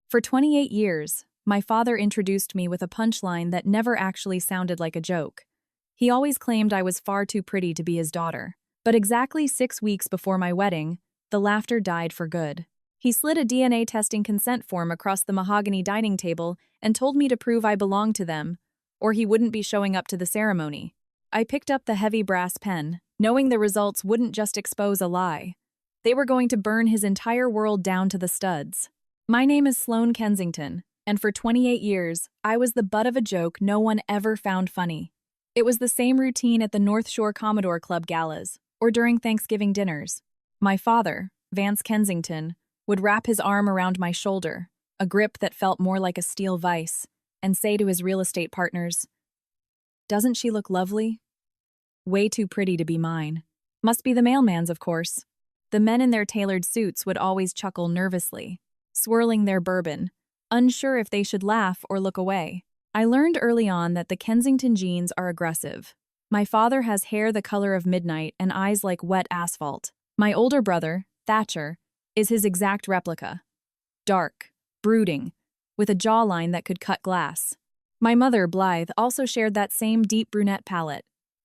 For 28 years, my father introduced me with a punchline that never actually sounded like a joke. He always claimed I was far too pretty to be his daughter. But exactly 6 weeks before my wedding, the laughter died for good. He slid a DNA testing consent form across the mahogany dining table and told me to prove I belonged to them, or he wouldn't be showing up to the ceremony. I picked up the heavy brass pen, knowing the results wouldn't just expose a lie. They were going to burn his entire world down to the studs. My name is Sloane Kensington, and for 28 years, I was the butt of a joke no one ever found funny. It was the same routine at the North Shore Commodore Club galas, or during Thanksgiving dinners. My father, Vance Kensington, would wrap his arm around my shoulder, a grip that felt more like a steel vise, and say to his real estate partners, "Doesn't she look lovely? Way too pretty to be mine." Must be the mailman's, of course. The men in their tailored suits would always chuckle nervously, swirling their bourbon, unsure if they should laugh or look away. I learned early on that the Kensington genes are aggressive. My father has hair the color of midnight and eyes like wet asphalt. My older brother, Thatcher, is his exact replica. Dark, brooding, with a jawline that could cut glass. My mother, Blythe, also shared that same deep brunette palette.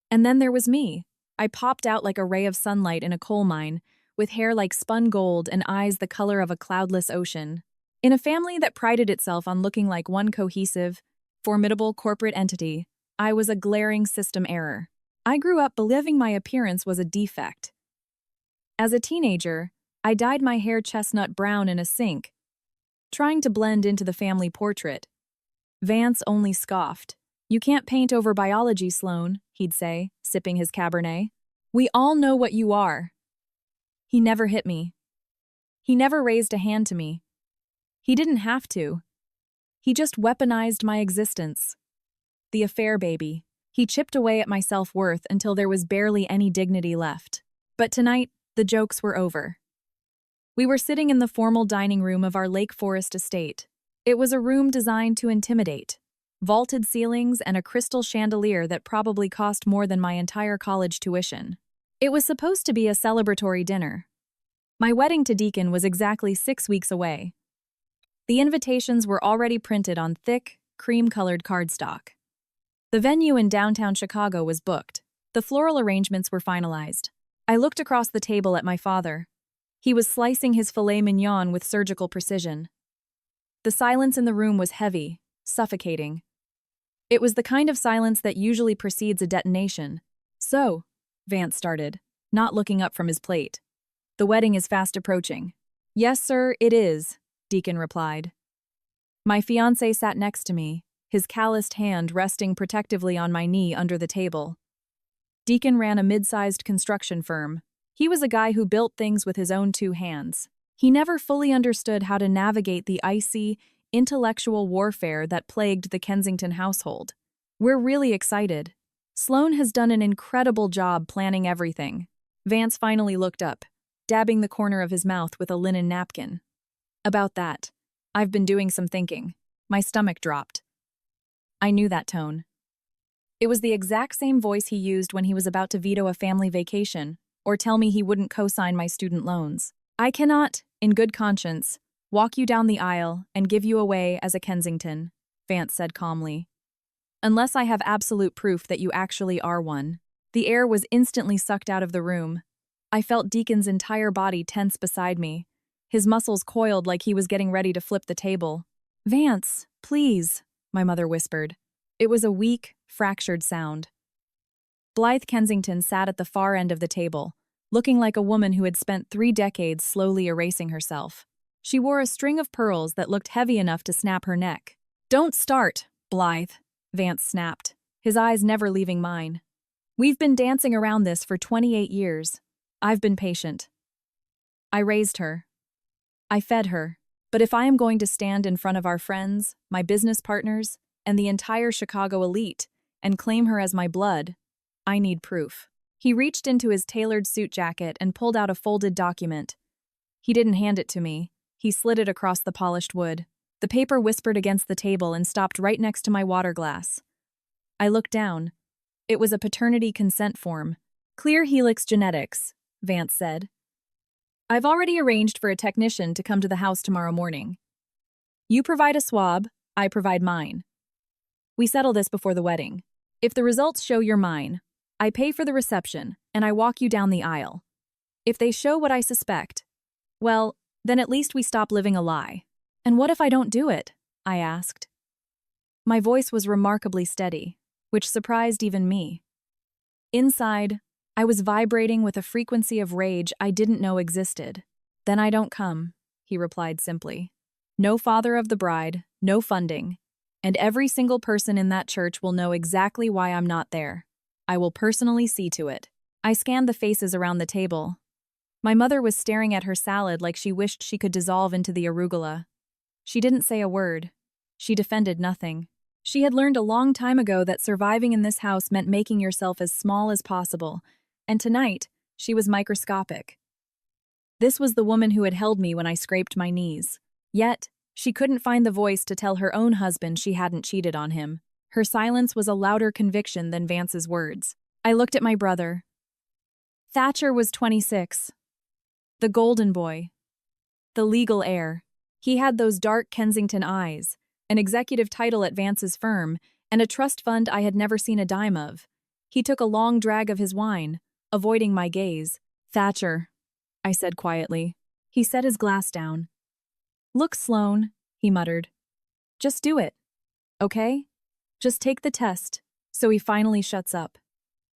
And then there was me. I popped out like a ray of sunlight in a coal mine, with hair like spun gold and eyes the color of a cloudless ocean. In a family that prided itself on looking like one cohesive, formidable corporate entity, I was a glaring system error. I grew up believing my appearance was a defect. As a teenager, I dyed my hair chestnut brown in a sink, trying to blend into the family portrait. Vance only scoffed. "You can't paint over biology, Sloane," he'd say, sipping his Cabernet. "We all know what you are." He never hit me. He never raised a hand to me. He didn't have to. He just weaponized my existence. The affair baby. He chipped away at my self-worth until there was barely any dignity left. But tonight, the jokes were over. We were sitting in the formal dining room of our Lake Forest estate. It was a room designed to intimidate. Vaulted ceilings and a crystal chandelier that probably cost more than my entire college tuition. It was supposed to be a celebratory dinner. My wedding to Deacon was exactly 6 weeks away. The invitations were already printed on thick, cream-colored cardstock. The venue in downtown Chicago was booked. The floral arrangements were finalized. I looked across the table at my father. He was slicing his filet mignon with surgical precision. The silence in the room was heavy, suffocating. It was the kind of silence that usually precedes a detonation. "So," Vance started, not looking up from his plate. "The wedding is fast approaching." "Yes, sir, it is," Deacon replied. My fiancé sat next to me, his calloused hand resting protectively on my knee under the table. Deacon ran a mid-sized construction firm. He was a guy who built things with his own 2 hands. He never fully understood how to navigate the icy, intellectual warfare that plagued the Kensington household. "We're really excited. Sloane has done an incredible job planning everything." Vance finally looked up, dabbing the corner of his mouth with a linen napkin. "About that, I've been doing some thinking." My stomach dropped. I knew that tone. It was the exact same voice he used when he was about to veto a family vacation or tell me he wouldn't co-sign my student loans. "I cannot, in good conscience, walk you down the aisle and give you away as a Kensington," Vance said calmly, "unless I have absolute proof that you actually are one." The air was instantly sucked out of the room. I felt Deacon's entire body tense beside me. His muscles coiled like he was getting ready to flip the table. "Vance, please," my mother whispered. It was a weak, fractured sound. Blythe Kensington sat at the far end of the table, looking like a woman who had spent 3 decades slowly erasing herself. She wore a string of pearls that looked heavy enough to snap her neck. "Don't start, Blythe," Vance snapped, his eyes never leaving mine. "We've been dancing around this for 28 years. I've been patient. I raised her. I fed her. But if I am going to stand in front of our friends, my business partners, and the entire Chicago elite and claim her as my blood, I need proof." He reached into his tailored suit jacket and pulled out a folded document. He didn't hand it to me. He slid it across the polished wood. The paper whispered against the table and stopped right next to my water glass. I looked down. It was a paternity consent form. "Clear Helix Genetics," Vance said. "I've already arranged for a technician to come to the house tomorrow morning." You provide a swab, I provide mine. We settle this before the wedding. If the results show you're mine, I pay for the reception and I walk you down the aisle. If they show what I suspect, well, then at least we stop living a lie. And what if I don't do it? I asked. My voice was remarkably steady, which surprised even me. Inside, I was vibrating with a frequency of rage I didn't know existed. Then I don't come, he replied simply. No father of the bride, no funding, and every single person in that church will know exactly why I'm not there. I will personally see to it. I scanned the faces around the table. My mother was staring at her salad like she wished she could dissolve into the arugula. She didn't say a word. She defended nothing. She had learned a long time ago that surviving in this house meant making yourself as small as possible, and tonight, she was microscopic. This was the woman who had held me when I scraped my knees. Yet, she couldn't find the voice to tell her own husband she hadn't cheated on him. Her silence was a louder conviction than Vance's words. I looked at my brother. Thatcher was 26. The golden boy. The legal heir. He had those dark Kensington eyes, an executive title at Vance's firm, and a trust fund I had never seen a dime of. He took a long drag of his wine, avoiding my gaze. Thatcher, I said quietly. He set his glass down. Look, Sloane, he muttered. Just do it, okay? Just take the test, so he finally shuts up.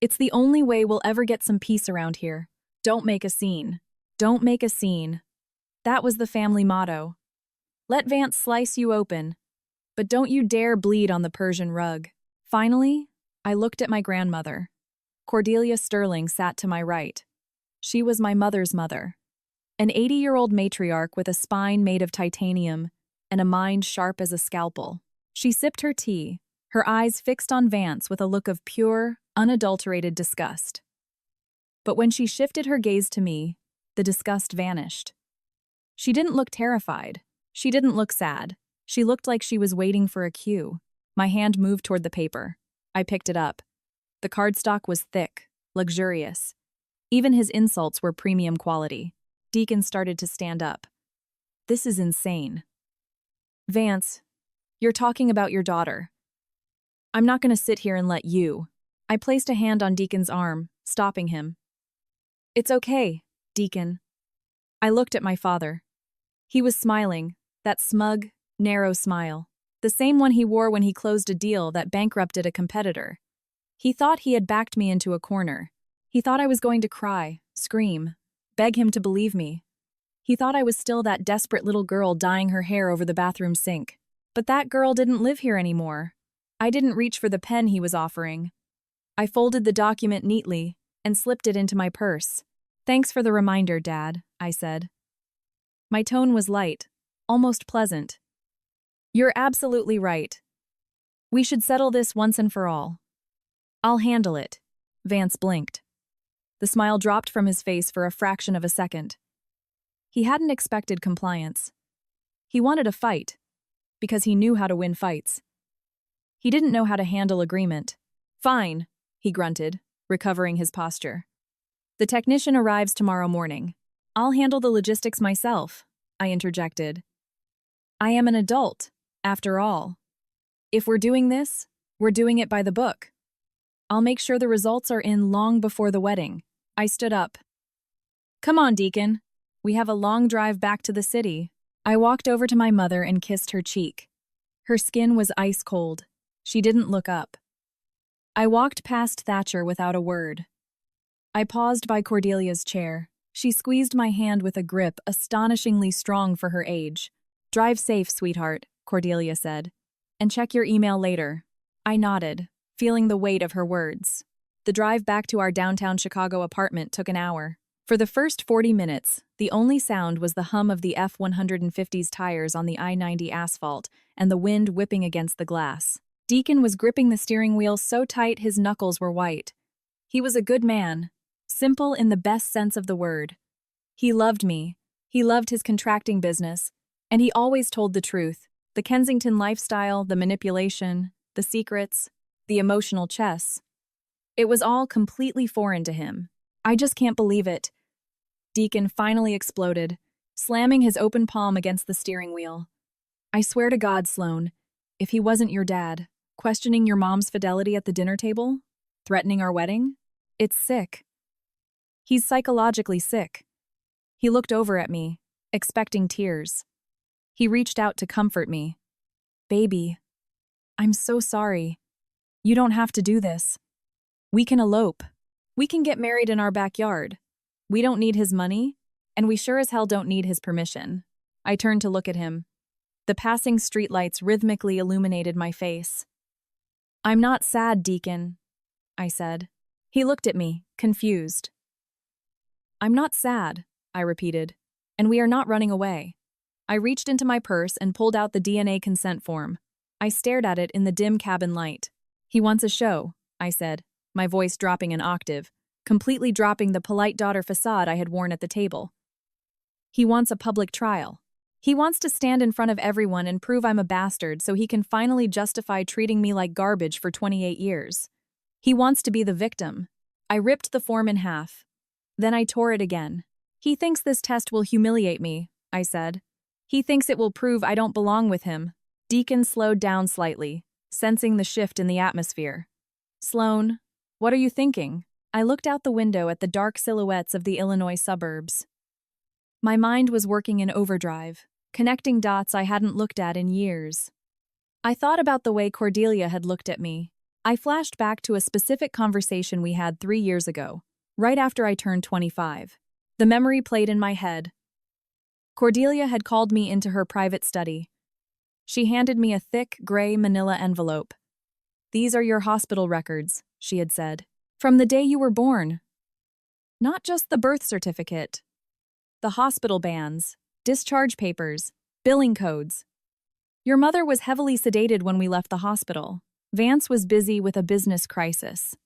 It's the only way we'll ever get some peace around here. Don't make a scene. Don't make a scene. That was the family motto. Let Vance slice you open, but don't you dare bleed on the Persian rug. Finally, I looked at my grandmother. Cordelia Sterling sat to my right. She was my mother's mother. An 80-year-old matriarch with a spine made of titanium and a mind sharp as a scalpel. She sipped her tea, her eyes fixed on Vance with a look of pure, unadulterated disgust. But when she shifted her gaze to me, the disgust vanished. She didn't look terrified. She didn't look sad. She looked like she was waiting for a cue. My hand moved toward the paper. I picked it up. The cardstock was thick, luxurious. Even his insults were premium quality. Deacon started to stand up. This is insane. Vance, you're talking about your daughter. I'm not going to sit here and let you. I placed a hand on Deacon's arm, stopping him. It's okay, Deacon. I looked at my father. He was smiling, that smug, narrow smile, the same one he wore when he closed a deal that bankrupted a competitor. He thought he had backed me into a corner. He thought I was going to cry, scream, beg him to believe me. He thought I was still that desperate little girl dyeing her hair over the bathroom sink. But that girl didn't live here anymore. I didn't reach for the pen he was offering. I folded the document neatly and slipped it into my purse. Thanks for the reminder, Dad, I said. My tone was light, almost pleasant. You're absolutely right. We should settle this once and for all. I'll handle it. Vance blinked. The smile dropped from his face for a fraction of a second. He hadn't expected compliance. He wanted a fight, because he knew how to win fights. He didn't know how to handle agreement. Fine, he grunted, recovering his posture. The technician arrives tomorrow morning. I'll handle the logistics myself, I interjected. I am an adult, after all. If we're doing this, we're doing it by the book. I'll make sure the results are in long before the wedding. I stood up. Come on, Deacon. We have a long drive back to the city. I walked over to my mother and kissed her cheek. Her skin was ice cold. She didn't look up. I walked past Thatcher without a word. I paused by Cordelia's chair. She squeezed my hand with a grip astonishingly strong for her age. Drive safe, sweetheart, Cordelia said. And check your email later. I nodded, feeling the weight of her words. The drive back to our downtown Chicago apartment took an hour. For the first 40 minutes, the only sound was the hum of the F-150's tires on the I-90 asphalt and the wind whipping against the glass. Deacon was gripping the steering wheel so tight his knuckles were white. He was a good man, simple in the best sense of the word. He loved me. He loved his contracting business. And he always told the truth. The Kensington lifestyle, the manipulation, the secrets, the emotional chess. It was all completely foreign to him. I just can't believe it. Deacon finally exploded, slamming his open palm against the steering wheel. I swear to God, Sloan, if he wasn't your dad, questioning your mom's fidelity at the dinner table, threatening our wedding, it's sick. He's psychologically sick. He looked over at me, expecting tears. He reached out to comfort me. Baby, I'm so sorry. You don't have to do this. We can elope. We can get married in our backyard. We don't need his money, and we sure as hell don't need his permission. I turned to look at him. The passing streetlights rhythmically illuminated my face. I'm not sad, Deacon, I said. He looked at me, confused. I'm not sad, I repeated, and we are not running away. I reached into my purse and pulled out the DNA consent form. I stared at it in the dim cabin light. He wants a show, I said, my voice dropping an octave, completely dropping the polite daughter facade I had worn at the table. He wants a public trial. He wants to stand in front of everyone and prove I'm a bastard so he can finally justify treating me like garbage for 28 years. He wants to be the victim. I ripped the form in half. Then I tore it again. He thinks this test will humiliate me, I said. He thinks it will prove I don't belong with him. Deacon slowed down slightly, sensing the shift in the atmosphere. Sloan, what are you thinking? I looked out the window at the dark silhouettes of the Illinois suburbs. My mind was working in overdrive, connecting dots I hadn't looked at in years. I thought about the way Cordelia had looked at me. I flashed back to a specific conversation we had 3 years ago, right after I turned 25. The memory played in my head. Cordelia had called me into her private study. She handed me a thick, gray manila envelope. These are your hospital records, she had said. From the day you were born. Not just the birth certificate. The hospital bans, discharge papers, billing codes. Your mother was heavily sedated when we left the hospital. Vance was busy with a business crisis.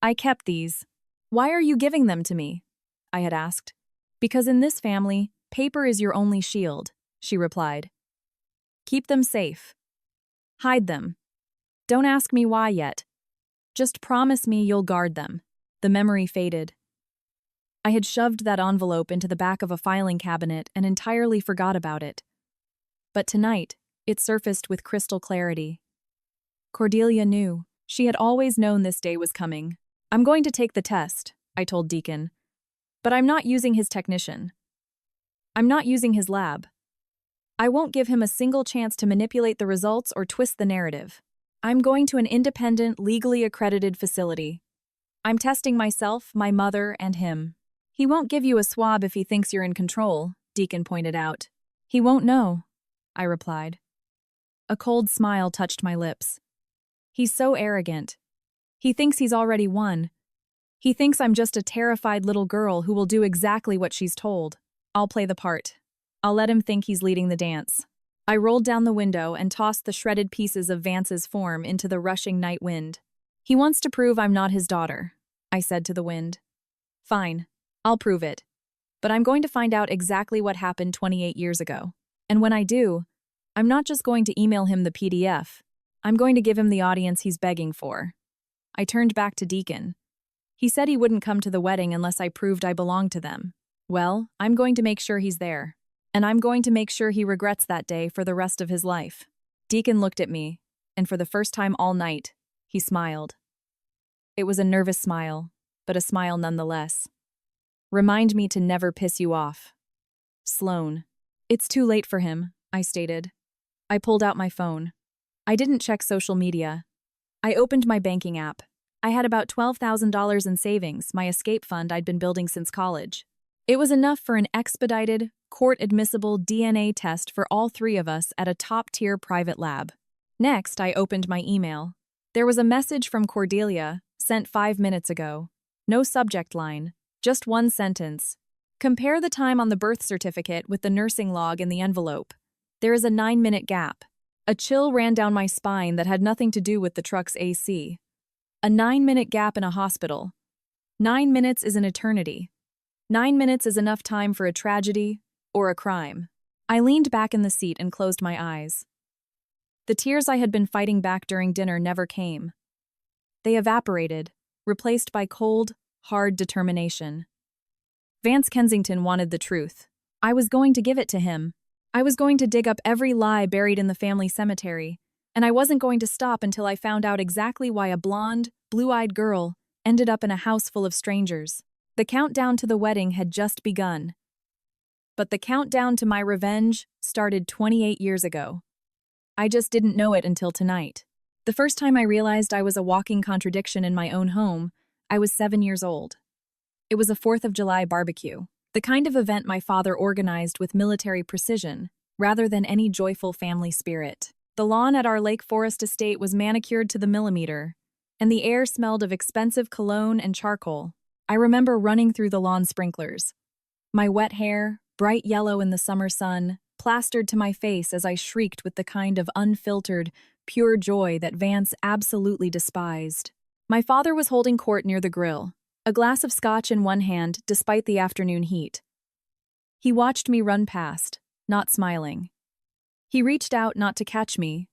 I kept these. Why are you giving them to me? I had asked. Because in this family, paper is your only shield, she replied. Keep them safe. Hide them. Don't ask me why yet. Just promise me you'll guard them. The memory faded. I had shoved that envelope into the back of a filing cabinet and entirely forgot about it. But tonight, it surfaced with crystal clarity. Cordelia knew. She had always known this day was coming. I'm going to take the test, I told Deacon. But I'm not using his technician. I'm not using his lab. I won't give him a single chance to manipulate the results or twist the narrative. I'm going to an independent, legally accredited facility. I'm testing myself, my mother, and him. He won't give you a swab if he thinks you're in control, Deacon pointed out. He won't know, I replied. A cold smile touched my lips. He's so arrogant. He thinks he's already won. He thinks I'm just a terrified little girl who will do exactly what she's told. I'll play the part. I'll let him think he's leading the dance. I rolled down the window and tossed the shredded pieces of Vance's form into the rushing night wind. He wants to prove I'm not his daughter, I said to the wind. Fine, I'll prove it. But I'm going to find out exactly what happened 28 years ago. And when I do, I'm not just going to email him the PDF. I'm going to give him the audience he's begging for. I turned back to Deacon. He said he wouldn't come to the wedding unless I proved I belonged to them. Well, I'm going to make sure he's there. And I'm going to make sure he regrets that day for the rest of his life. Deacon looked at me, and for the first time all night, he smiled. It was a nervous smile, but a smile nonetheless. Remind me to never piss you off. Sloan. It's too late for him, I stated. I pulled out my phone. I didn't check social media. I opened my banking app. I had about $12,000 in savings, my escape fund I'd been building since college. It was enough for an expedited, court-admissible DNA test for all 3 of us at a top-tier private lab. Next, I opened my email. There was a message from Cordelia, sent 5 minutes ago. No subject line, just one sentence. Compare the time on the birth certificate with the nursing log in the envelope. There is a 9-minute gap. A chill ran down my spine that had nothing to do with the truck's AC. A 9-minute gap in a hospital. 9 minutes is an eternity. 9 minutes is enough time for a tragedy or a crime. I leaned back in the seat and closed my eyes. The tears I had been fighting back during dinner never came. They evaporated, replaced by cold, hard determination. Vance Kensington wanted the truth. I was going to give it to him. I was going to dig up every lie buried in the family cemetery, and I wasn't going to stop until I found out exactly why a blonde, blue-eyed girl ended up in a house full of strangers. The countdown to the wedding had just begun. But the countdown to my revenge started 28 years ago. I just didn't know it until tonight. The first time I realized I was a walking contradiction in my own home, I was 7 years old. It was a 4th of July barbecue, the kind of event my father organized with military precision, rather than any joyful family spirit. The lawn at our Lake Forest estate was manicured to the millimeter, and the air smelled of expensive cologne and charcoal. I remember running through the lawn sprinklers. My wet hair, bright yellow in the summer sun, plastered to my face as I shrieked with the kind of unfiltered, pure joy that Vance absolutely despised. My father was holding court near the grill, a glass of scotch in one hand despite the afternoon heat. He watched me run past, not smiling. He reached out not to catch me,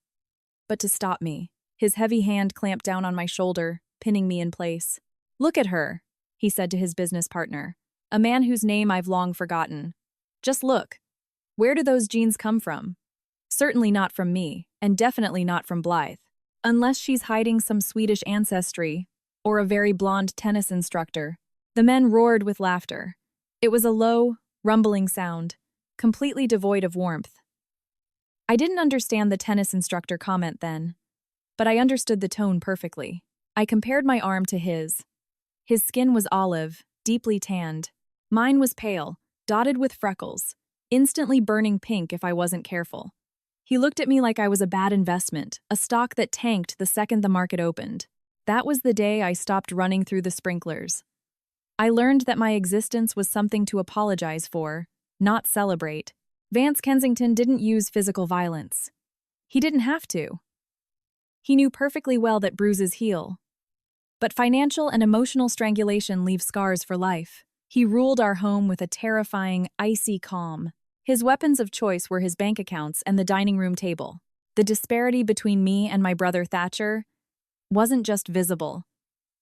but to stop me. His heavy hand clamped down on my shoulder, pinning me in place. "Look at her," he said to his business partner, a man whose name I've long forgotten. "Just look. Where do those genes come from? Certainly not from me, and definitely not from Blythe. Unless she's hiding some Swedish ancestry, or a very blonde tennis instructor." The men roared with laughter. It was a low, rumbling sound, completely devoid of warmth. I didn't understand the tennis instructor comment then, but I understood the tone perfectly. I compared my arm to his. His skin was olive, deeply tanned. Mine was pale, dotted with freckles, instantly burning pink if I wasn't careful. He looked at me like I was a bad investment, a stock that tanked the second the market opened. That was the day I stopped running through the sprinklers. I learned that my existence was something to apologize for, not celebrate. Vance Kensington didn't use physical violence. He didn't have to. He knew perfectly well that bruises heal. But financial and emotional strangulation leave scars for life. He ruled our home with a terrifying, icy calm. His weapons of choice were his bank accounts and the dining room table. The disparity between me and my brother Thatcher wasn't just visible.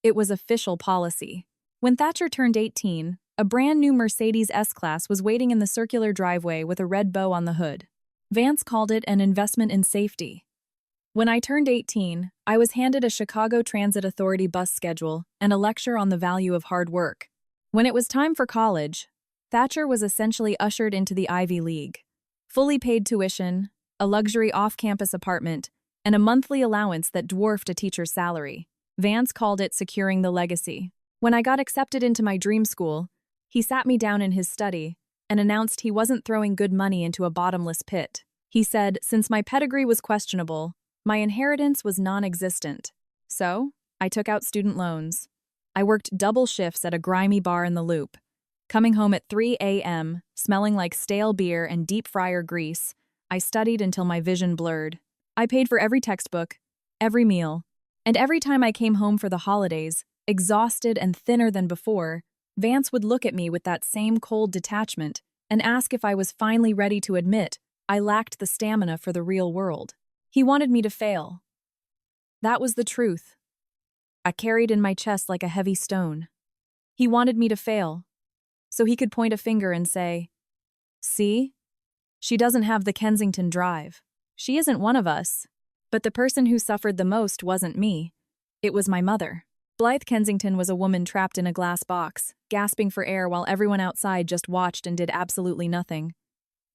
It was official policy. When Thatcher turned 18, a brand new Mercedes S-Class was waiting in the circular driveway with a red bow on the hood. Vance called it an investment in safety. When I turned 18, I was handed a Chicago Transit Authority bus schedule and a lecture on the value of hard work. When it was time for college, Thatcher was essentially ushered into the Ivy League. Fully paid tuition, a luxury off-campus apartment, and a monthly allowance that dwarfed a teacher's salary. Vance called it securing the legacy. When I got accepted into my dream school, he sat me down in his study and announced he wasn't throwing good money into a bottomless pit. He said, since my pedigree was questionable, my inheritance was non-existent. So, I took out student loans. I worked double shifts at a grimy bar in the Loop. Coming home at 3 a.m., smelling like stale beer and deep fryer grease, I studied until my vision blurred. I paid for every textbook, every meal, and every time I came home for the holidays, exhausted and thinner than before, Vance would look at me with that same cold detachment and ask if I was finally ready to admit I lacked the stamina for the real world. He wanted me to fail. That was the truth. I carried in my chest like a heavy stone. He wanted me to fail, so he could point a finger and say, "See? She doesn't have the Kensington drive. She isn't one of us." But the person who suffered the most wasn't me. It was my mother. Blythe Kensington was a woman trapped in a glass box, gasping for air while everyone outside just watched and did absolutely nothing.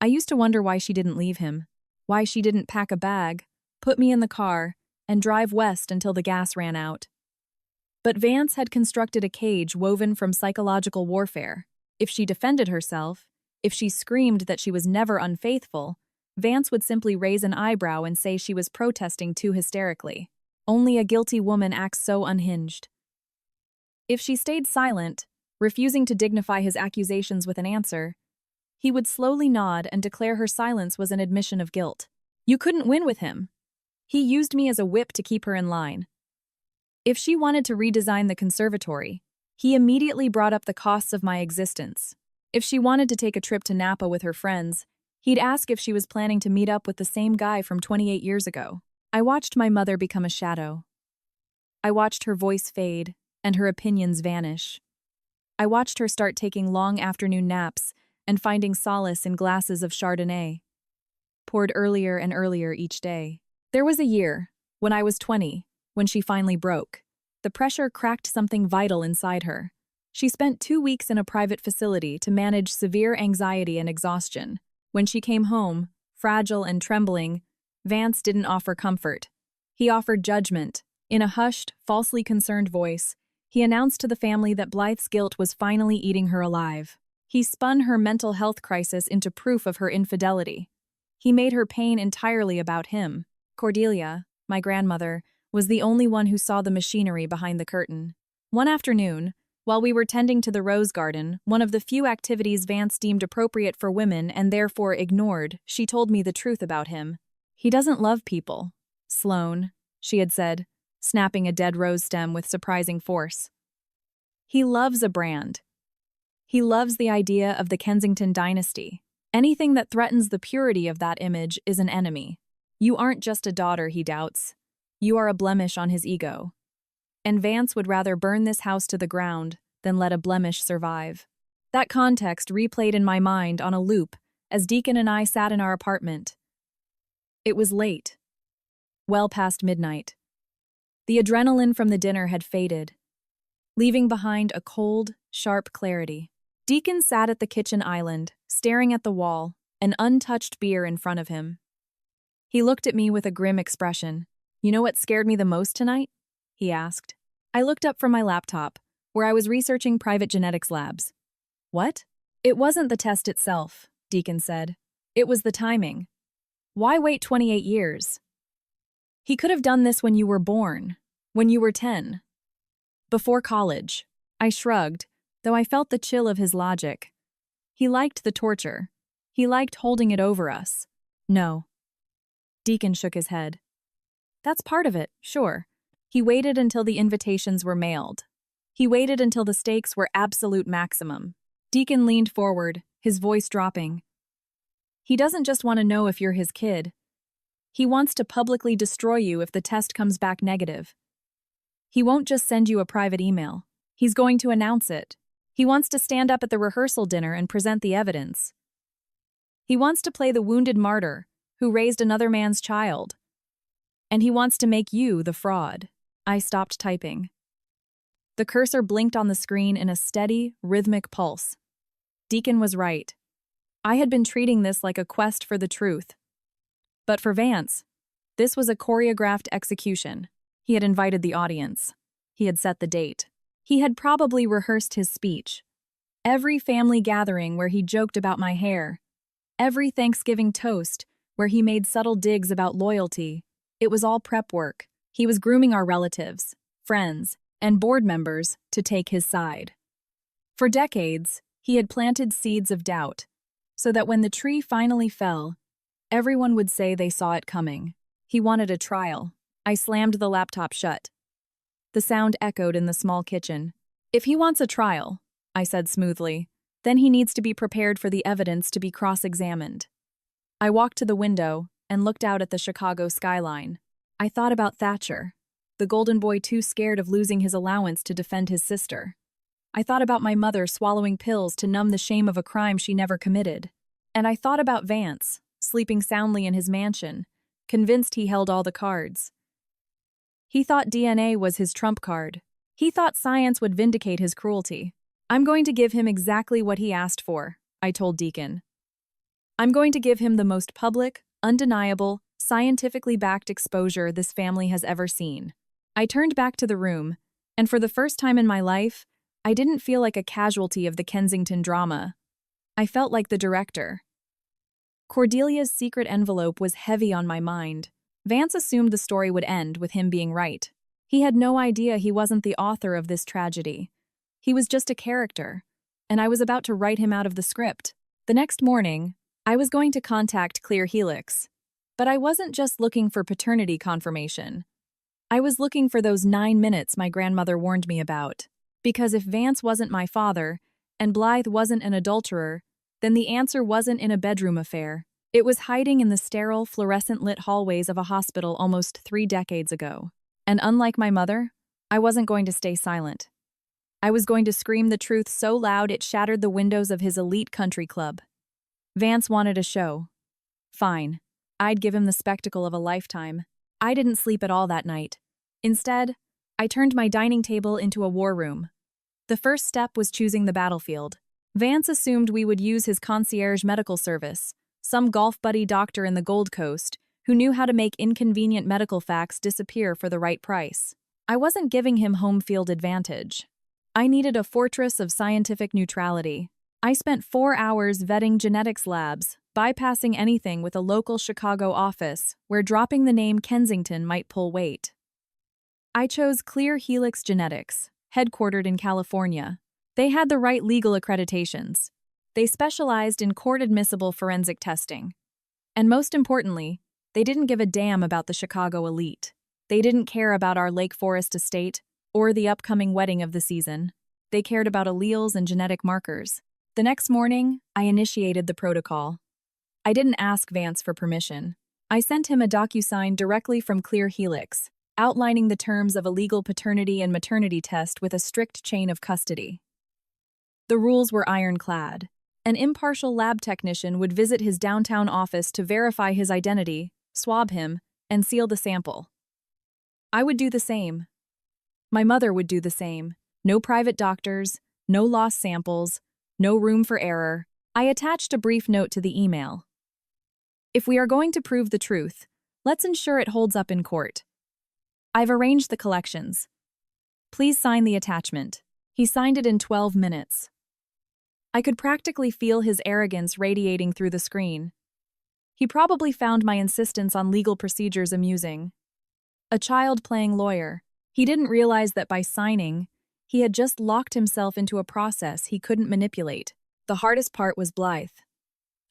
I used to wonder why she didn't leave him, why she didn't pack a bag, put me in the car, and drive west until the gas ran out. But Vance had constructed a cage woven from psychological warfare. If she defended herself, if she screamed that she was never unfaithful, Vance would simply raise an eyebrow and say she was protesting too hysterically. Only a guilty woman acts so unhinged. If she stayed silent, refusing to dignify his accusations with an answer, he would slowly nod and declare her silence was an admission of guilt. You couldn't win with him. He used me as a whip to keep her in line. If she wanted to redesign the conservatory, he immediately brought up the costs of my existence. If she wanted to take a trip to Napa with her friends, he'd ask if she was planning to meet up with the same guy from 28 years ago. I watched my mother become a shadow. I watched her voice fade and her opinions vanish. I watched her start taking long afternoon naps and finding solace in glasses of Chardonnay. poured earlier and earlier each day. There was a year, when I was 20, when she finally broke. The pressure cracked something vital inside her. She spent 2 weeks in a private facility to manage severe anxiety and exhaustion. When she came home, fragile and trembling, Vance didn't offer comfort. He offered judgment. In a hushed, falsely concerned voice, he announced to the family that Blythe's guilt was finally eating her alive. He spun her mental health crisis into proof of her infidelity. He made her pain entirely about him. Cordelia, my grandmother, was the only one who saw the machinery behind the curtain. One afternoon, while we were tending to the rose garden, one of the few activities Vance deemed appropriate for women and therefore ignored, she told me the truth about him. He doesn't love people, Sloane, she had said, snapping a dead rose stem with surprising force. He loves a brand. He loves the idea of the Kensington dynasty. Anything that threatens the purity of that image is an enemy. You aren't just a daughter, he doubts. You are a blemish on his ego. And Vance would rather burn this house to the ground than let a blemish survive. That context replayed in my mind on a loop as Deacon and I sat in our apartment. It was late, well past midnight. The adrenaline from the dinner had faded, leaving behind a cold, sharp clarity. Deacon sat at the kitchen island, staring at the wall, an untouched beer in front of him. He looked at me with a grim expression. "You know what scared me the most tonight?" he asked. I looked up from my laptop, where I was researching private genetics labs. "What?" "It wasn't the test itself," Deacon said. "It was the timing. Why wait 28 years? He could have done this when you were born, when you were 10. Before college." I shrugged, though I felt the chill of his logic. He liked the torture. He liked holding it over us. "No." Deacon shook his head. "That's part of it, sure." He waited until the invitations were mailed. He waited until the stakes were absolute maximum. Deacon leaned forward, his voice dropping. "He doesn't just want to know if you're his kid. He wants to publicly destroy you if the test comes back negative. He won't just send you a private email. He's going to announce it. He wants to stand up at the rehearsal dinner and present the evidence. He wants to play the wounded martyr who raised another man's child. And he wants to make you the fraud." I stopped typing. The cursor blinked on the screen in a steady, rhythmic pulse. Deacon was right. I had been treating this like a quest for the truth. But for Vance, this was a choreographed execution. He had invited the audience. He had set the date. He had probably rehearsed his speech. Every family gathering where he joked about my hair. Every Thanksgiving toast where he made subtle digs about loyalty. It was all prep work. He was grooming our relatives, friends, and board members to take his side. For decades, he had planted seeds of doubt, so that when the tree finally fell, everyone would say they saw it coming. He wanted a trial. I slammed the laptop shut. The sound echoed in the small kitchen. "If he wants a trial," I said smoothly, "then he needs to be prepared for the evidence to be cross-examined." I walked to the window and looked out at the Chicago skyline. I thought about Thatcher, the golden boy too scared of losing his allowance to defend his sister. I thought about my mother swallowing pills to numb the shame of a crime she never committed. And I thought about Vance, sleeping soundly in his mansion, convinced he held all the cards. He thought DNA was his trump card. He thought science would vindicate his cruelty. "I'm going to give him exactly what he asked for," I told Deacon. "I'm going to give him the most public, undeniable, scientifically backed exposure this family has ever seen." I turned back to the room, and for the first time in my life, I didn't feel like a casualty of the Kensington drama. I felt like the director. Cordelia's secret envelope was heavy on my mind. Vance assumed the story would end with him being right. He had no idea he wasn't the author of this tragedy. He was just a character, and I was about to write him out of the script. The next morning, I was going to contact Clear Helix. But I wasn't just looking for paternity confirmation. I was looking for those 9 minutes my grandmother warned me about. Because if Vance wasn't my father, and Blythe wasn't an adulterer, then the answer wasn't in a bedroom affair. It was hiding in the sterile, fluorescent-lit hallways of a hospital almost 3 decades ago. And unlike my mother, I wasn't going to stay silent. I was going to scream the truth so loud it shattered the windows of his elite country club. Vance wanted a show. Fine. I'd give him the spectacle of a lifetime. I didn't sleep at all that night. Instead, I turned my dining table into a war room. The first step was choosing the battlefield. Vance assumed we would use his concierge medical service, some golf buddy doctor in the Gold Coast, who knew how to make inconvenient medical facts disappear for the right price. I wasn't giving him home field advantage. I needed a fortress of scientific neutrality. I spent 4 hours vetting genetics labs, bypassing anything with a local Chicago office where dropping the name Kensington might pull weight. I chose Clear Helix Genetics, headquartered in California. They had the right legal accreditations. They specialized in court-admissible forensic testing. And most importantly, they didn't give a damn about the Chicago elite. They didn't care about our Lake Forest estate or the upcoming wedding of the season. They cared about alleles and genetic markers. The next morning, I initiated the protocol. I didn't ask Vance for permission. I sent him a DocuSign directly from Clear Helix, outlining the terms of a legal paternity and maternity test with a strict chain of custody. The rules were ironclad. An impartial lab technician would visit his downtown office to verify his identity, swab him, and seal the sample. I would do the same. My mother would do the same. No private doctors, no lost samples, no room for error. I attached a brief note to the email. If we are going to prove the truth, let's ensure it holds up in court. I've arranged the collections. Please sign the attachment. He signed it in 12 minutes. I could practically feel his arrogance radiating through the screen. He probably found my insistence on legal procedures amusing. A child playing lawyer. He didn't realize that by signing, he had just locked himself into a process he couldn't manipulate. The hardest part was Blythe.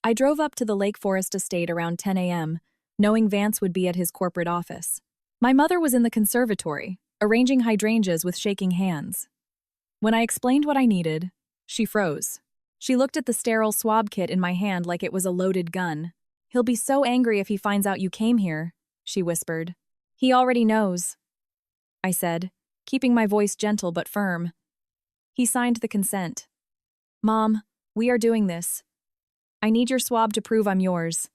I drove up to the Lake Forest estate around 10 a.m., knowing Vance would be at his corporate office. My mother was in the conservatory, arranging hydrangeas with shaking hands. When I explained what I needed, she froze. She looked at the sterile swab kit in my hand like it was a loaded gun. "He'll be so angry if he finds out you came here," she whispered. "He already knows," I said, keeping my voice gentle but firm. He signed the consent. "Mom, we are doing this. I need your swab to prove I'm yours.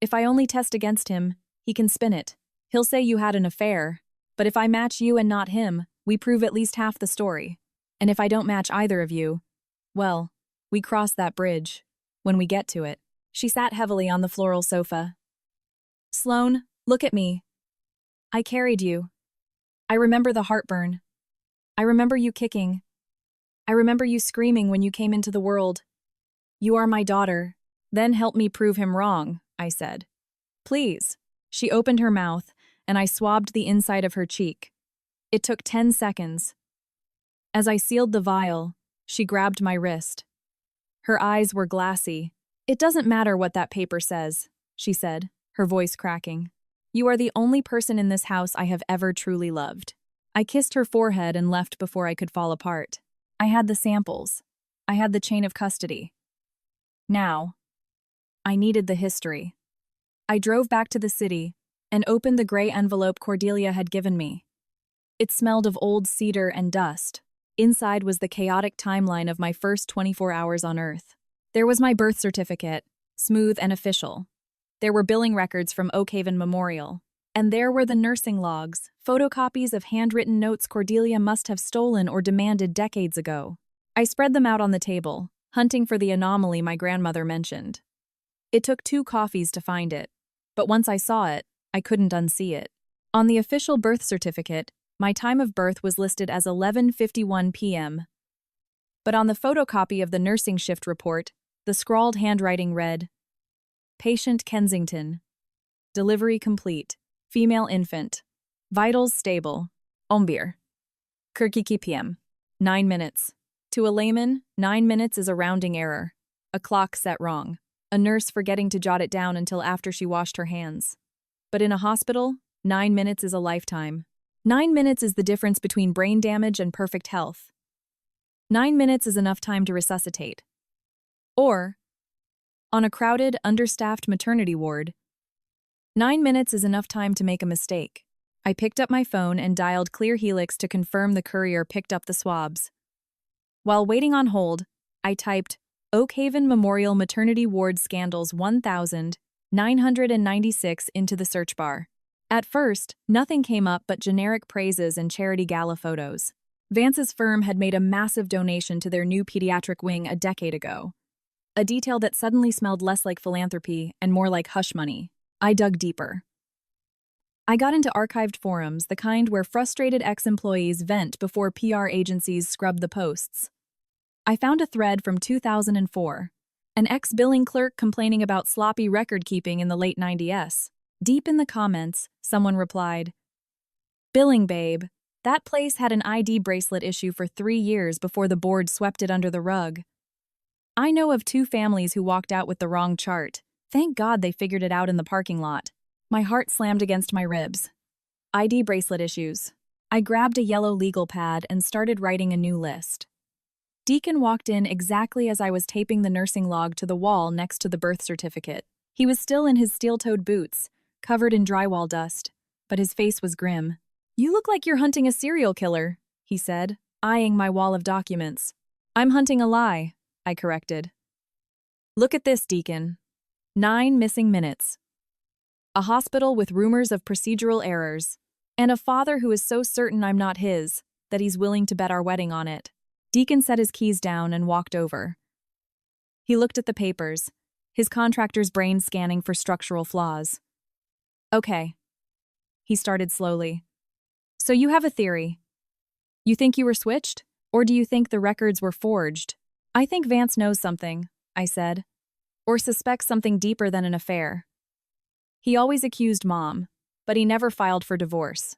If I only test against him, he can spin it. He'll say you had an affair, but if I match you and not him, we prove at least half the story. And if I don't match either of you, well, we cross that bridge, when we get to it." She sat heavily on the floral sofa. "Sloan, look at me. I carried you. I remember the heartburn. I remember you kicking. I remember you screaming when you came into the world. You are my daughter. Then help me prove him wrong," I said. "Please." She opened her mouth, and I swabbed the inside of her cheek. It took 10 seconds. As I sealed the vial, she grabbed my wrist. Her eyes were glassy. "It doesn't matter what that paper says," she said, her voice cracking. "You are the only person in this house I have ever truly loved." I kissed her forehead and left before I could fall apart. I had the samples. I had the chain of custody. Now, I needed the history. I drove back to the city and opened the gray envelope Cordelia had given me. It smelled of old cedar and dust. Inside was the chaotic timeline of my first 24 hours on Earth. There was my birth certificate, smooth and official. There were billing records from Oakhaven Memorial. And there were the nursing logs, photocopies of handwritten notes Cordelia must have stolen or demanded decades ago. I spread them out on the table, hunting for the anomaly my grandmother mentioned. It took 2 coffees to find it, but once I saw it, I couldn't unsee it. On the official birth certificate, my time of birth was listed as 11:51 p.m. But on the photocopy of the nursing shift report, the scrawled handwriting read, "Patient Kensington. Delivery complete. Female infant. Vitals stable. Ombir. Kirkiki p.m. 9 minutes. To a layman, 9 minutes is a rounding error. A clock set wrong. A nurse forgetting to jot it down until after she washed her hands. But in a hospital, 9 minutes is a lifetime. 9 minutes is the difference between brain damage and perfect health. 9 minutes is enough time to resuscitate. Or, on a crowded, understaffed maternity ward, 9 minutes is enough time to make a mistake. I picked up my phone and dialed Clear Helix to confirm the courier picked up the swabs. While waiting on hold, I typed Oakhaven Memorial Maternity Ward Scandals 1000, 996 into the search bar. At first, nothing came up but generic praises and charity gala photos. Vance's firm had made a massive donation to their new pediatric wing a decade ago. A detail that suddenly smelled less like philanthropy and more like hush money. I dug deeper. I got into archived forums, the kind where frustrated ex-employees vent before PR agencies scrub the posts. I found a thread from 2004. An ex-billing clerk complaining about sloppy record-keeping in the late 90s. Deep in the comments, someone replied, "Billing babe, that place had an ID bracelet issue for 3 years before the board swept it under the rug. I know of 2 families who walked out with the wrong chart. Thank God they figured it out in the parking lot." My heart slammed against my ribs. ID bracelet issues. I grabbed a yellow legal pad and started writing a new list. Deacon walked in exactly as I was taping the nursing log to the wall next to the birth certificate. He was still in his steel-toed boots, covered in drywall dust, but his face was grim. "You look like you're hunting a serial killer," he said, eyeing my wall of documents. "I'm hunting a lie," I corrected. "Look at this, Deacon. 9 missing minutes. A hospital with rumors of procedural errors, and a father who is so certain I'm not his that he's willing to bet our wedding on it." Deacon set his keys down and walked over. He looked at the papers, his contractor's brain scanning for structural flaws. "Okay." He started slowly. "So you have a theory. You think you were switched? Or do you think the records were forged?" "I think Vance knows something," I said. "Or suspects something deeper than an affair. He always accused Mom, but he never filed for divorce."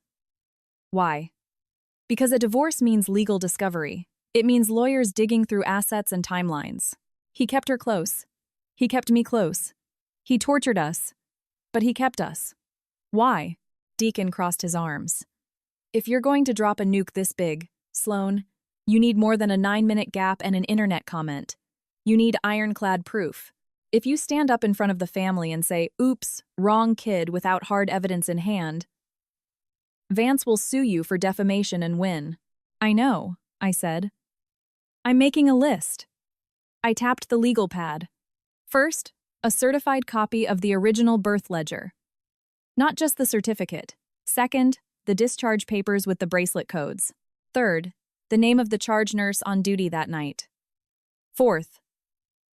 "Why?" "Because a divorce means legal discovery. It means lawyers digging through assets and timelines. He kept her close. He kept me close. He tortured us. But he kept us. Why?" Deacon crossed his arms. "If you're going to drop a nuke this big, Sloan, you need more than a 9-minute gap and an internet comment. You need ironclad proof. If you stand up in front of the family and say, 'Oops, wrong kid,' without hard evidence in hand, Vance will sue you for defamation and win." "I know," I said. "I'm making a list." I tapped the legal pad. First, a certified copy of the original birth ledger. Not just the certificate. Second, the discharge papers with the bracelet codes. Third, the name of the charge nurse on duty that night. Fourth,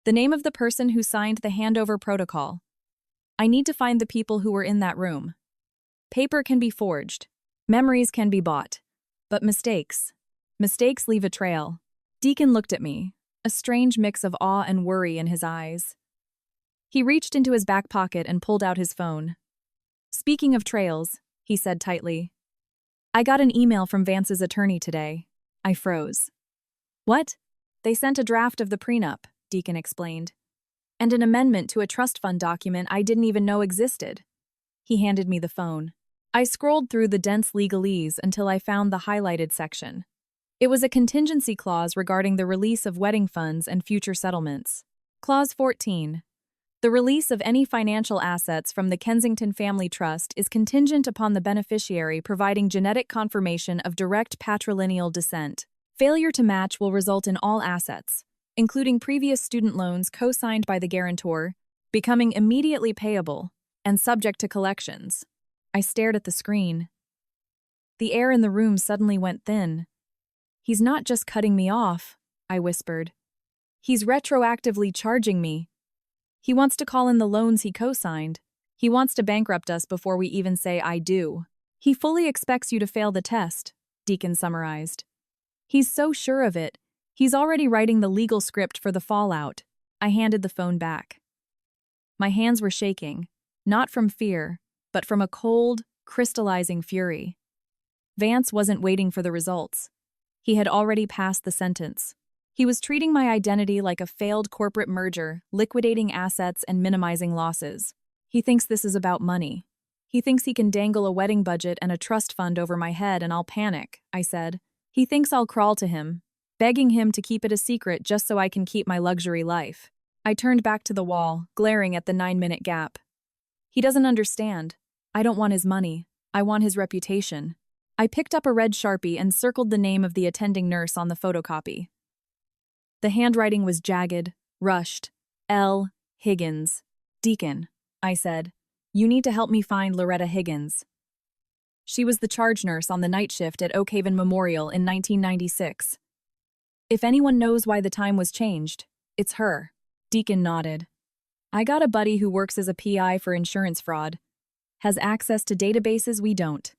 the name of the person who signed the handover protocol. I need to find the people who were in that room. Paper can be forged. Memories can be bought. But mistakes leave a trail. Deacon looked at me, a strange mix of awe and worry in his eyes. He reached into his back pocket and pulled out his phone. "Speaking of trails," he said tightly, "I got an email from Vance's attorney today." I froze. "What?" "They sent a draft of the prenup," Deacon explained, "and an amendment to a trust fund document I didn't even know existed." He handed me the phone. I scrolled through the dense legalese until I found the highlighted section. It was a contingency clause regarding the release of wedding funds and future settlements. Clause 14. The release of any financial assets from the Kensington Family Trust is contingent upon the beneficiary providing genetic confirmation of direct patrilineal descent. Failure to match will result in all assets, including previous student loans co-signed by the guarantor, becoming immediately payable and subject to collections. I stared at the screen. The air in the room suddenly went thin. "He's not just cutting me off," I whispered. "He's retroactively charging me. He wants to call in the loans he co-signed. He wants to bankrupt us before we even say I do. He fully expects you to fail the test," Deacon summarized. "He's so sure of it, he's already writing the legal script for the fallout." I handed the phone back. My hands were shaking, not from fear, but from a cold, crystallizing fury. Vance wasn't waiting for the results. He had already passed the sentence. He was treating my identity like a failed corporate merger, liquidating assets and minimizing losses. He thinks this is about money. He thinks he can dangle a wedding budget and a trust fund over my head and I'll panic, I said. He thinks I'll crawl to him, begging him to keep it a secret just so I can keep my luxury life. I turned back to the wall, glaring at the 9-minute gap. He doesn't understand. I don't want his money. I want his reputation. I picked up a red Sharpie and circled the name of the attending nurse on the photocopy. The handwriting was jagged, rushed. L. Higgins. Deacon. I said. You need to help me find Loretta Higgins. She was the charge nurse on the night shift at Oak Haven Memorial in 1996. If anyone knows why the time was changed, it's her. Deacon nodded. I got a buddy who works as a PI for insurance fraud. Has access to databases we don't.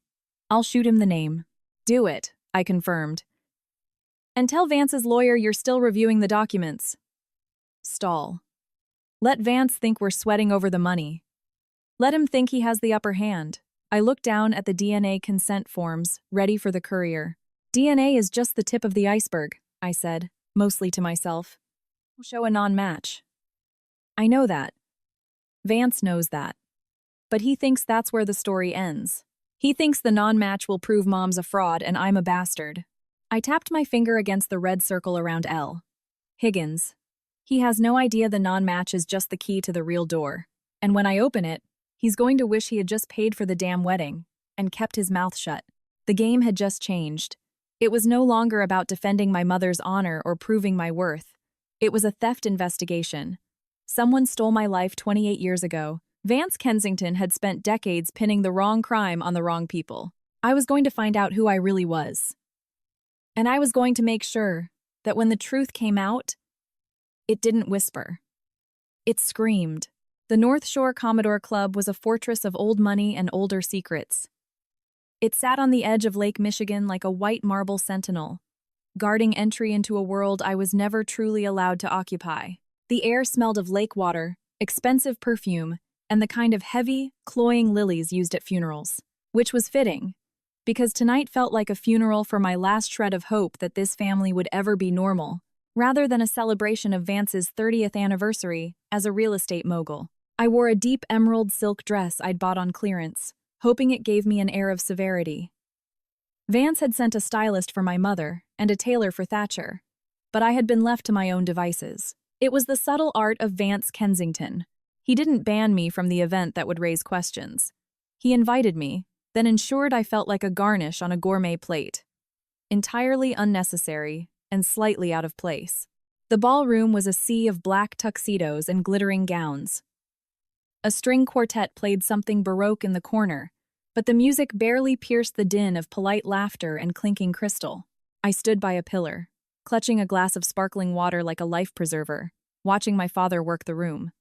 I'll shoot him the name. Do it, I confirmed. And tell Vance's lawyer you're still reviewing the documents. Stall. Let Vance think we're sweating over the money. Let him think he has the upper hand. I looked down at the DNA consent forms, ready for the courier. DNA is just the tip of the iceberg, I said, mostly to myself. We'll show a non-match. I know that. Vance knows that. But he thinks that's where the story ends. He thinks the non-match will prove Mom's a fraud and I'm a bastard. I tapped my finger against the red circle around L. Higgins. He has no idea the non-match is just the key to the real door. And when I open it, he's going to wish he had just paid for the damn wedding and kept his mouth shut. The game had just changed. It was no longer about defending my mother's honor or proving my worth. It was a theft investigation. Someone stole my life 28 years ago. Vance Kensington had spent decades pinning the wrong crime on the wrong people. I was going to find out who I really was. And I was going to make sure that when the truth came out, it didn't whisper. It screamed. The North Shore Commodore Club was a fortress of old money and older secrets. It sat on the edge of Lake Michigan like a white marble sentinel, guarding entry into a world I was never truly allowed to occupy. The air smelled of lake water, expensive perfume, and the kind of heavy, cloying lilies used at funerals. Which was fitting, because tonight felt like a funeral for my last shred of hope that this family would ever be normal, rather than a celebration of Vance's 30th anniversary as a real estate mogul. I wore a deep emerald silk dress I'd bought on clearance, hoping it gave me an air of severity. Vance had sent a stylist for my mother and a tailor for Thatcher, but I had been left to my own devices. It was the subtle art of Vance Kensington. He didn't ban me from the event that would raise questions. He invited me, then ensured I felt like a garnish on a gourmet plate. Entirely unnecessary and slightly out of place. The ballroom was a sea of black tuxedos and glittering gowns. A string quartet played something baroque in the corner, but the music barely pierced the din of polite laughter and clinking crystal. I stood by a pillar, clutching a glass of sparkling water like a life preserver, watching my father work the room.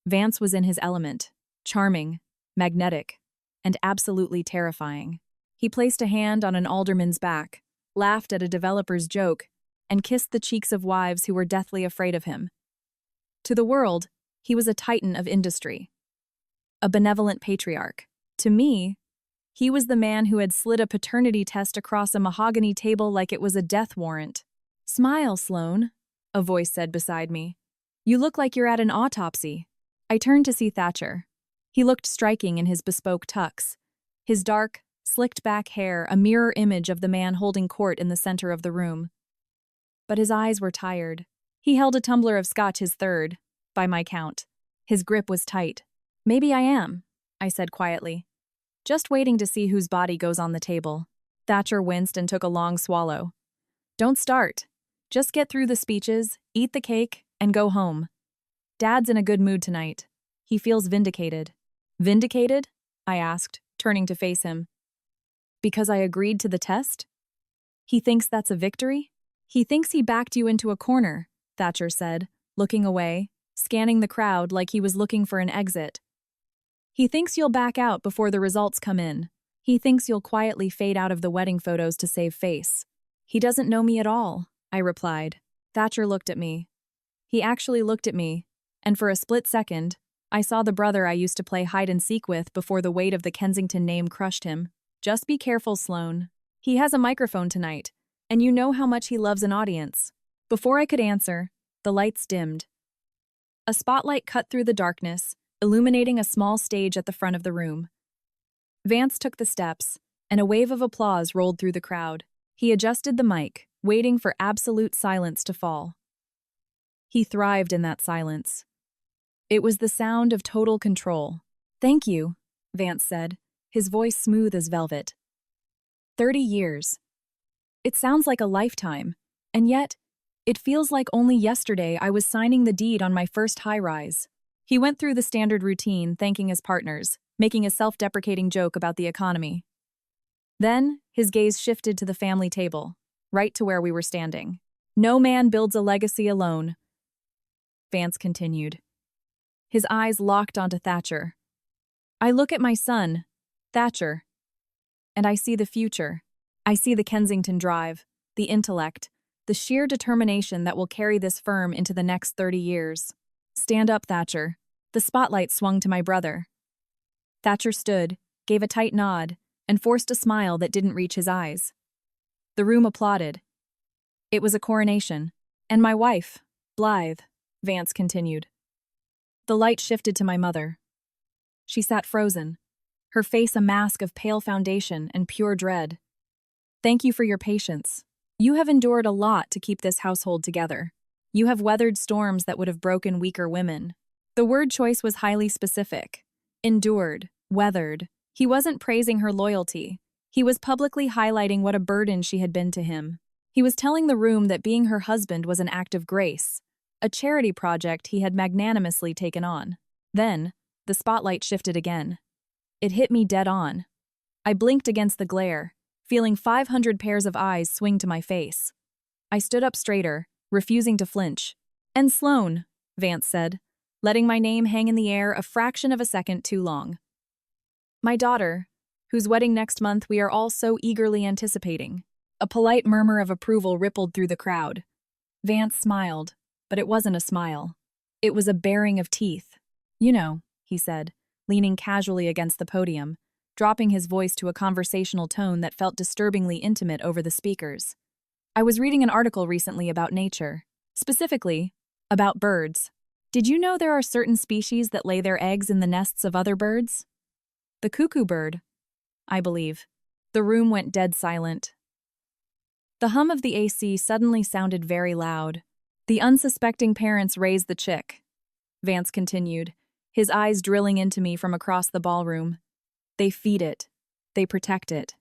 Vance was in his element, charming, magnetic, and absolutely terrifying. He placed a hand on an alderman's back, laughed at a developer's joke, and kissed the cheeks of wives who were deathly afraid of him. To the world, he was a titan of industry, a benevolent patriarch. To me, he was the man who had slid a paternity test across a mahogany table like it was a death warrant. "Smile, Sloane," a voice said beside me. "You look like you're at an autopsy." I turned to see Thatcher. He looked striking in his bespoke tux, his dark, slicked-back hair a mirror image of the man holding court in the center of the room. But his eyes were tired. He held a tumbler of scotch, his third, by my count. His grip was tight. "Maybe I am," I said quietly. "Just waiting to see whose body goes on the table." Thatcher winced and took a long swallow. "Don't start. Just get through the speeches, eat the cake, and go home. Dad's in a good mood tonight. He feels vindicated." "Vindicated?" I asked, turning to face him. "Because I agreed to the test? He thinks that's a victory?" "He thinks he backed you into a corner," Thatcher said, looking away, scanning the crowd like he was looking for an exit. "He thinks you'll back out before the results come in. He thinks you'll quietly fade out of the wedding photos to save face." "He doesn't know me at all," I replied. Thatcher looked at me. He actually looked at me, and for a split second, I saw the brother I used to play hide-and-seek with before the weight of the Kensington name crushed him. "Just be careful, Sloane. He has a microphone tonight, and you know how much he loves an audience." Before I could answer, the lights dimmed. A spotlight cut through the darkness, illuminating a small stage at the front of the room. Vance took the steps, and a wave of applause rolled through the crowd. He adjusted the mic, waiting for absolute silence to fall. He thrived in that silence. It was the sound of total control. "Thank you," Vance said, his voice smooth as velvet. 30 years. It sounds like a lifetime, and yet, it feels like only yesterday I was signing the deed on my first high-rise. He went through the standard routine, thanking his partners, making a self-deprecating joke about the economy. Then, his gaze shifted to the family table, right to where we were standing. No man builds a legacy alone, Vance continued. His eyes locked onto Thatcher. I look at my son, Thatcher, and I see the future. I see the Kensington drive, the intellect, the sheer determination that will carry this firm into the next 30 years. Stand up, Thatcher. The spotlight swung to my brother. Thatcher stood, gave a tight nod, and forced a smile that didn't reach his eyes. The room applauded. It was a coronation. And my wife, Blythe, Vance continued. The light shifted to my mother. She sat frozen, her face a mask of pale foundation and pure dread. Thank you for your patience. You have endured a lot to keep this household together. You have weathered storms that would have broken weaker women. The word choice was highly specific. Endured, weathered. He wasn't praising her loyalty. He was publicly highlighting what a burden she had been to him. He was telling the room that being her husband was an act of grace, a charity project he had magnanimously taken on. Then, the spotlight shifted again. It hit me dead on. I blinked against the glare, feeling 500 pairs of eyes swing to my face. I stood up straighter, refusing to flinch. And Sloane, Vance said, letting my name hang in the air a fraction of a second too long. My daughter, whose wedding next month we are all so eagerly anticipating. A polite murmur of approval rippled through the crowd. Vance smiled, but it wasn't a smile. It was a baring of teeth. You know, he said, leaning casually against the podium, dropping his voice to a conversational tone that felt disturbingly intimate over the speakers. I was reading an article recently about nature, specifically, about birds. Did you know there are certain species that lay their eggs in the nests of other birds? The cuckoo bird, I believe. The room went dead silent. The hum of the AC suddenly sounded very loud. The unsuspecting parents raised the chick, Vance continued, his eyes drilling into me from across the ballroom. They feed it. They protect it.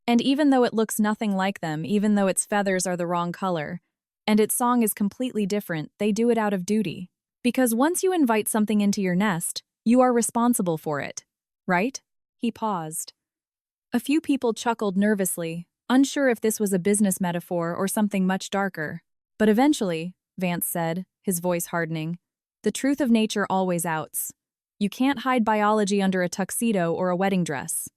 And even though it looks nothing like them, even though its feathers are the wrong color, and its song is completely different, they do it out of duty. Because once you invite something into your nest, you are responsible for it, right? He paused. A few people chuckled nervously, unsure if this was a business metaphor or something much darker. But eventually, Vance said, his voice hardening, the truth of nature always outs. You can't hide biology under a tuxedo or a wedding dress.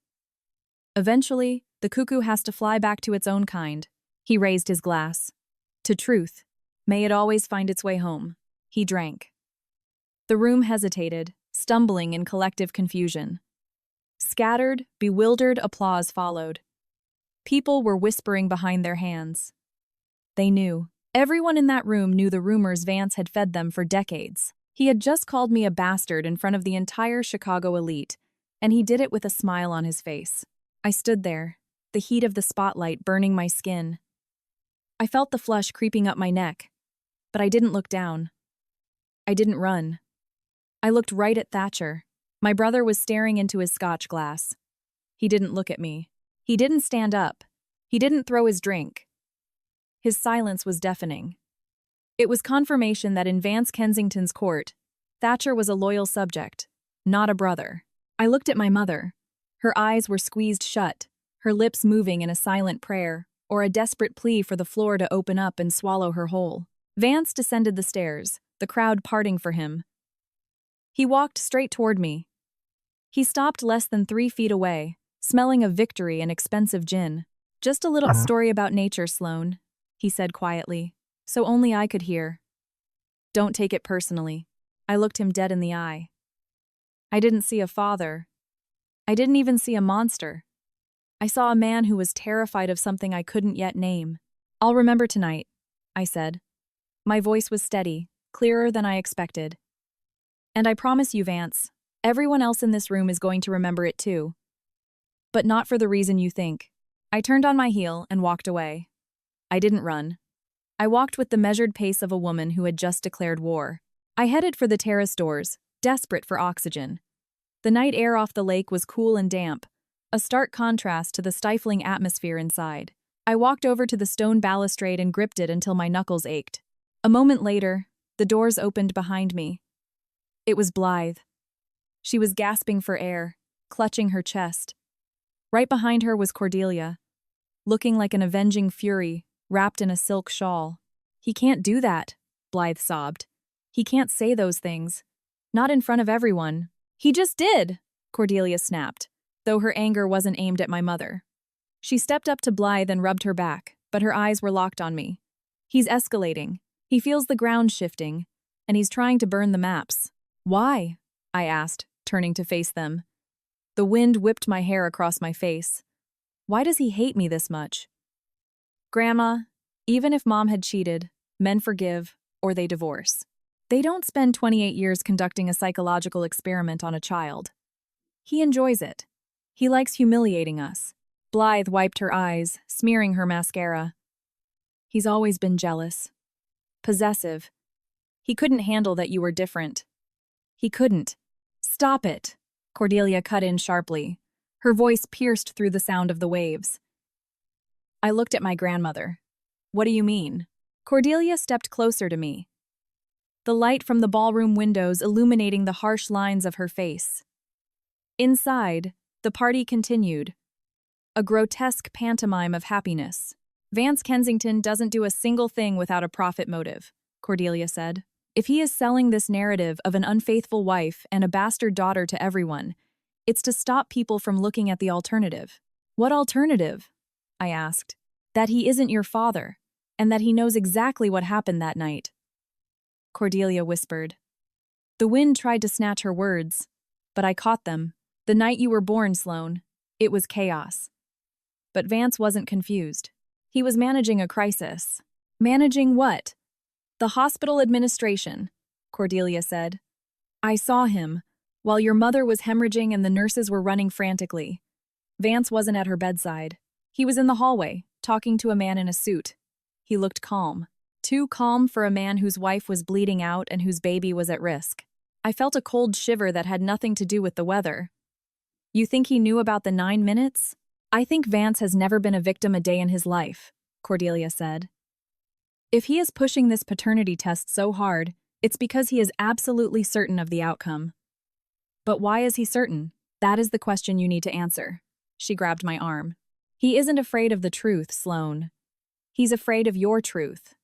Eventually, the cuckoo has to fly back to its own kind. He raised his glass. To truth. May it always find its way home. He drank. The room hesitated, stumbling in collective confusion. Scattered, bewildered applause followed. People were whispering behind their hands. They knew. Everyone in that room knew the rumors Vance had fed them for decades. He had just called me a bastard in front of the entire Chicago elite, and he did it with a smile on his face. I stood there, the heat of the spotlight burning my skin. I felt the flush creeping up my neck, but I didn't look down. I didn't run. I looked right at Thatcher. My brother was staring into his scotch glass. He didn't look at me. He didn't stand up. He didn't throw his drink. His silence was deafening. It was confirmation that in Vance Kensington's court, Thatcher was a loyal subject, not a brother. I looked at my mother. Her eyes were squeezed shut, her lips moving in a silent prayer, or a desperate plea for the floor to open up and swallow her whole. Vance descended the stairs, the crowd parting for him. He walked straight toward me. He stopped less than 3 feet away, smelling of victory and expensive gin. Just a little story about nature, Sloane, he said quietly, so only I could hear. Don't take it personally. I looked him dead in the eye. I didn't see a father. I didn't even see a monster. I saw a man who was terrified of something I couldn't yet name. I'll remember tonight, I said. My voice was steady, clearer than I expected. And I promise you, Vance, everyone else in this room is going to remember it too. But not for the reason you think. I turned on my heel and walked away. I didn't run. I walked with the measured pace of a woman who had just declared war. I headed for the terrace doors, desperate for oxygen. The night air off the lake was cool and damp, a stark contrast to the stifling atmosphere inside. I walked over to the stone balustrade and gripped it until my knuckles ached. A moment later, the doors opened behind me. It was Blythe. She was gasping for air, clutching her chest. Right behind her was Cordelia, looking like an avenging fury, wrapped in a silk shawl. "He can't do that," Blythe sobbed. "He can't say those things. Not in front of everyone." "He just did," Cordelia snapped, though her anger wasn't aimed at my mother. She stepped up to Blythe and rubbed her back, but her eyes were locked on me. "He's escalating. He feels the ground shifting, and he's trying to burn the maps." "Why?" I asked, turning to face them. The wind whipped my hair across my face. "Why does he hate me this much?" "Grandma, even if Mom had cheated, men forgive, or they divorce. They don't spend 28 years conducting a psychological experiment on a child. He enjoys it. He likes humiliating us." Blythe wiped her eyes, smearing her mascara. "He's always been jealous. Possessive. He couldn't handle that you were different. He couldn't." "Stop it," Cordelia cut in sharply. Her voice pierced through the sound of the waves. I looked at my grandmother. "What do you mean?" Cordelia stepped closer to me, the light from the ballroom windows illuminating the harsh lines of her face. Inside, the party continued, a grotesque pantomime of happiness. "Vance Kensington doesn't do a single thing without a profit motive," Cordelia said. "If he is selling this narrative of an unfaithful wife and a bastard daughter to everyone, it's to stop people from looking at the alternative." "What alternative?" I asked. "That he isn't your father, and that he knows exactly what happened that night." Cordelia whispered. The wind tried to snatch her words, but I caught them. "The night you were born, Sloane. It was chaos." But Vance wasn't confused. He was managing a crisis. "Managing what?" "The hospital administration," Cordelia said. "I saw him, while your mother was hemorrhaging and the nurses were running frantically. Vance wasn't at her bedside. He was in the hallway, talking to a man in a suit. He looked calm. Too calm for a man whose wife was bleeding out and whose baby was at risk. I felt a cold shiver that had nothing to do with the weather. "You think he knew about the 9 minutes?" "I think Vance has never been a victim a day in his life," Cordelia said. "If he is pushing this paternity test so hard, it's because he is absolutely certain of the outcome." "But why is he certain?" "That is the question you need to answer." She grabbed my arm. "He isn't afraid of the truth, Sloane. He's afraid of your truth.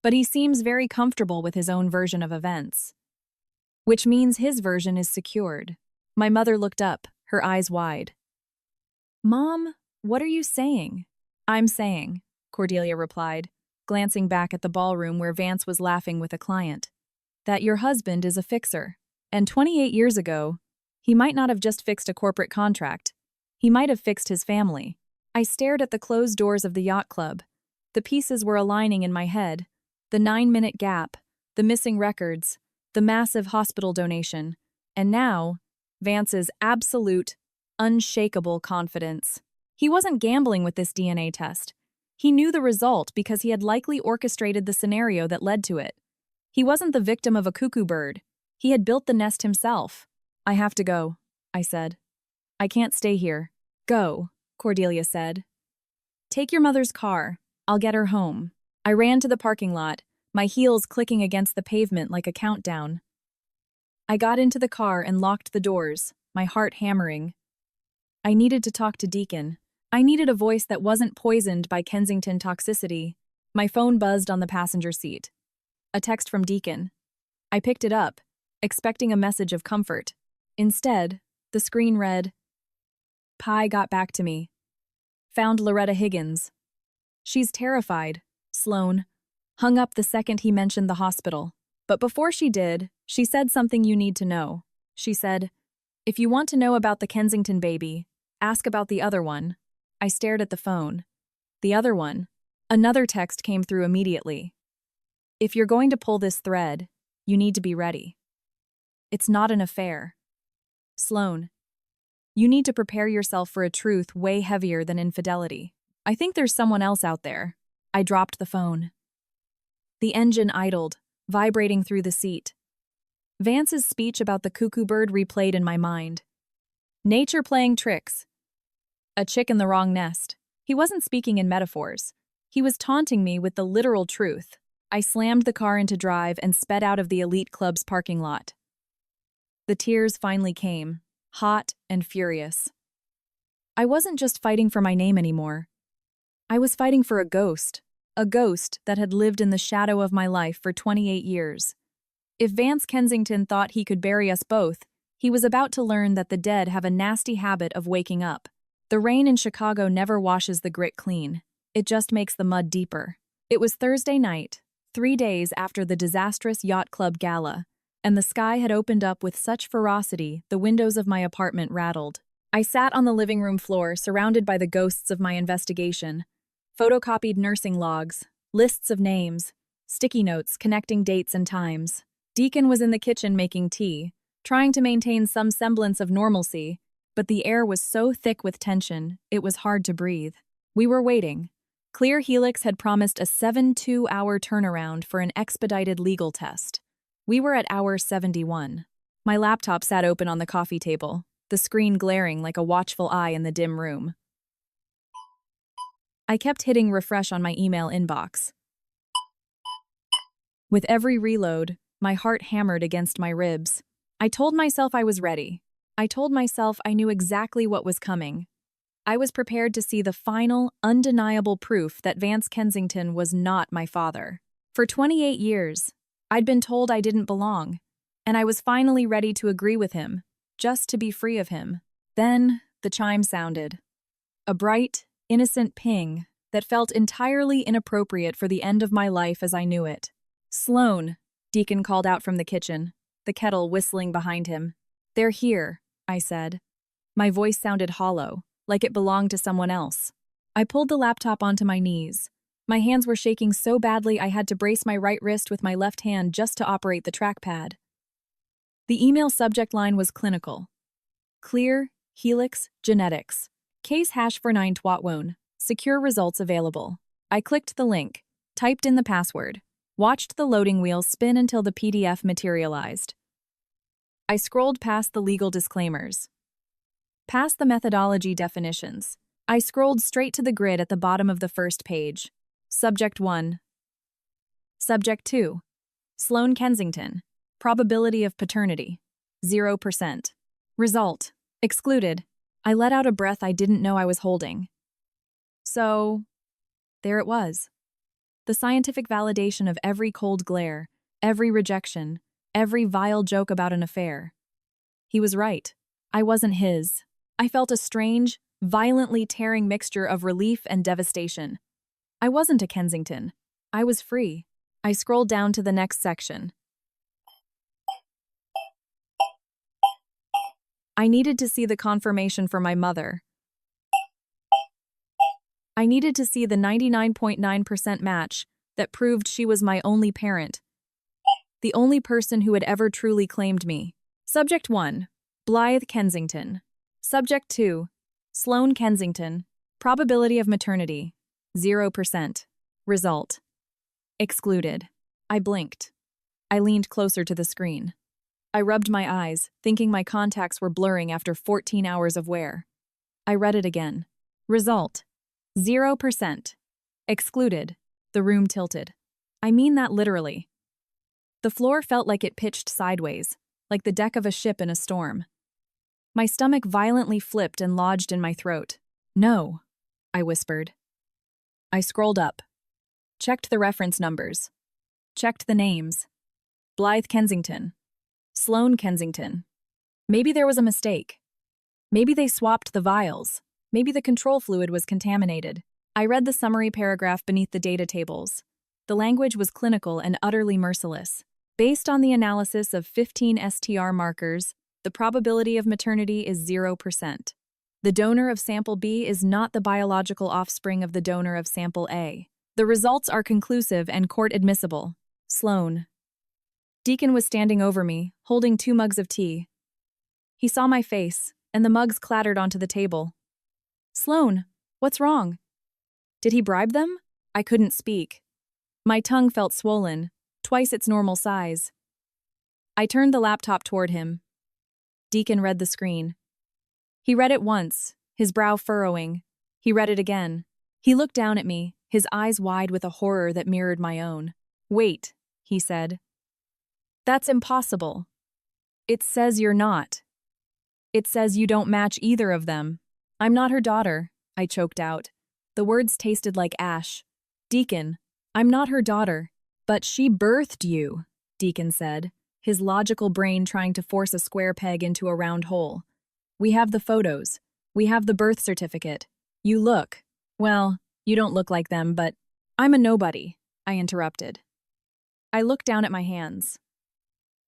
But he seems very comfortable with his own version of events. Which means his version is secured." My mother looked up, her eyes wide. "Mom, what are you saying?" "I'm saying," Cordelia replied, glancing back at the ballroom where Vance was laughing with a client, "that your husband is a fixer. And 28 years ago, he might not have just fixed a corporate contract. He might have fixed his family." I stared at the closed doors of the yacht club. The pieces were aligning in my head. The 9-minute gap, the missing records, the massive hospital donation, and now, Vance's absolute, unshakable confidence. He wasn't gambling with this DNA test. He knew the result because he had likely orchestrated the scenario that led to it. He wasn't the victim of a cuckoo bird. He had built the nest himself. "I have to go," I said. "I can't stay here." "Go," Cordelia said. "Take your mother's car. I'll get her home." I ran to the parking lot, my heels clicking against the pavement like a countdown. I got into the car and locked the doors, my heart hammering. I needed to talk to Deacon. I needed a voice that wasn't poisoned by Kensington toxicity. My phone buzzed on the passenger seat. A text from Deacon. I picked it up, expecting a message of comfort. Instead, the screen read, "Pi got back to me. Found Loretta Higgins. She's terrified, Sloane. Hung up the second he mentioned the hospital. But before she did, she said something you need to know. She said, 'If you want to know about the Kensington baby, ask about the other one.'" I stared at the phone. The other one. Another text came through immediately. "If you're going to pull this thread, you need to be ready. It's not an affair. Sloane, you need to prepare yourself for a truth way heavier than infidelity. I think there's someone else out there." I dropped the phone. The engine idled, vibrating through the seat. Vance's speech about the cuckoo bird replayed in my mind. Nature playing tricks. A chick in the wrong nest. He wasn't speaking in metaphors. He was taunting me with the literal truth. I slammed the car into drive and sped out of the elite club's parking lot. The tears finally came, hot and furious. I wasn't just fighting for my name anymore. I was fighting for a ghost that had lived in the shadow of my life for 28 years. If Vance Kensington thought he could bury us both, he was about to learn that the dead have a nasty habit of waking up. The rain in Chicago never washes the grit clean. It just makes the mud deeper. It was Thursday night, 3 days after the disastrous yacht club gala, and the sky had opened up with such ferocity the windows of my apartment rattled. I sat on the living room floor, surrounded by the ghosts of my investigation. Photocopied nursing logs, lists of names, sticky notes connecting dates and times. Deacon was in the kitchen making tea, trying to maintain some semblance of normalcy, but the air was so thick with tension, it was hard to breathe. We were waiting. Clear Helix had promised a 72-hour turnaround for an expedited legal test. We were at hour 71. My laptop sat open on the coffee table, the screen glaring like a watchful eye in the dim room. I kept hitting refresh on my email inbox. With every reload, my heart hammered against my ribs. I told myself I was ready. I told myself I knew exactly what was coming. I was prepared to see the final, undeniable proof that Vance Kensington was not my father. For 28 years, I'd been told I didn't belong, and I was finally ready to agree with him, just to be free of him. Then, the chime sounded. A bright, innocent ping that felt entirely inappropriate for the end of my life as I knew it. "Sloan," Deacon called out from the kitchen, the kettle whistling behind him. "They're here," I said. My voice sounded hollow, like it belonged to someone else. I pulled the laptop onto my knees. My hands were shaking so badly I had to brace my right wrist with my left hand just to operate the trackpad. The email subject line was clinical. Clear, Helix, Genetics. Case #49 Twatwone. Secure results available. I clicked the link, typed in the password, watched the loading wheel spin until the PDF materialized. I scrolled past the legal disclaimers, past the methodology definitions. I scrolled straight to the grid at the bottom of the first page. Subject 1. Subject 2. Sloan Kensington. Probability of paternity. 0%. Result. Excluded. I let out a breath I didn't know I was holding. So, there it was. The scientific validation of every cold glare, every rejection, every vile joke about an affair. He was right. I wasn't his. I felt a strange, violently tearing mixture of relief and devastation. I wasn't a Kensington. I was free. I scrolled down to the next section. I needed to see the confirmation for my mother. I needed to see the 99.9% match that proved she was my only parent, the only person who had ever truly claimed me. Subject 1. Blythe Kensington. Subject 2. Sloan Kensington. Probability of maternity. 0%. Result. Excluded. I blinked. I leaned closer to the screen. I rubbed my eyes, thinking my contacts were blurring after 14 hours of wear. I read it again. Result. 0%. Excluded. The room tilted. I mean that literally. The floor felt like it pitched sideways, like the deck of a ship in a storm. My stomach violently flipped and lodged in my throat. "No," I whispered. I scrolled up, checked the reference numbers, checked the names. Blythe Kensington. Sloan Kensington. Maybe there was a mistake. Maybe they swapped the vials. Maybe the control fluid was contaminated. I read the summary paragraph beneath the data tables. The language was clinical and utterly merciless. Based on the analysis of 15 STR markers, the probability of maternity is 0%. The donor of sample B is not the biological offspring of the donor of sample A. The results are conclusive and court admissible. Sloan. Deacon was standing over me, holding 2 mugs of tea. He saw my face, and the mugs clattered onto the table. "Sloan, what's wrong?" Did he bribe them? I couldn't speak. My tongue felt swollen, twice its normal size. I turned the laptop toward him. Deacon read the screen. He read it once, his brow furrowing. He read it again. He looked down at me, his eyes wide with a horror that mirrored my own. "Wait," he said. "That's impossible." It says you're not. It says you don't match either of them. I'm not her daughter, I choked out. The words tasted like ash. Deacon, I'm not her daughter. But she birthed you, Deacon said, his logical brain trying to force a square peg into a round hole. We have the photos. We have the birth certificate. You look. Well, you don't look like them, but I'm a nobody, I interrupted. I looked down at my hands.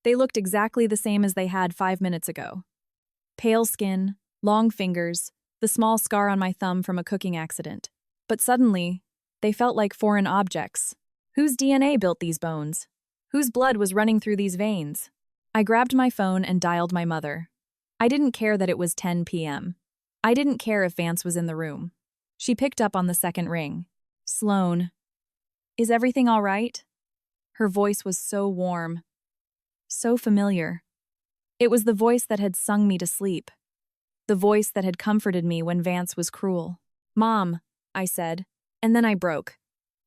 They looked exactly the same as they had 5 minutes ago. Pale skin, long fingers, the small scar on my thumb from a cooking accident. But suddenly, they felt like foreign objects. Whose DNA built these bones? Whose blood was running through these veins? I grabbed my phone and dialed my mother. I didn't care that it was 10 p.m. I didn't care if Vance was in the room. She picked up on the second ring. Sloan. Is everything all right? Her voice was so warm. So familiar. It was the voice that had sung me to sleep. The voice that had comforted me when Vance was cruel. Mom, I said, and then I broke.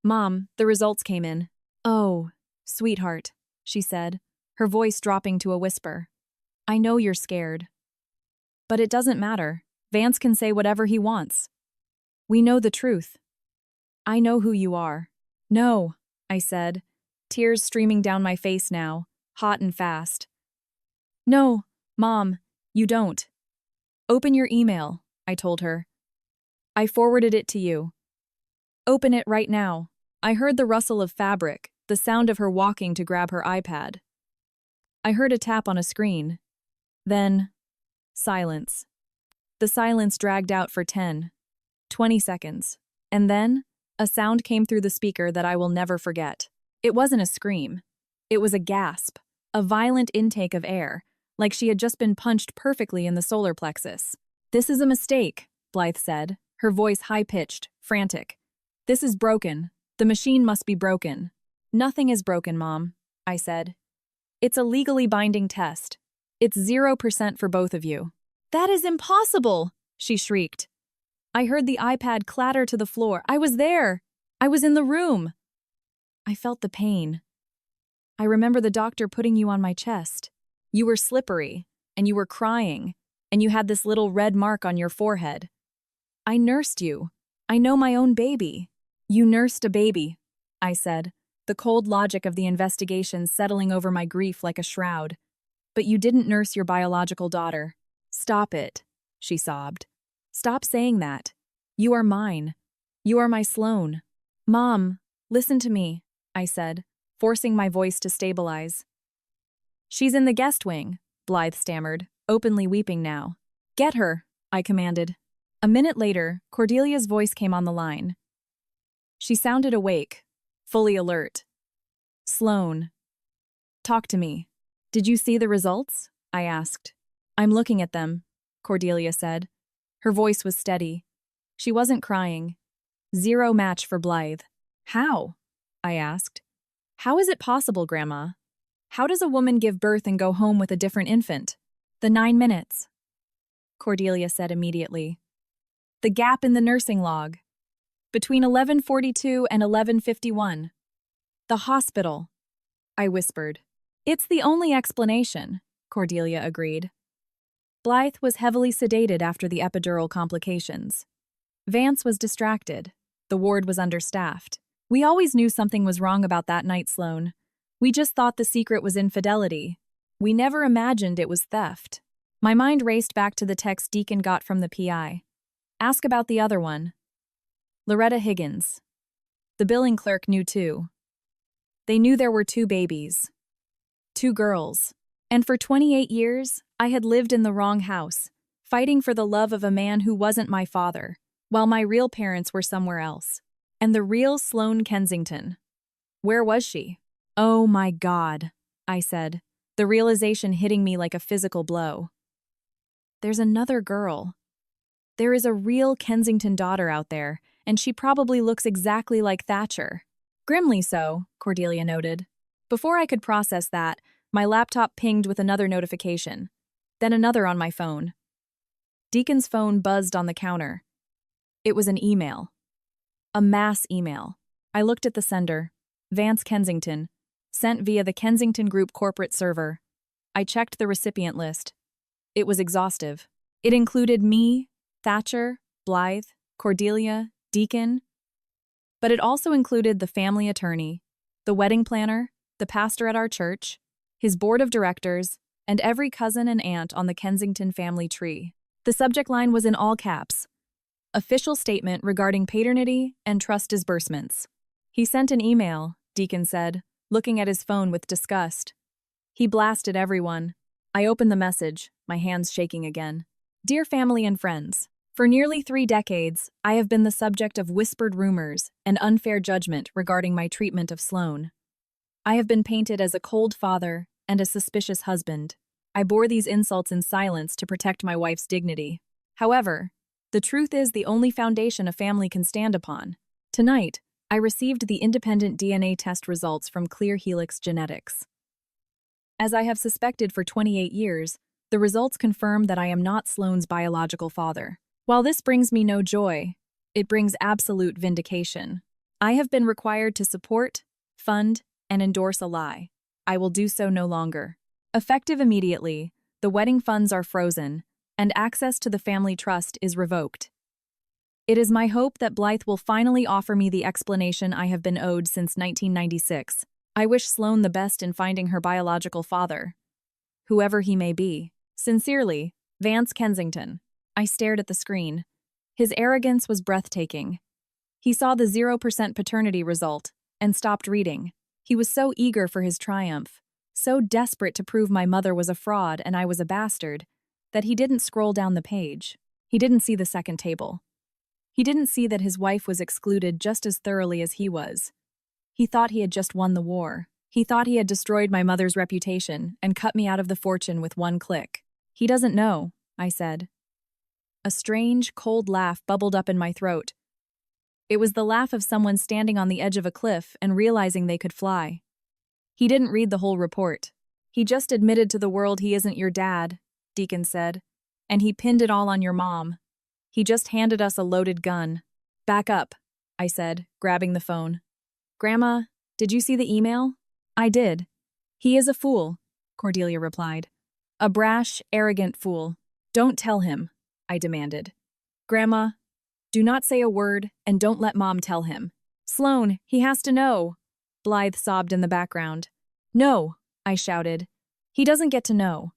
Mom, the results came in. Oh, sweetheart, she said, her voice dropping to a whisper. I know you're scared. But it doesn't matter. Vance can say whatever he wants. We know the truth. I know who you are. No, I said, tears streaming down my face now, hot and fast. No, Mom, you don't. Open your email, I told her. I forwarded it to you. Open it right now. I heard the rustle of fabric, the sound of her walking to grab her iPad. I heard a tap on a screen. Then, silence. The silence dragged out for 10, 20 seconds. And then, a sound came through the speaker that I will never forget. It wasn't a scream. It was a gasp, a violent intake of air, like she had just been punched perfectly in the solar plexus. This is a mistake, Blythe said, her voice high-pitched, frantic. This is broken. The machine must be broken. Nothing is broken, Mom, I said. It's a legally binding test. It's 0% for both of you. That is impossible, she shrieked. I heard the iPad clatter to the floor. I was there. I was in the room. I felt the pain. I remember the doctor putting you on my chest. You were slippery, and you were crying, and you had this little red mark on your forehead. I nursed you. I know my own baby. You nursed a baby, I said, the cold logic of the investigation settling over my grief like a shroud. But you didn't nurse your biological daughter. Stop it, she sobbed. Stop saying that. You are mine. You are my Sloan. Mom, listen to me, I said, forcing my voice to stabilize. She's in the guest wing, Blythe stammered, openly weeping now. Get her, I commanded. A minute later, Cordelia's voice came on the line. She sounded awake, fully alert. Sloan. Talk to me. Did you see the results? I asked. I'm looking at them, Cordelia said. Her voice was steady. She wasn't crying. 0 match for Blythe. How? I asked. How is it possible, Grandma? How does a woman give birth and go home with a different infant? The 9 minutes, Cordelia said immediately. The gap in the nursing log. Between 11:42 and 11:51. The hospital, I whispered. It's the only explanation, Cordelia agreed. Blythe was heavily sedated after the epidural complications. Vance was distracted. The ward was understaffed. We always knew something was wrong about that night, Sloan. We just thought the secret was infidelity. We never imagined it was theft. My mind raced back to the text Deacon got from the PI. Ask about the other one. Loretta Higgins. The billing clerk knew too. They knew there were 2 babies. 2 girls. And for 28 years, I had lived in the wrong house, fighting for the love of a man who wasn't my father, while my real parents were somewhere else. And the real Sloan Kensington. Where was she? Oh my God, I said, the realization hitting me like a physical blow. There's another girl. There is a real Kensington daughter out there, and she probably looks exactly like Thatcher. Grimly so, Cordelia noted. Before I could process that, my laptop pinged with another notification, then another on my phone. Deacon's phone buzzed on the counter. It was an email. A mass email. I looked at the sender. Vance Kensington. Sent via the Kensington Group corporate server. I checked the recipient list. It was exhaustive. It included me, Thatcher, Blythe, Cordelia, Deacon, but it also included the family attorney, the wedding planner, the pastor at our church, his board of directors, and every cousin and aunt on the Kensington family tree. The subject line was in all caps: official statement regarding paternity and trust disbursements. He sent an email, Deacon said, looking at his phone with disgust. He blasted everyone. I opened the message, my hands shaking again. Dear family and friends, for nearly 3 decades, I have been the subject of whispered rumors and unfair judgment regarding my treatment of Sloane. I have been painted as a cold father and a suspicious husband. I bore these insults in silence to protect my wife's dignity. However, the truth is the only foundation a family can stand upon. Tonight, I received the independent DNA test results from Clear Helix Genetics. As I have suspected for 28 years, the results confirm that I am not Sloane's biological father. While this brings me no joy, it brings absolute vindication. I have been required to support, fund, and endorse a lie. I will do so no longer. Effective immediately, the wedding funds are frozen, and access to the family trust is revoked. It is my hope that Blythe will finally offer me the explanation I have been owed since 1996. I wish Sloane the best in finding her biological father, whoever he may be. Sincerely, Vance Kensington. I stared at the screen. His arrogance was breathtaking. He saw the 0% paternity result and stopped reading. He was so eager for his triumph, so desperate to prove my mother was a fraud and I was a bastard, that he didn't scroll down the page. He didn't see the second table. He didn't see that his wife was excluded just as thoroughly as he was. He thought he had just won the war. He thought he had destroyed my mother's reputation and cut me out of the fortune with one click. He doesn't know, I said. A strange, cold laugh bubbled up in my throat. It was the laugh of someone standing on the edge of a cliff and realizing they could fly. He didn't read the whole report. He just admitted to the world he isn't your dad, Deacon said, and he pinned it all on your mom. He just handed us a loaded gun. Back up, I said, grabbing the phone. Grandma, did you see the email? I did. He is a fool, Cordelia replied. A brash, arrogant fool. Don't tell him, I demanded. Grandma, do not say a word and don't let Mom tell him. Sloane, he has to know, Blythe sobbed in the background. No, I shouted. He doesn't get to know.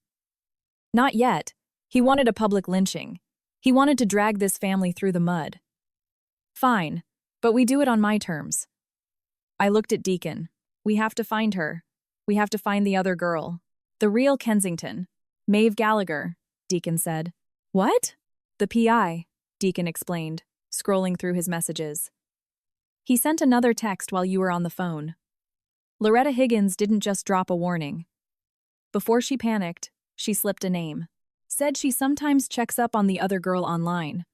Not yet. He wanted a public lynching. He wanted to drag this family through the mud. Fine, but we do it on my terms. I looked at Deacon. We have to find her. We have to find the other girl. The real Kensington. Maeve Gallagher, Deacon said. What? The PI, Deacon explained, scrolling through his messages. He sent another text while you were on the phone. Loretta Higgins didn't just drop a warning. Before she panicked, she slipped a name. Said she sometimes checks up on the other girl online.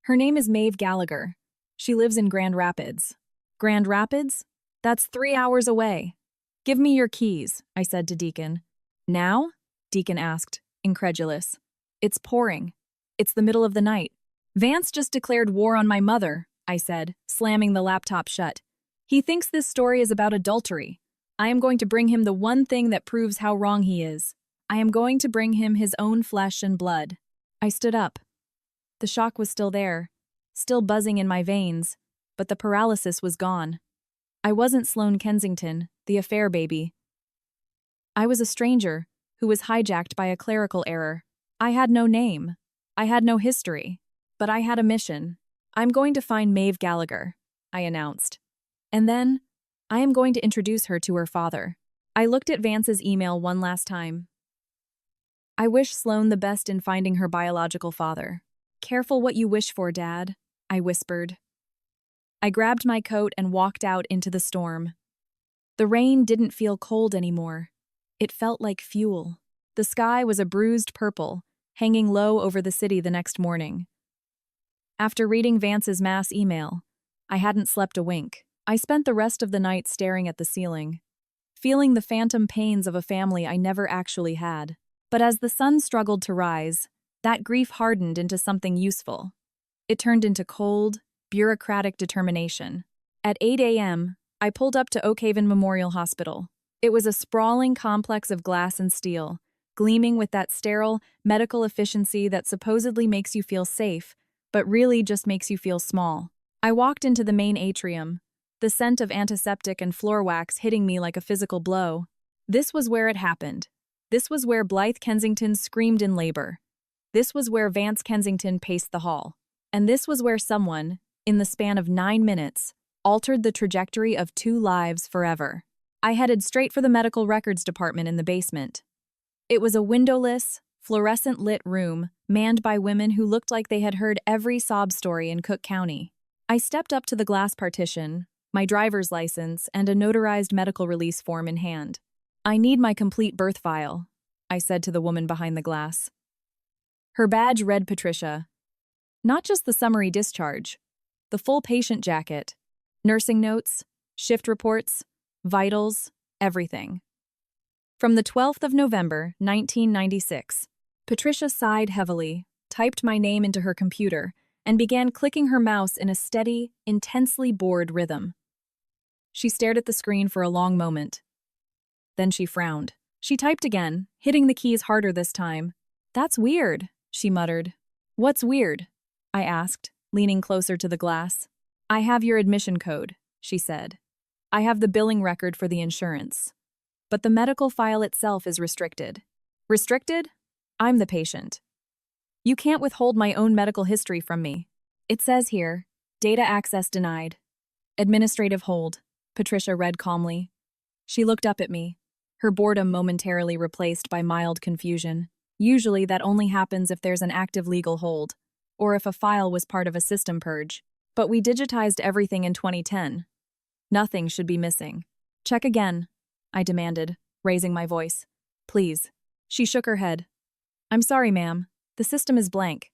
Her name is Maeve Gallagher. She lives in Grand Rapids. Grand Rapids? That's 3 hours away. Give me your keys, I said to Deacon. Now? Deacon asked, incredulous. It's pouring. It's the middle of the night. Vance just declared war on my mother, I said, slamming the laptop shut. He thinks this story is about adultery. I am going to bring him the one thing that proves how wrong he is. I am going to bring him his own flesh and blood. I stood up. The shock was still there, still buzzing in my veins, but the paralysis was gone. I wasn't Sloane Kensington, the affair baby. I was a stranger who was hijacked by a clerical error. I had no name. I had no history. But I had a mission. I'm going to find Maeve Gallagher, I announced. And then, I am going to introduce her to her father. I looked at Vance's email one last time. I wish Sloane the best in finding her biological father. Careful what you wish for, Dad, I whispered. I grabbed my coat and walked out into the storm. The rain didn't feel cold anymore. It felt like fuel. The sky was a bruised purple, hanging low over the city the next morning. After reading Vance's mass email, I hadn't slept a wink. I spent the rest of the night staring at the ceiling, feeling the phantom pains of a family I never actually had. But as the sun struggled to rise, that grief hardened into something useful. It turned into cold, bureaucratic determination. At 8 a.m., I pulled up to Oak Haven Memorial Hospital. It was a sprawling complex of glass and steel, gleaming with that sterile, medical efficiency that supposedly makes you feel safe, but really just makes you feel small. I walked into the main atrium, the scent of antiseptic and floor wax hitting me like a physical blow. This was where it happened. This was where Blythe Kensington screamed in labor. This was where Vance Kensington paced the hall. And this was where someone, in the span of 9 minutes, altered the trajectory of 2 lives forever. I headed straight for the medical records department in the basement. It was a windowless, fluorescent-lit room manned by women who looked like they had heard every sob story in Cook County. I stepped up to the glass partition, my driver's license, and a notarized medical release form in hand. "I need my complete birth file," I said to the woman behind the glass. Her badge read Patricia. Not just the summary discharge, the full patient jacket, nursing notes, shift reports, vitals, everything. From the 12th of November, 1996, Patricia sighed heavily, typed my name into her computer, and began clicking her mouse in a steady, intensely bored rhythm. She stared at the screen for a long moment. Then she frowned. She typed again, hitting the keys harder this time. "That's weird," she muttered. "What's weird?" I asked, leaning closer to the glass. "I have your admission code," she said. "I have the billing record for the insurance. But the medical file itself is restricted." "Restricted? I'm the patient. You can't withhold my own medical history from me. It says here, data access denied. Administrative hold," Patricia read calmly. She looked up at me, her boredom momentarily replaced by mild confusion. Usually that only happens if there's an active legal hold, or if a file was part of a system purge. But we digitized everything in 2010. Nothing should be missing. "Check again," I demanded, raising my voice. "Please." She shook her head. "I'm sorry, ma'am. The system is blank.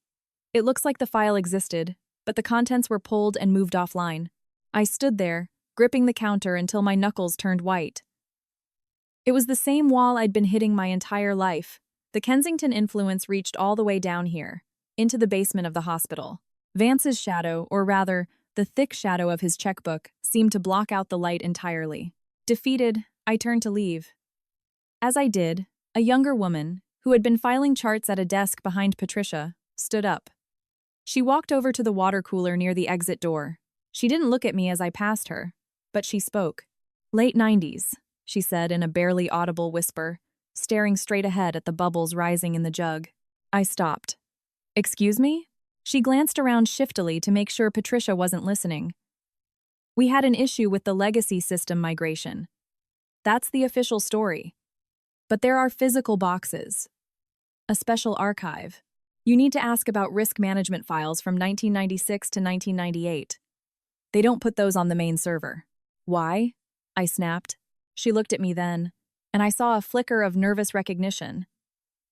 It looks like the file existed, but the contents were pulled and moved offline." I stood there, gripping the counter until my knuckles turned white. It was the same wall I'd been hitting my entire life. The Kensington influence reached all the way down here, into the basement of the hospital. Vance's shadow, or rather, the thick shadow of his checkbook, seemed to block out the light entirely. Defeated, I turned to leave. As I did, a younger woman, who had been filing charts at a desk behind Patricia, stood up. She walked over to the water cooler near the exit door. She didn't look at me as I passed her, but she spoke. "Late 90s, she said in a barely audible whisper, staring straight ahead at the bubbles rising in the jug. I stopped. "Excuse me?" She glanced around shiftily to make sure Patricia wasn't listening. "We had an issue with the legacy system migration. That's the official story. But there are physical boxes. A special archive. You need to ask about risk management files from 1996 to 1998. They don't put those on the main server." "Why?" I snapped. She looked at me then, and I saw a flicker of nervous recognition.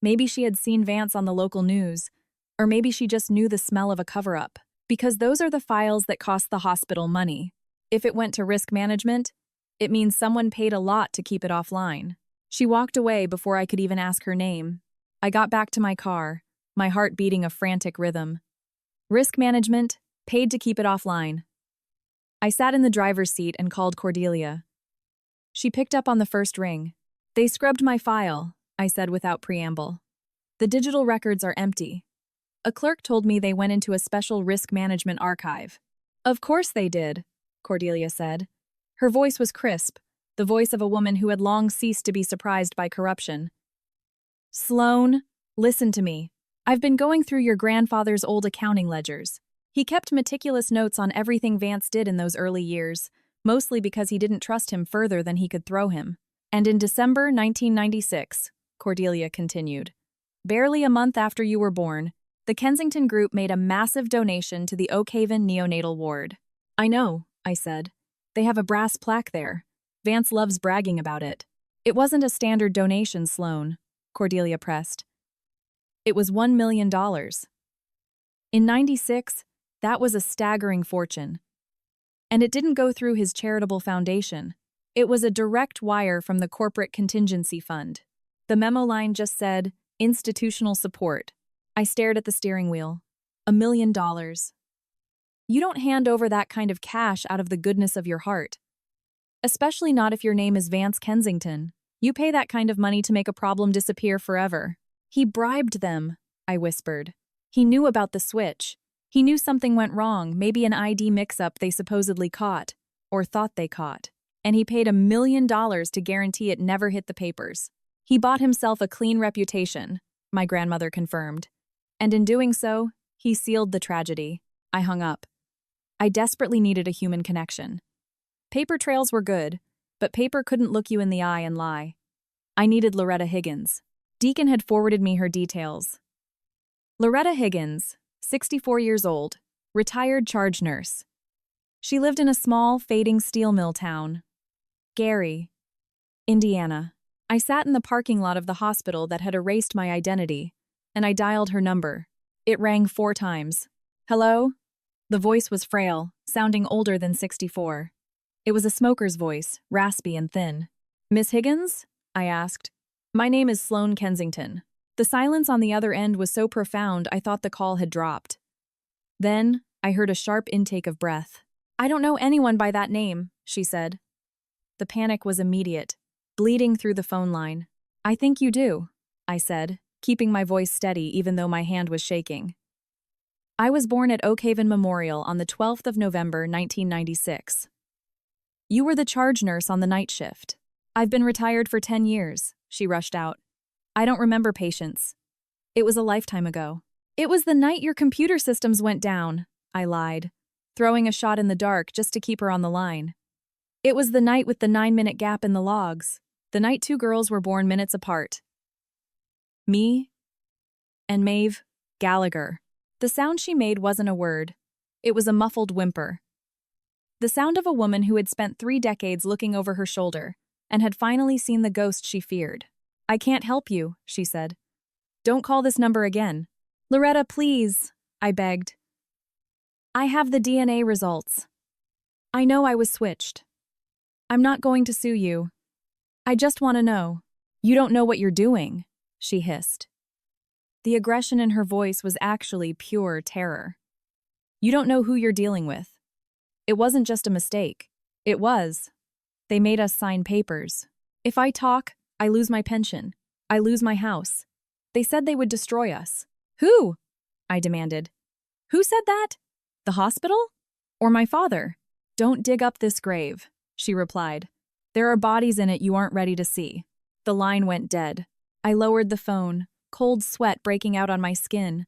Maybe she had seen Vance on the local news, or maybe she just knew the smell of a cover-up. Because those are the files that cost the hospital money. If it went to risk management, it means someone paid a lot to keep it offline. She walked away before I could even ask her name. I got back to my car, my heart beating a frantic rhythm. Risk management, paid to keep it offline. I sat in the driver's seat and called Cordelia. She picked up on the first ring. "They scrubbed my file," I said without preamble. "The digital records are empty. A clerk told me they went into a special risk management archive." "Of course they did," Cordelia said. Her voice was crisp, the voice of a woman who had long ceased to be surprised by corruption. "Sloan, listen to me. I've been going through your grandfather's old accounting ledgers. He kept meticulous notes on everything Vance did in those early years, mostly because he didn't trust him further than he could throw him. And in December 1996, Cordelia continued, barely a month after you were born, the Kensington Group made a massive donation to the Oak Haven neonatal ward." "I know," I said. "They have a brass plaque there. Vance loves bragging about it." "It wasn't a standard donation, Sloan," Cordelia pressed. "It was $1 million. In '96, that was a staggering fortune. And it didn't go through his charitable foundation. It was a direct wire from the corporate contingency fund. The memo line just said, institutional support. I stared at the steering wheel. $1 million. You don't hand over that kind of cash out of the goodness of your heart. Especially not if your name is Vance Kensington. You pay that kind of money to make a problem disappear forever. He bribed them, I whispered. He knew about the switch. He knew something went wrong, maybe an ID mix-up they supposedly caught, or thought they caught. And he paid $1 million to guarantee it never hit the papers. He bought himself a clean reputation, my grandmother confirmed. And in doing so, he sealed the tragedy. I hung up. I desperately needed a human connection. Paper trails were good, but paper couldn't look you in the eye and lie. I needed Loretta Higgins. Deacon had forwarded me her details. Loretta Higgins, 64 years old, retired charge nurse. She lived in a small, fading steel mill town. Gary, Indiana. I sat in the parking lot of the hospital that had erased my identity, and I dialed her number. It rang 4 times. Hello? The voice was frail, sounding older than 64. It was a smoker's voice, raspy and thin. Miss Higgins? I asked. My name is Sloane Kensington. The silence on the other end was so profound I thought the call had dropped. Then, I heard a sharp intake of breath. I don't know anyone by that name, she said. The panic was immediate, bleeding through the phone line. I think you do, I said, keeping my voice steady even though my hand was shaking. I was born at Oak Haven Memorial on the 12th of November, 1996. You were the charge nurse on the night shift. I've been retired for 10 years, she rushed out. I don't remember patients. It was a lifetime ago. It was the night your computer systems went down, I lied, throwing a shot in the dark just to keep her on the line. It was the night with the 9-minute gap in the logs, the night 2 girls were born minutes apart. Me and Maeve Gallagher. The sound she made wasn't a word. It was a muffled whimper. The sound of a woman who had spent 3 decades looking over her shoulder and had finally seen the ghost she feared. I can't help you, she said. Don't call this number again. Loretta, please, I begged. I have the DNA results. I know I was switched. I'm not going to sue you. I just want to know. You don't know what you're doing, she hissed. The aggression in her voice was actually pure terror. You don't know who you're dealing with. It wasn't just a mistake. It was. They made us sign papers. If I talk, I lose my pension. I lose my house. They said they would destroy us. Who? I demanded. Who said that? The hospital? Or my father? Don't dig up this grave, she replied. There are bodies in it you aren't ready to see. The line went dead. I lowered the phone, cold sweat breaking out on my skin.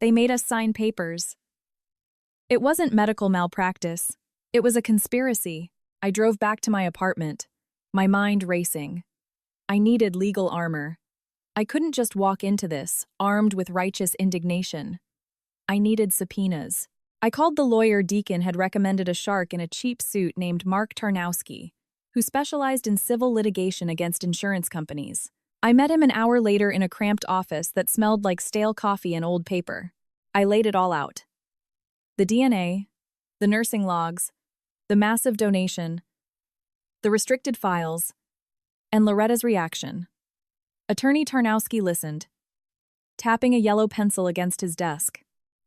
They made us sign papers. It wasn't medical malpractice. It was a conspiracy. I drove back to my apartment, my mind racing. I needed legal armor. I couldn't just walk into this, armed with righteous indignation. I needed subpoenas. I called the lawyer Deacon had recommended a shark in a cheap suit named Mark Tarnowski, who specialized in civil litigation against insurance companies. I met him an hour later in a cramped office that smelled like stale coffee and old paper. I laid it all out. The DNA, the nursing logs, the massive donation, the restricted files, and Loretta's reaction. Attorney Tarnowski listened, tapping a yellow pencil against his desk.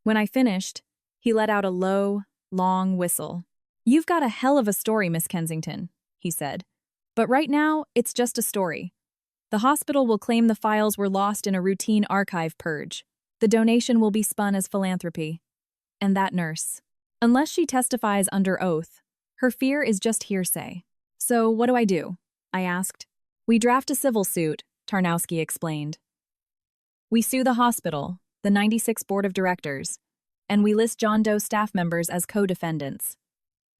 When I finished, he let out a low, long whistle. You've got a hell of a story, Miss Kensington, he said. But right now, it's just a story. The hospital will claim the files were lost in a routine archive purge. The donation will be spun as philanthropy. And that nurse, unless she testifies under oath, her fear is just hearsay. So what do? I asked. We draft a civil suit, Tarnowski explained. We sue the hospital, the 96 board of directors, and we list John Doe staff members as co-defendants.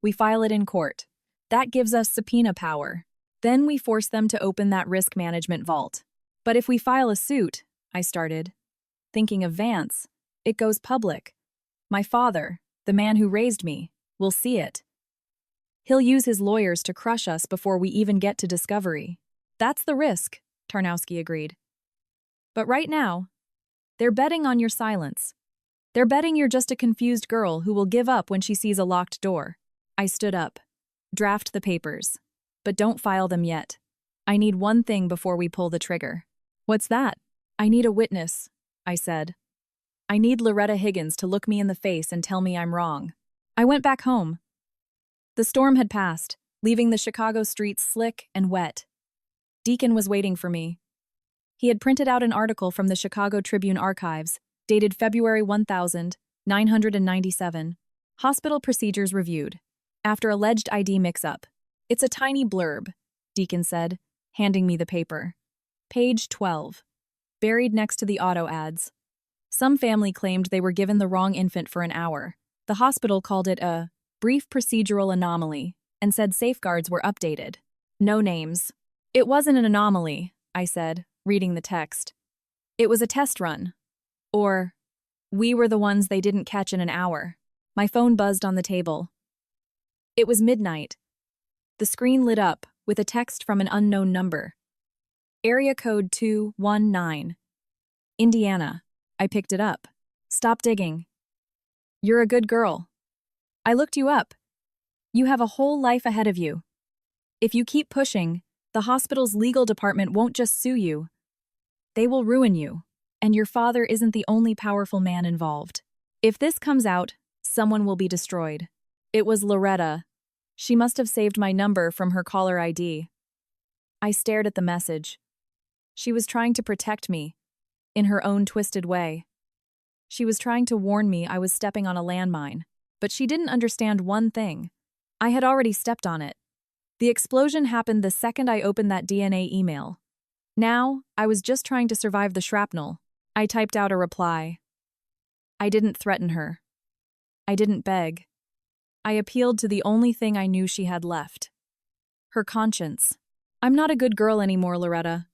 We file it in court. That gives us subpoena power. Then we force them to open that risk management vault. But if we file a suit, I started, thinking of Vance, it goes public. My father, the man who raised me, will see it. He'll use his lawyers to crush us before we even get to discovery. That's the risk, Tarnowski agreed. But right now, they're betting on your silence. They're betting you're just a confused girl who will give up when she sees a locked door. I stood up. Draft the papers. But don't file them yet. I need one thing before we pull the trigger. What's that? I need a witness, I said. I need Loretta Higgins to look me in the face and tell me I'm wrong. I went back home. The storm had passed, leaving the Chicago streets slick and wet. Deacon was waiting for me. He had printed out an article from the Chicago Tribune archives, dated February 1997. Hospital procedures reviewed. After alleged ID mix-up. It's a tiny blurb, Deacon said, handing me the paper. Page 12. Buried next to the auto ads. Some family claimed they were given the wrong infant for an hour. The hospital called it a brief procedural anomaly and said safeguards were updated. No names. It wasn't an anomaly, I said, reading the text. It was a test run. Or, we were the ones they didn't catch in an hour. My phone buzzed on the table. It was midnight. The screen lit up with a text from an unknown number. Area code 219. Indiana. I picked it up. Stop digging. You're a good girl. I looked you up. You have a whole life ahead of you. If you keep pushing, the hospital's legal department won't just sue you. They will ruin you, and your father isn't the only powerful man involved. If this comes out, someone will be destroyed. It was Loretta. She must have saved my number from her caller ID. I stared at the message. She was trying to protect me, in her own twisted way. She was trying to warn me I was stepping on a landmine, but she didn't understand one thing. I had already stepped on it. The explosion happened the second I opened that DNA email. Now, I was just trying to survive the shrapnel. I typed out a reply. I didn't threaten her. I didn't beg. I appealed to the only thing I knew she had left. Her conscience. I'm not a good girl anymore, Loretta.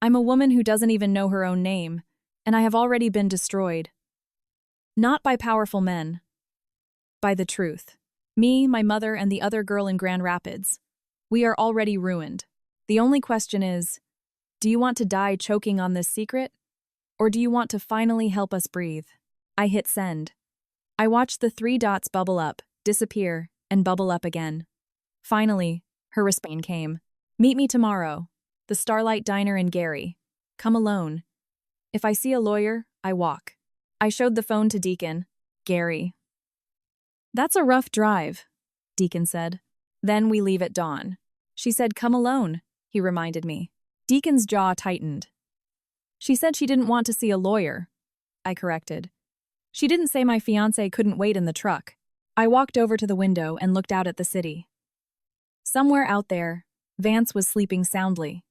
I'm a woman who doesn't even know her own name, and I have already been destroyed. Not by powerful men. By the truth. Me, my mother, and the other girl in Grand Rapids. We are already ruined. The only question is, do you want to die choking on this secret? Or do you want to finally help us breathe? I hit send. I watched the 3 dots bubble up, disappear, and bubble up again. Finally, her response came. Meet me tomorrow. The Starlight Diner in Gary. Come alone. If I see a lawyer, I walk. I showed the phone to Deacon. Gary. That's a rough drive, Deacon said. Then we leave at dawn. She said come alone, he reminded me. Deacon's jaw tightened. She said she didn't want to see a lawyer, I corrected. She didn't say my fiancé couldn't wait in the truck. I walked over to the window and looked out at the city. Somewhere out there, Vance was sleeping soundly.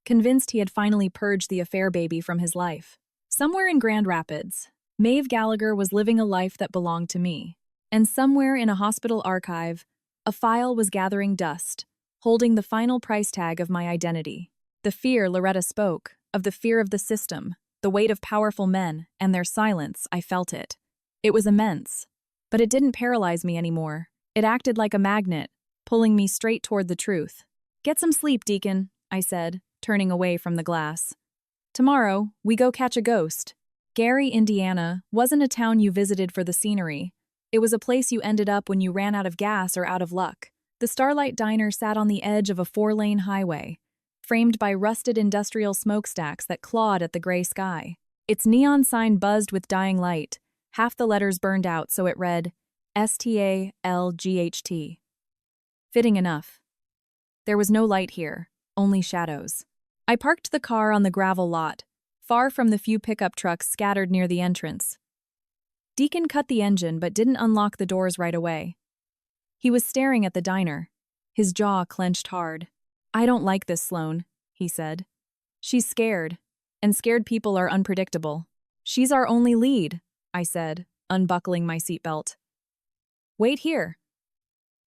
Convinced he had finally purged the affair baby from his life. Somewhere in Grand Rapids, Maeve Gallagher was living a life that belonged to me. And somewhere in a hospital archive, a file was gathering dust, holding the final price tag of my identity. The fear Loretta spoke, of the fear of the system, the weight of powerful men, and their silence, I felt it. It was immense. But it didn't paralyze me anymore. It acted like a magnet, pulling me straight toward the truth. Get some sleep, Deacon, I said, turning away from the glass. Tomorrow, we go catch a ghost. Gary, Indiana, wasn't a town you visited for the scenery. It was a place you ended up when you ran out of gas or out of luck. The Starlight Diner sat on the edge of a 4-lane highway, framed by rusted industrial smokestacks that clawed at the gray sky. Its neon sign buzzed with dying light, half the letters burned out so it read, STALGHT. Fitting enough. There was no light here, only shadows. I parked the car on the gravel lot, far from the few pickup trucks scattered near the entrance. Deacon cut the engine but didn't unlock the doors right away. He was staring at the diner, his jaw clenched hard. I don't like this, Sloan, he said. She's scared, and scared people are unpredictable. She's our only lead, I said, unbuckling my seatbelt. Wait here.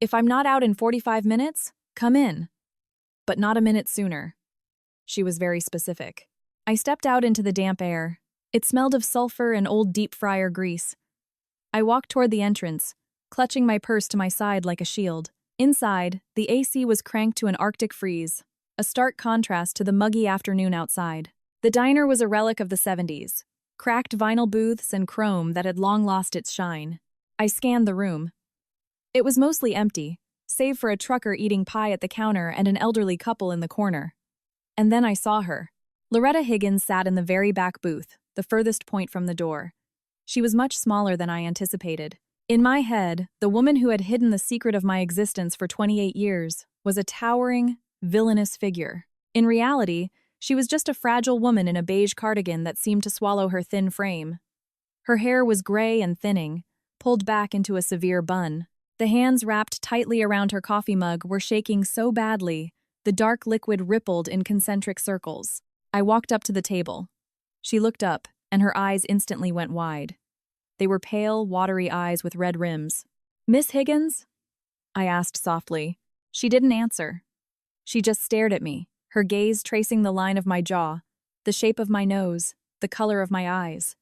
If I'm not out in 45 minutes, come in. But not a minute sooner. She was very specific. I stepped out into the damp air. It smelled of sulfur and old deep fryer grease. I walked toward the entrance, clutching my purse to my side like a shield. Inside, the AC was cranked to an Arctic freeze, a stark contrast to the muggy afternoon outside. The diner was a relic of the 70s, cracked vinyl booths and chrome that had long lost its shine. I scanned the room. It was mostly empty, save for a trucker eating pie at the counter and an elderly couple in the corner. And then I saw her. Loretta Higgins sat in the very back booth, the furthest point from the door. She was much smaller than I anticipated. In my head, the woman who had hidden the secret of my existence for 28 years was a towering, villainous figure. In reality, she was just a fragile woman in a beige cardigan that seemed to swallow her thin frame. Her hair was gray and thinning, pulled back into a severe bun. The hands wrapped tightly around her coffee mug were shaking so badly, the dark liquid rippled in concentric circles. I walked up to the table. She looked up, and her eyes instantly went wide. They were pale, watery eyes with red rims. "Miss Higgins?" I asked softly. She didn't answer. She just stared at me, her gaze tracing the line of my jaw, the shape of my nose, the color of my eyes.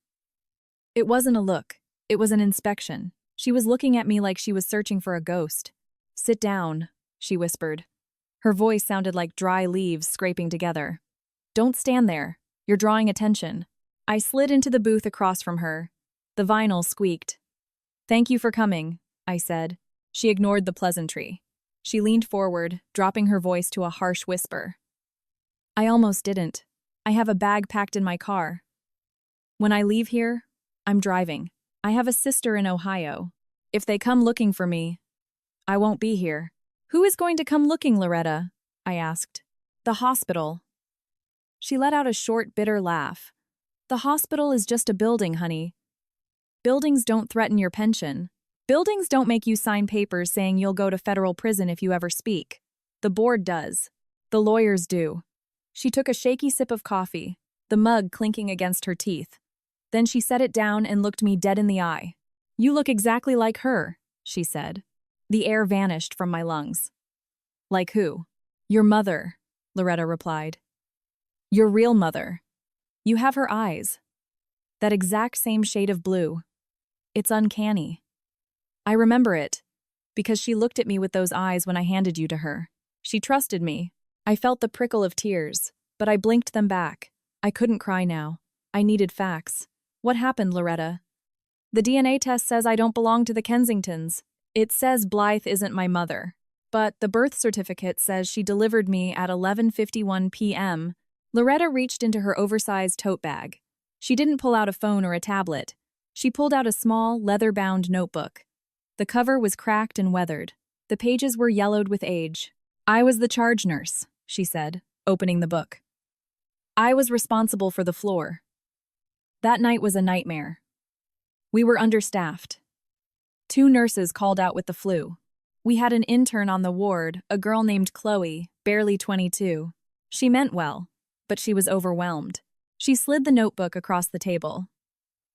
It wasn't a look. It was an inspection. She was looking at me like she was searching for a ghost. "Sit down," she whispered. Her voice sounded like dry leaves scraping together. "Don't stand there. You're drawing attention." I slid into the booth across from her. The vinyl squeaked. "Thank you for coming," I said. She ignored the pleasantry. She leaned forward, dropping her voice to a harsh whisper. "I almost didn't. I have a bag packed in my car. When I leave here, I'm driving. I have a sister in Ohio. If they come looking for me, I won't be here." "Who is going to come looking, Loretta?" I asked. "The hospital." She let out a short, bitter laugh. "The hospital is just a building, honey. Buildings don't threaten your pension. Buildings don't make you sign papers saying you'll go to federal prison if you ever speak. The board does. The lawyers do." She took a shaky sip of coffee, the mug clinking against her teeth. Then she set it down and looked me dead in the eye. "You look exactly like her," she said. The air vanished from my lungs. "Like who?" "Your mother," Loretta replied. "Your real mother. You have her eyes. That exact same shade of blue. It's uncanny. I remember it, because she looked at me with those eyes when I handed you to her. She trusted me. I felt the prickle of tears, but I blinked them back. I couldn't cry now. I needed facts. What happened, Loretta?" "The DNA test says I don't belong to the Kensingtons. It says Blythe isn't my mother. But the birth certificate says she delivered me at 11:51 p.m. Loretta reached into her oversized tote bag. She didn't pull out a phone or a tablet. She pulled out a small, leather-bound notebook. The cover was cracked and weathered. The pages were yellowed with age. "I was the charge nurse," she said, opening the book. "I was responsible for the floor. That night was a nightmare. We were understaffed. 2 nurses called out with the flu. We had an intern on the ward, a girl named Chloe, barely 22. She meant well, but she was overwhelmed." She slid the notebook across the table.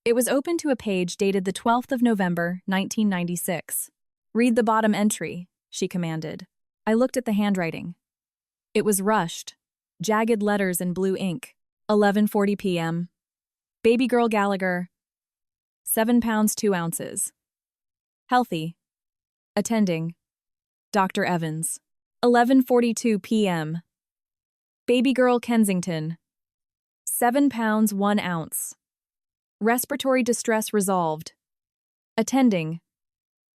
It was open to a page dated the 12th of November, 1996. "Read the bottom entry," she commanded. I looked at the handwriting. It was rushed, jagged letters in blue ink. 11:40 p.m. Baby girl Gallagher, 7 pounds 2 ounces. Healthy. Attending. Dr. Evans. 11:42 p.m. Baby girl Kensington, 7 pounds 1 ounce. Respiratory distress resolved. Attending.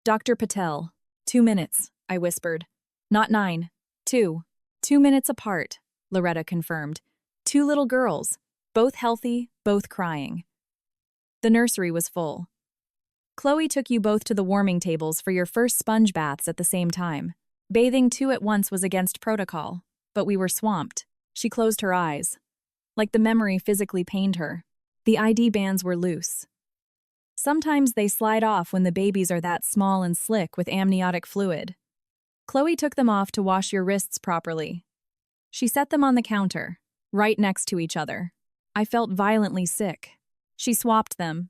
Dr. Patel. 2 minutes, I whispered. Not 9. 2. 2 minutes apart, Loretta confirmed. 2 little girls, both healthy, both crying. The nursery was full. "Chloe took you both to the warming tables for your first sponge baths at the same time. Bathing 2 at once was against protocol, but we were swamped." She closed her eyes. Like the memory physically pained her. The ID bands were loose. Sometimes they slide off when the babies are that small and slick with amniotic fluid. Chloe took them off to wash your wrists properly. She set them on the counter, right next to each other. I felt violently sick. She swapped them.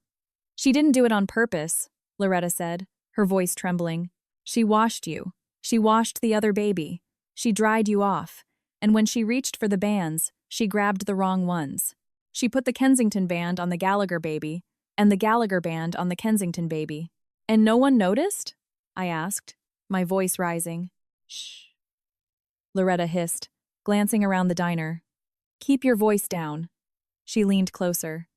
"She didn't do it on purpose," Loretta said, her voice trembling. "She washed you. She washed the other baby. She dried you off. And when she reached for the bands, she grabbed the wrong ones. She put the Kensington band on the Gallagher baby, and the Gallagher band on the Kensington baby. And no one noticed?" I asked, my voice rising. "Shh," Loretta hissed, glancing around the diner. "Keep your voice down." She leaned closer.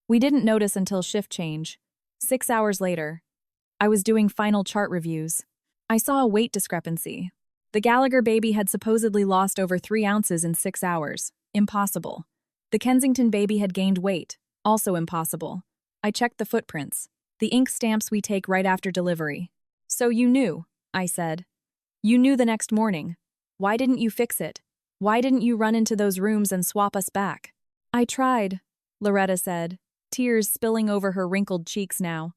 We didn't notice until shift change. 6 hours later. I was doing final chart reviews. I saw a weight discrepancy. The Gallagher baby had supposedly lost over 3 ounces in 6 hours. Impossible. The Kensington baby had gained weight. Also impossible. I checked the footprints, the ink stamps we take right after delivery. "So you knew," I said. "You knew the next morning. Why didn't you fix it?" Why didn't you run into those rooms and swap us back? I tried, Loretta said, tears spilling over her wrinkled cheeks now.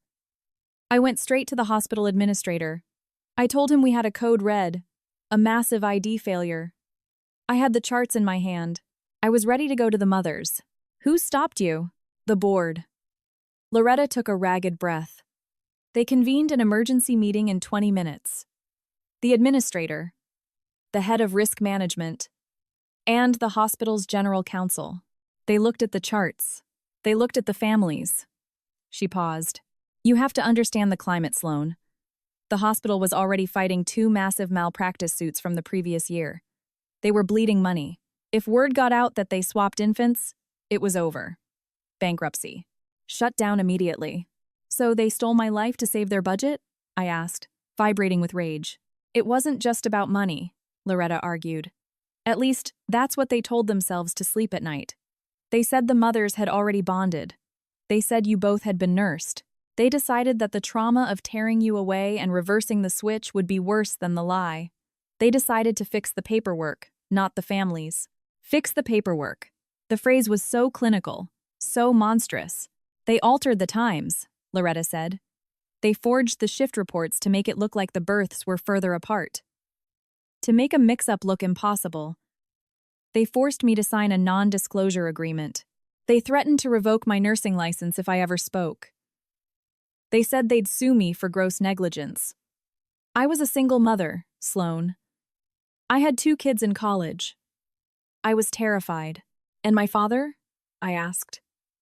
I went straight to the hospital administrator. I told him we had a code red, a massive ID failure. I had the charts in my hand. I was ready to go to the mothers. Who stopped you? The board. Loretta took a ragged breath. They convened an emergency meeting in 20 minutes. The administrator, the head of risk management, and the hospital's general counsel. They looked at the charts. They looked at the families. She paused. You have to understand the climate, Sloan. The hospital was already fighting 2 massive malpractice suits from the previous year. They were bleeding money. If word got out that they swapped infants, it was over. Bankruptcy. Shut down immediately. So they stole my life to save their budget? I asked, vibrating with rage. It wasn't just about money, Loretta argued. At least, that's what they told themselves to sleep at night. They said the mothers had already bonded. They said you both had been nursed. They decided that the trauma of tearing you away and reversing the switch would be worse than the lie. They decided to fix the paperwork, not the families. Fix the paperwork. The phrase was so clinical, so monstrous. They altered the times, Loretta said. They forged the shift reports to make it look like the births were further apart. To make a mix-up look impossible, they forced me to sign a non-disclosure agreement. They threatened to revoke my nursing license if I ever spoke. They said they'd sue me for gross negligence. I was a single mother, Sloan. I had 2 kids in college. I was terrified. And my father? I asked.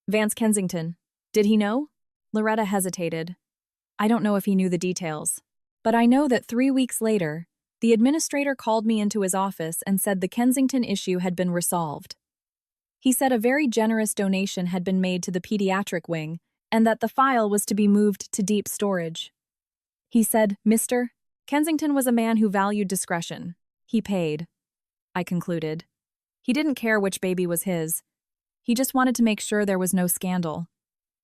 Vance Kensington. Did he know? Loretta hesitated. I don't know if he knew the details. But I know that 3 weeks later, the administrator called me into his office and said the Kensington issue had been resolved. He said a very generous donation had been made to the pediatric wing and that the file was to be moved to deep storage. He said, Mr. Kensington was a man who valued discretion. He paid. I concluded. He didn't care which baby was his. He just wanted to make sure there was no scandal.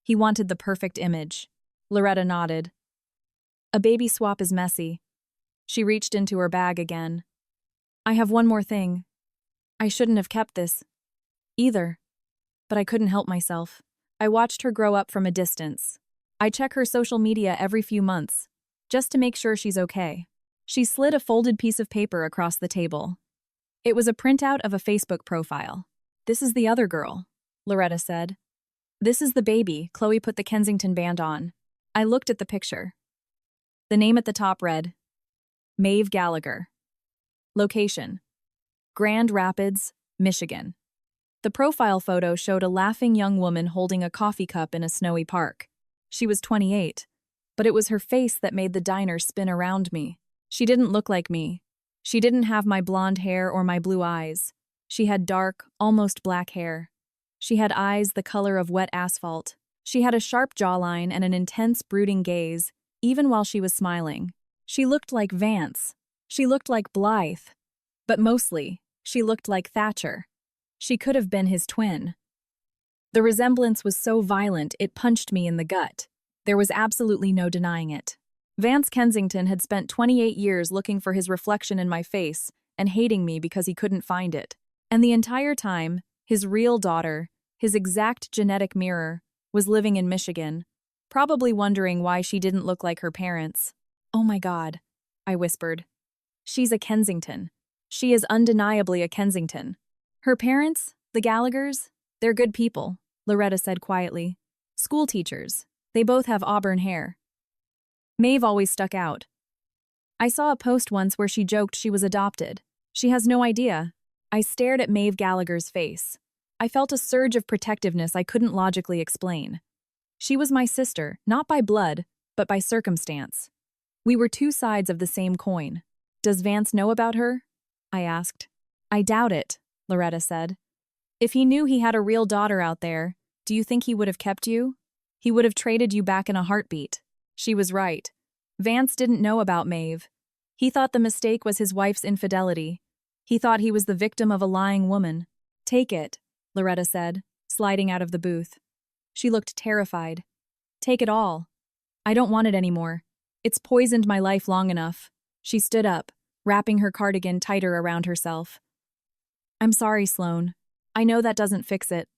He wanted the perfect image. Loretta nodded. A baby swap is messy. She reached into her bag again. I have one more thing. I shouldn't have kept this, either. But I couldn't help myself. I watched her grow up from a distance. I check her social media every few months, just to make sure she's okay. She slid a folded piece of paper across the table. It was a printout of a Facebook profile. This is the other girl, Loretta said. This is the baby. Chloe put the Kensington band on. I looked at the picture. The name at the top read, Maeve Gallagher. Location, Grand Rapids, Michigan. The profile photo showed a laughing young woman holding a coffee cup in a snowy park. She was 28, but it was her face that made the diner spin around me. She didn't look like me. She didn't have my blonde hair or my blue eyes. She had dark, almost black hair. She had eyes the color of wet asphalt. She had a sharp jawline and an intense, brooding gaze, even while she was smiling. She looked like Vance. She looked like Blythe. But mostly, she looked like Thatcher. She could have been his twin. The resemblance was so violent it punched me in the gut. There was absolutely no denying it. Vance Kensington had spent 28 years looking for his reflection in my face and hating me because he couldn't find it. And the entire time, his real daughter, his exact genetic mirror, was living in Michigan, probably wondering why she didn't look like her parents. Oh my God, I whispered. She's a Kensington. She is undeniably a Kensington. Her parents, the Gallaghers, they're good people, Loretta said quietly. School teachers. They both have auburn hair. Maeve always stuck out. I saw a post once where she joked she was adopted. She has no idea. I stared at Maeve Gallagher's face. I felt a surge of protectiveness I couldn't logically explain. She was my sister, not by blood, but by circumstance. We were 2 sides of the same coin. Does Vance know about her? I asked. I doubt it, Loretta said. If he knew he had a real daughter out there, do you think he would have kept you? He would have traded you back in a heartbeat. She was right. Vance didn't know about Maeve. He thought the mistake was his wife's infidelity. He thought he was the victim of a lying woman. Take it, Loretta said, sliding out of the booth. She looked terrified. Take it all. I don't want it anymore. It's poisoned my life long enough. She stood up, wrapping her cardigan tighter around herself. I'm sorry, Sloane. I know that doesn't fix it,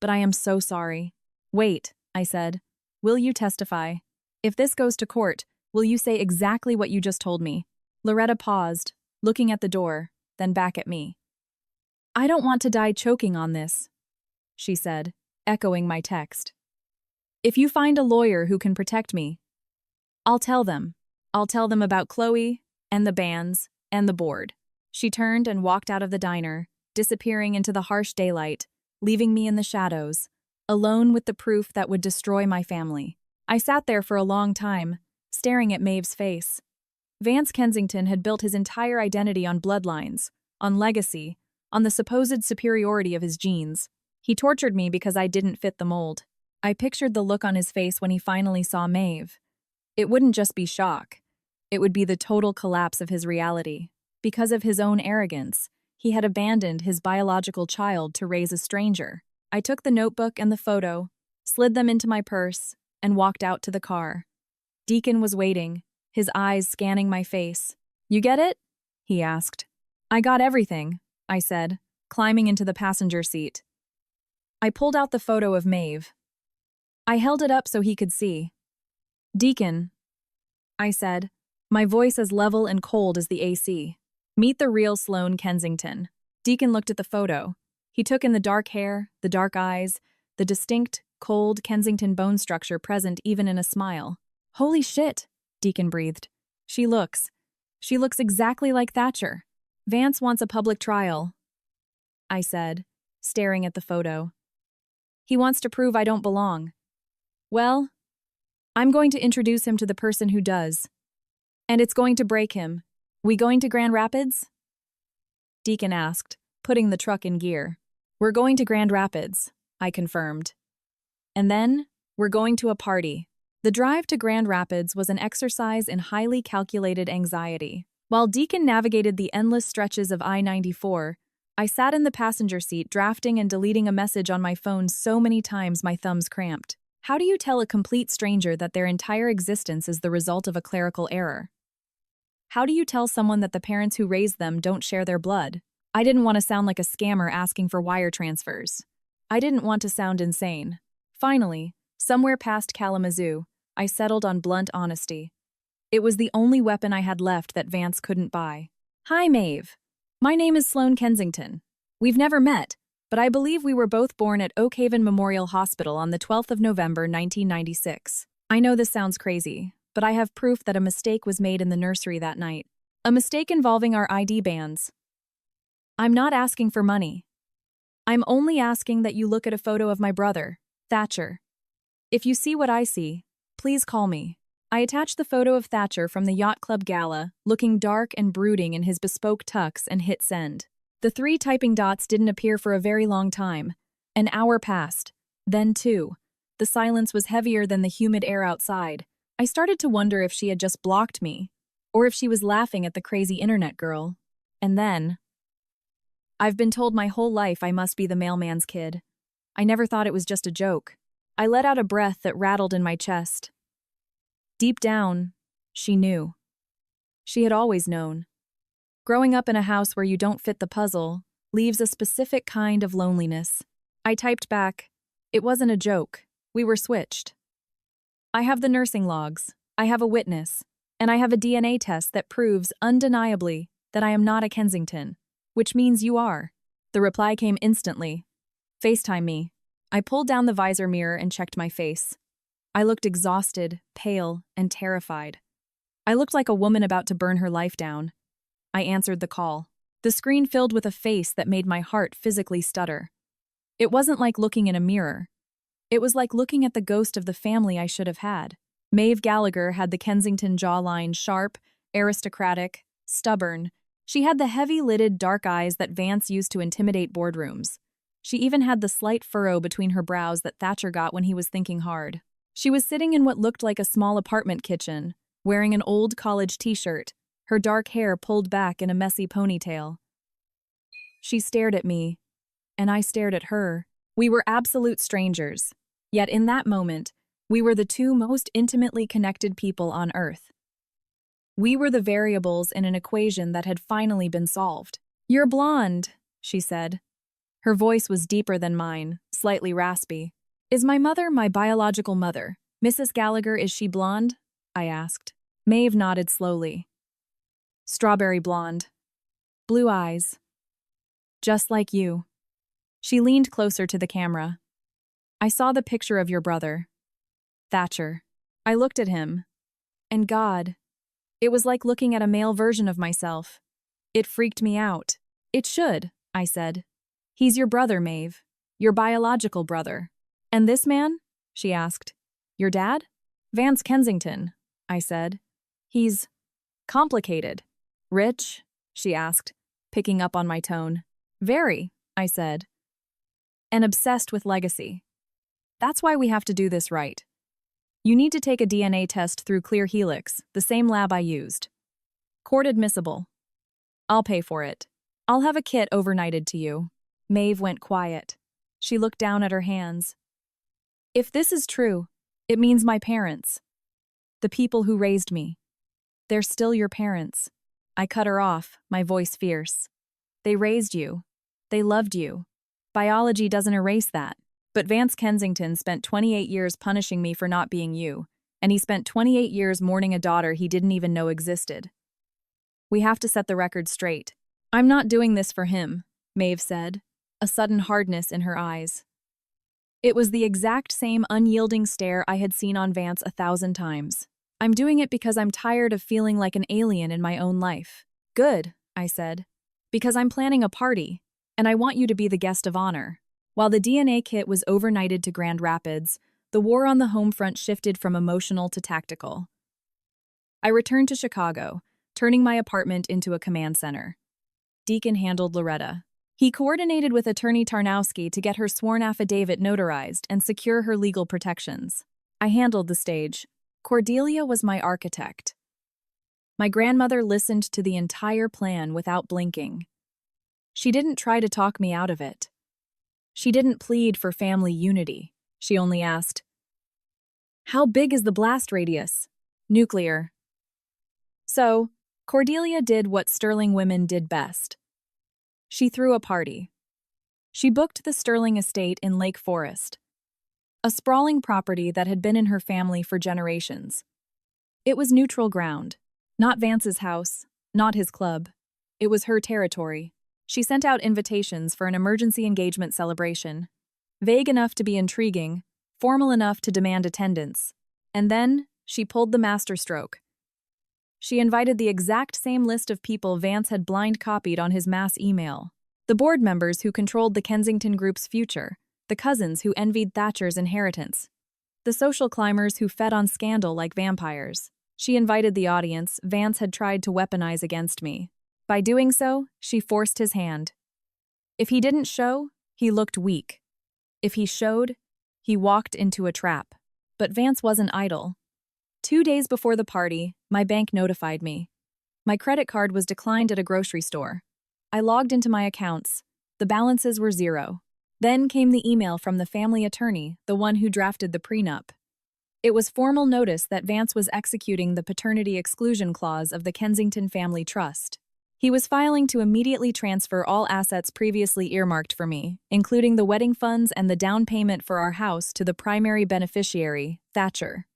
but I am so sorry. Wait, I said. Will you testify? If this goes to court, will you say exactly what you just told me? Loretta paused, looking at the door, then back at me. I don't want to die choking on this, she said, echoing my text. If you find a lawyer who can protect me, I'll tell them. I'll tell them about Chloe, and the bands, and the board. She turned and walked out of the diner, disappearing into the harsh daylight, leaving me in the shadows, alone with the proof that would destroy my family. I sat there for a long time, staring at Maeve's face. Vance Kensington had built his entire identity on bloodlines, on legacy, on the supposed superiority of his genes. He tortured me because I didn't fit the mold. I pictured the look on his face when he finally saw Maeve. It wouldn't just be shock. It would be the total collapse of his reality. Because of his own arrogance, he had abandoned his biological child to raise a stranger. I took the notebook and the photo, slid them into my purse, and walked out to the car. Deacon was waiting, his eyes scanning my face. You get it? He asked. I got everything, I said, climbing into the passenger seat. I pulled out the photo of Maeve. I held it up so he could see. Deacon, I said, my voice as level and cold as the AC. Meet the real Sloane Kensington. Deacon looked at the photo. He took in the dark hair, the dark eyes, the distinct, cold Kensington bone structure present even in a smile. Holy shit, Deacon breathed. She looks exactly like Thatcher. Vance wants a public trial, I said, staring at the photo. He wants to prove I don't belong. Well, I'm going to introduce him to the person who does. And it's going to break him. We going to Grand Rapids? Deacon asked, putting the truck in gear. We're going to Grand Rapids, I confirmed. And then, we're going to a party. The drive to Grand Rapids was an exercise in highly calculated anxiety. While Deacon navigated the endless stretches of I-94, I sat in the passenger seat drafting and deleting a message on my phone so many times my thumbs cramped. How do you tell a complete stranger that their entire existence is the result of a clerical error? How do you tell someone that the parents who raised them don't share their blood? I didn't want to sound like a scammer asking for wire transfers. I didn't want to sound insane. Finally, somewhere past Kalamazoo, I settled on blunt honesty. It was the only weapon I had left that Vance couldn't buy. Hi, Maeve. My name is Sloane Kensington. We've never met, but I believe we were both born at Oak Haven Memorial Hospital on the 12th of November, 1996. I know this sounds crazy, but I have proof that a mistake was made in the nursery that night. A mistake involving our ID bands. I'm not asking for money. I'm only asking that you look at a photo of my brother, Thatcher. If you see what I see, please call me. I attached the photo of Thatcher from the Yacht Club Gala, looking dark and brooding in his bespoke tux, and hit send. The 3 typing dots didn't appear for a very long time. An hour passed. Then 2. The silence was heavier than the humid air outside. I started to wonder if she had just blocked me, or if she was laughing at the crazy internet girl. And then... I've been told my whole life I must be the mailman's kid. I never thought it was just a joke. I let out a breath that rattled in my chest. Deep down, she knew. She had always known. Growing up in a house where you don't fit the puzzle leaves a specific kind of loneliness. I typed back, it wasn't a joke. We were switched. I have the nursing logs. I have a witness. And I have a DNA test that proves undeniably that I am not a Kensington, which means you are. The reply came instantly. FaceTime me. I pulled down the visor mirror and checked my face. I looked exhausted, pale, and terrified. I looked like a woman about to burn her life down. I answered the call. The screen filled with a face that made my heart physically stutter. It wasn't like looking in a mirror. It was like looking at the ghost of the family I should have had. Maeve Gallagher had the Kensington jawline, sharp, aristocratic, stubborn. She had the heavy-lidded dark eyes that Vance used to intimidate boardrooms. She even had the slight furrow between her brows that Thatcher got when he was thinking hard. She was sitting in what looked like a small apartment kitchen, wearing an old college t-shirt, her dark hair pulled back in a messy ponytail. She stared at me, and I stared at her. We were absolute strangers, yet in that moment, we were the 2 most intimately connected people on Earth. We were the variables in an equation that had finally been solved. You're blonde, she said. Her voice was deeper than mine, slightly raspy. Is my mother my biological mother? Mrs. Gallagher, is she blonde? I asked. Maeve nodded slowly. Strawberry blonde. Blue eyes. Just like you. She leaned closer to the camera. I saw the picture of your brother. Thatcher. I looked at him. And God. It was like looking at a male version of myself. It freaked me out. It should, I said. He's your brother, Maeve. Your biological brother. And this man? She asked. Your dad? Vance Kensington, I said. He's complicated. Rich? She asked, picking up on my tone. Very, I said. And obsessed with legacy. That's why we have to do this right. You need to take a DNA test through Clear Helix, the same lab I used. Court admissible. I'll pay for it. I'll have a kit overnighted to you. Maeve went quiet. She looked down at her hands. If this is true, it means my parents. The people who raised me. They're still your parents. I cut her off, my voice fierce. They raised you. They loved you. Biology doesn't erase that. But Vance Kensington spent 28 years punishing me for not being you, and he spent 28 years mourning a daughter he didn't even know existed. We have to set the record straight. I'm not doing this for him, Maeve said, a sudden hardness in her eyes. It was the exact same unyielding stare I had seen on Vance 1,000 times. I'm doing it because I'm tired of feeling like an alien in my own life. Good, I said. Because I'm planning a party, and I want you to be the guest of honor. While the DNA kit was overnighted to Grand Rapids, the war on the home front shifted from emotional to tactical. I returned to Chicago, turning my apartment into a command center. Deacon handled Loretta. He coordinated with attorney Tarnowski to get her sworn affidavit notarized and secure her legal protections. I handled the stage. Cordelia was my architect. My grandmother listened to the entire plan without blinking. She didn't try to talk me out of it. She didn't plead for family unity. She only asked, "How big is the blast radius?" Nuclear. So, Cordelia did what Sterling women did best. She threw a party. She booked the Sterling estate in Lake Forest, a sprawling property that had been in her family for generations. It was neutral ground, not Vance's house, not his club. It was her territory. She sent out invitations for an emergency engagement celebration, vague enough to be intriguing, formal enough to demand attendance. And then, she pulled the masterstroke. She invited the exact same list of people Vance had blind copied on his mass email. The board members who controlled the Kensington Group's future, the cousins who envied Thatcher's inheritance, the social climbers who fed on scandal like vampires. She invited the audience Vance had tried to weaponize against me. By doing so, she forced his hand. If he didn't show, he looked weak. If he showed, he walked into a trap. But Vance wasn't idle. 2 days before the party, my bank notified me. My credit card was declined at a grocery store. I logged into my accounts. The balances were 0. Then came the email from the family attorney, the one who drafted the prenup. It was formal notice that Vance was executing the paternity exclusion clause of the Kensington Family Trust. He was filing to immediately transfer all assets previously earmarked for me, including the wedding funds and the down payment for our house, to the primary beneficiary, Thatcher.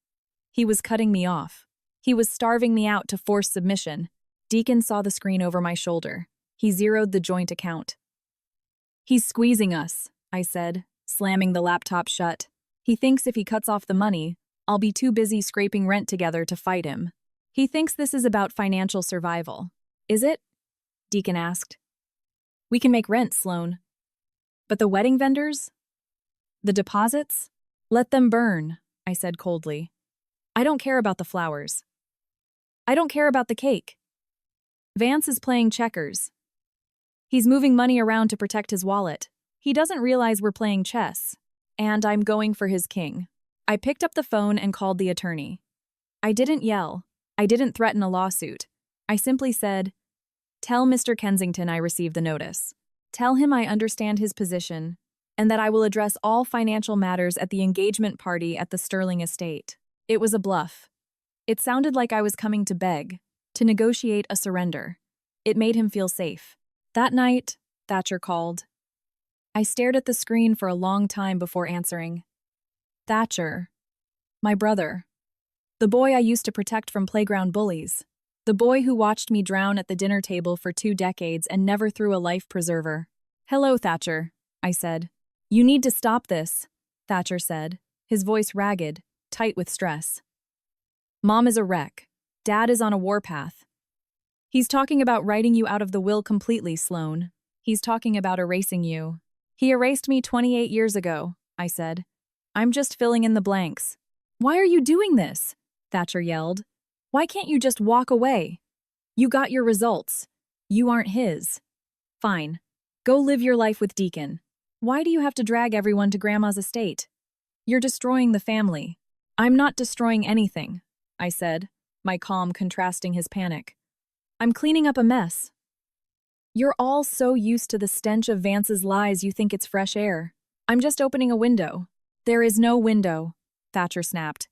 He was cutting me off. He was starving me out to force submission. Deacon saw the screen over my shoulder. He zeroed the joint account. "He's squeezing us," I said, slamming the laptop shut. "He thinks if he cuts off the money, I'll be too busy scraping rent together to fight him. He thinks this is about financial survival. Is it?" Deacon asked. "We can make rent, Sloan. But the wedding vendors? The deposits? Let them burn," I said coldly. "I don't care about the flowers. I don't care about the cake. Vance is playing checkers. He's moving money around to protect his wallet. He doesn't realize we're playing chess. And I'm going for his king." I picked up the phone and called the attorney. I didn't yell. I didn't threaten a lawsuit. I simply said, "Tell Mr. Kensington I received the notice. Tell him I understand his position, and that I will address all financial matters at the engagement party at the Sterling estate." It was a bluff. It sounded like I was coming to beg, to negotiate a surrender. It made him feel safe. That night, Thatcher called. I stared at the screen for a long time before answering. Thatcher. My brother. The boy I used to protect from playground bullies. The boy who watched me drown at the dinner table for 2 decades and never threw a life preserver. Hello, Thatcher, I said. You need to stop this, Thatcher said, his voice ragged, tight with stress. Mom is a wreck. Dad is on a warpath. He's talking about writing you out of the will completely, Sloane. He's talking about erasing you. He erased me 28 years ago, I said. I'm just filling in the blanks. Why are you doing this? Thatcher yelled. Why can't you just walk away? You got your results. You aren't his. Fine. Go live your life with Deacon. Why do you have to drag everyone to Grandma's estate? You're destroying the family. I'm not destroying anything, I said, my calm contrasting his panic. I'm cleaning up a mess. You're all so used to the stench of Vance's lies you think it's fresh air. I'm just opening a window. There is no window, Thatcher snapped.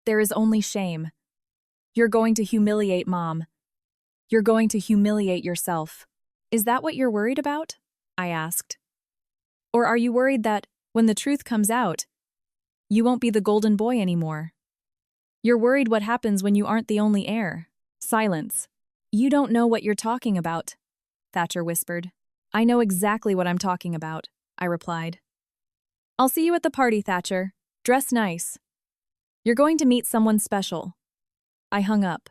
There is only shame. You're going to humiliate Mom. You're going to humiliate yourself. Is that what you're worried about? I asked. Or are you worried that, when the truth comes out, you won't be the golden boy anymore? You're worried what happens when you aren't the only heir. Silence. You don't know what you're talking about, Thatcher whispered. I know exactly what I'm talking about, I replied. I'll see you at the party, Thatcher. Dress nice. You're going to meet someone special. I hung up.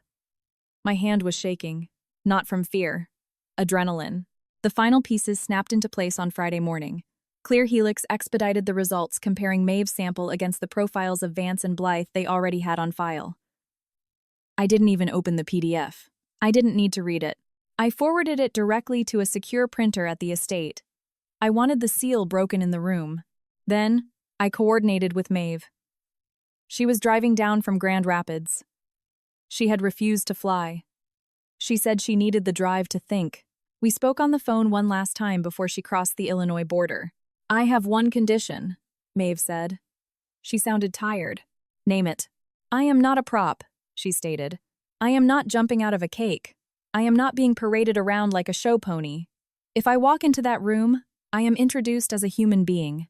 My hand was shaking, not from fear. Adrenaline. The final pieces snapped into place on Friday morning. Clear Helix expedited the results comparing Maeve's sample against the profiles of Vance and Blythe they already had on file. I didn't even open the PDF. I didn't need to read it. I forwarded it directly to a secure printer at the estate. I wanted the seal broken in the room. Then, I coordinated with Maeve. She was driving down from Grand Rapids. She had refused to fly. She said she needed the drive to think. We spoke on the phone one last time before she crossed the Illinois border. I have one condition, Maeve said. She sounded tired. Name it. I am not a prop, she stated. I am not jumping out of a cake. I am not being paraded around like a show pony. If I walk into that room, I am introduced as a human being.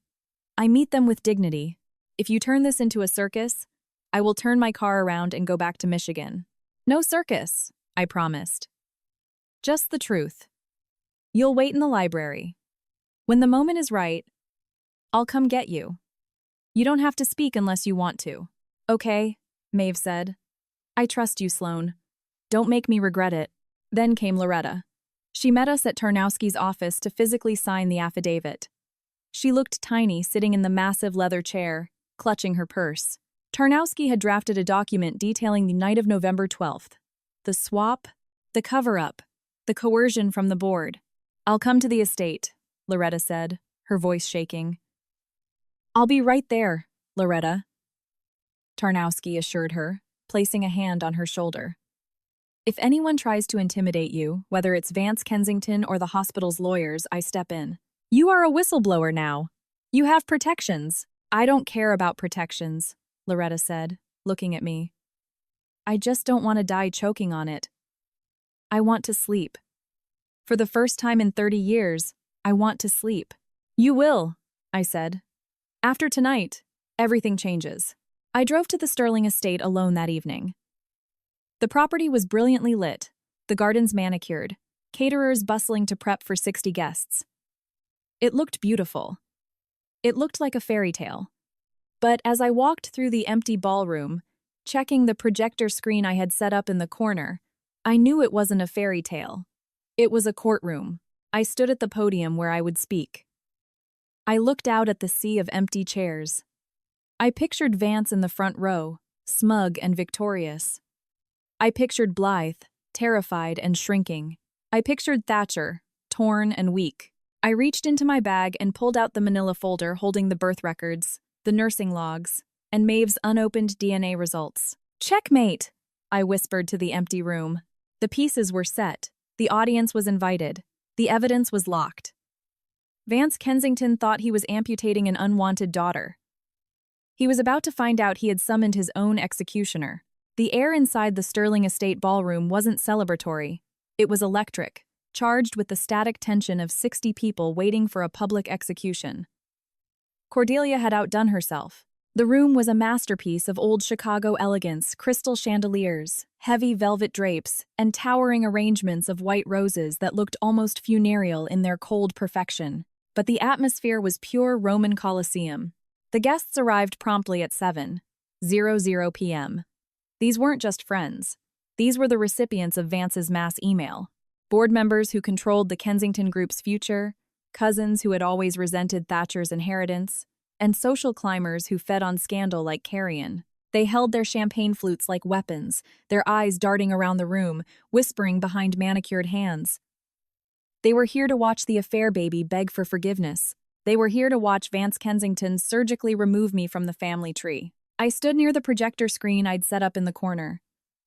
I meet them with dignity. If you turn this into a circus, I will turn my car around and go back to Michigan. No circus, I promised. Just the truth. You'll wait in the library. When the moment is right, I'll come get you. You don't have to speak unless you want to. Okay, Maeve said. I trust you, Sloane. Don't make me regret it. Then came Loretta. She met us at Tarnowski's office to physically sign the affidavit. She looked tiny sitting in the massive leather chair, clutching her purse. Tarnowski had drafted a document detailing the night of November 12th. The swap, the cover-up, the coercion from the board. I'll come to the estate, Loretta said, her voice shaking. I'll be right there, Loretta, Tarnowski assured her, placing a hand on her shoulder. If anyone tries to intimidate you, whether it's Vance Kensington or the hospital's lawyers, I step in. You are a whistleblower now. You have protections. I don't care about protections, Loretta said, looking at me. I just don't want to die choking on it. I want to sleep. For the first time in 30 years, I want to sleep. You will, I said. After tonight, everything changes. I drove to the Sterling estate alone that evening. The property was brilliantly lit, the gardens manicured, caterers bustling to prep for 60 guests. It looked beautiful. It looked like a fairy tale. But as I walked through the empty ballroom, checking the projector screen I had set up in the corner, I knew it wasn't a fairy tale. It was a courtroom. I stood at the podium where I would speak. I looked out at the sea of empty chairs. I pictured Vance in the front row, smug and victorious. I pictured Blythe, terrified and shrinking. I pictured Thatcher, torn and weak. I reached into my bag and pulled out the manila folder holding the birth records, the nursing logs, and Maeve's unopened DNA results. Checkmate, I whispered to the empty room. The pieces were set. The audience was invited. The evidence was locked. Vance Kensington thought he was amputating an unwanted daughter. He was about to find out he had summoned his own executioner. The air inside the Sterling Estate ballroom wasn't celebratory. It was electric. charged with the static tension of 60 people waiting for a public execution. Cordelia had outdone herself. The room was a masterpiece of old Chicago elegance, crystal chandeliers, heavy velvet drapes, and towering arrangements of white roses that looked almost funereal in their cold perfection. But the atmosphere was pure Roman Colosseum. The guests arrived promptly at 7:00 p.m. These weren't just friends. These were the recipients of Vance's mass email. Board members who controlled the Kensington Group's future, cousins who had always resented Thatcher's inheritance, and social climbers who fed on scandal like carrion. They held their champagne flutes like weapons, their eyes darting around the room, whispering behind manicured hands. They were here to watch the affair baby beg for forgiveness. They were here to watch Vance Kensington surgically remove me from the family tree. I stood near the projector screen I'd set up in the corner.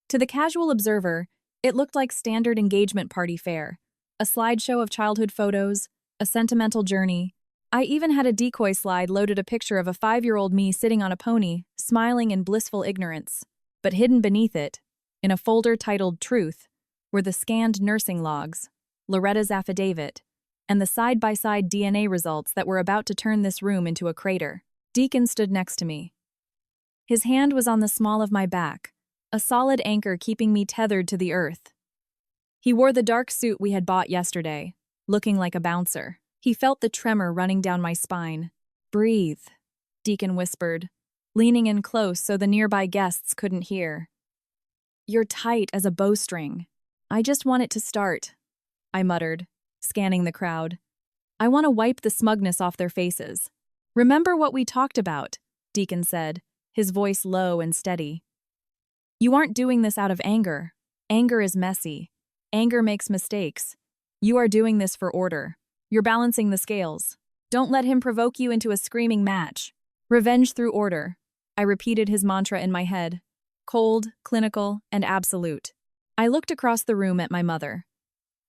To the casual observer, it looked like standard engagement party fare. A slideshow of childhood photos, a sentimental journey. I even had a decoy slide loaded a picture of a 5-year-old me sitting on a pony, smiling in blissful ignorance. But hidden beneath it, in a folder titled Truth, were the scanned nursing logs, Loretta's affidavit, and the side-by-side DNA results that were about to turn this room into a crater. Deacon stood next to me. His hand was on the small of my back, a solid anchor keeping me tethered to the earth. He wore the dark suit we had bought yesterday, looking like a bouncer. He felt the tremor running down my spine. "Breathe," Deacon whispered, leaning in close so the nearby guests couldn't hear. "You're tight as a bowstring. I just want it to start," I muttered, scanning the crowd. "I want to wipe the smugness off their faces." "Remember what we talked about," Deacon said, his voice low and steady. "You aren't doing this out of anger. Anger is messy. Anger makes mistakes. You are doing this for order. You're balancing the scales. Don't let him provoke you into a screaming match. Revenge through order." I repeated his mantra in my head. Cold, clinical, and absolute. I looked across the room at my mother.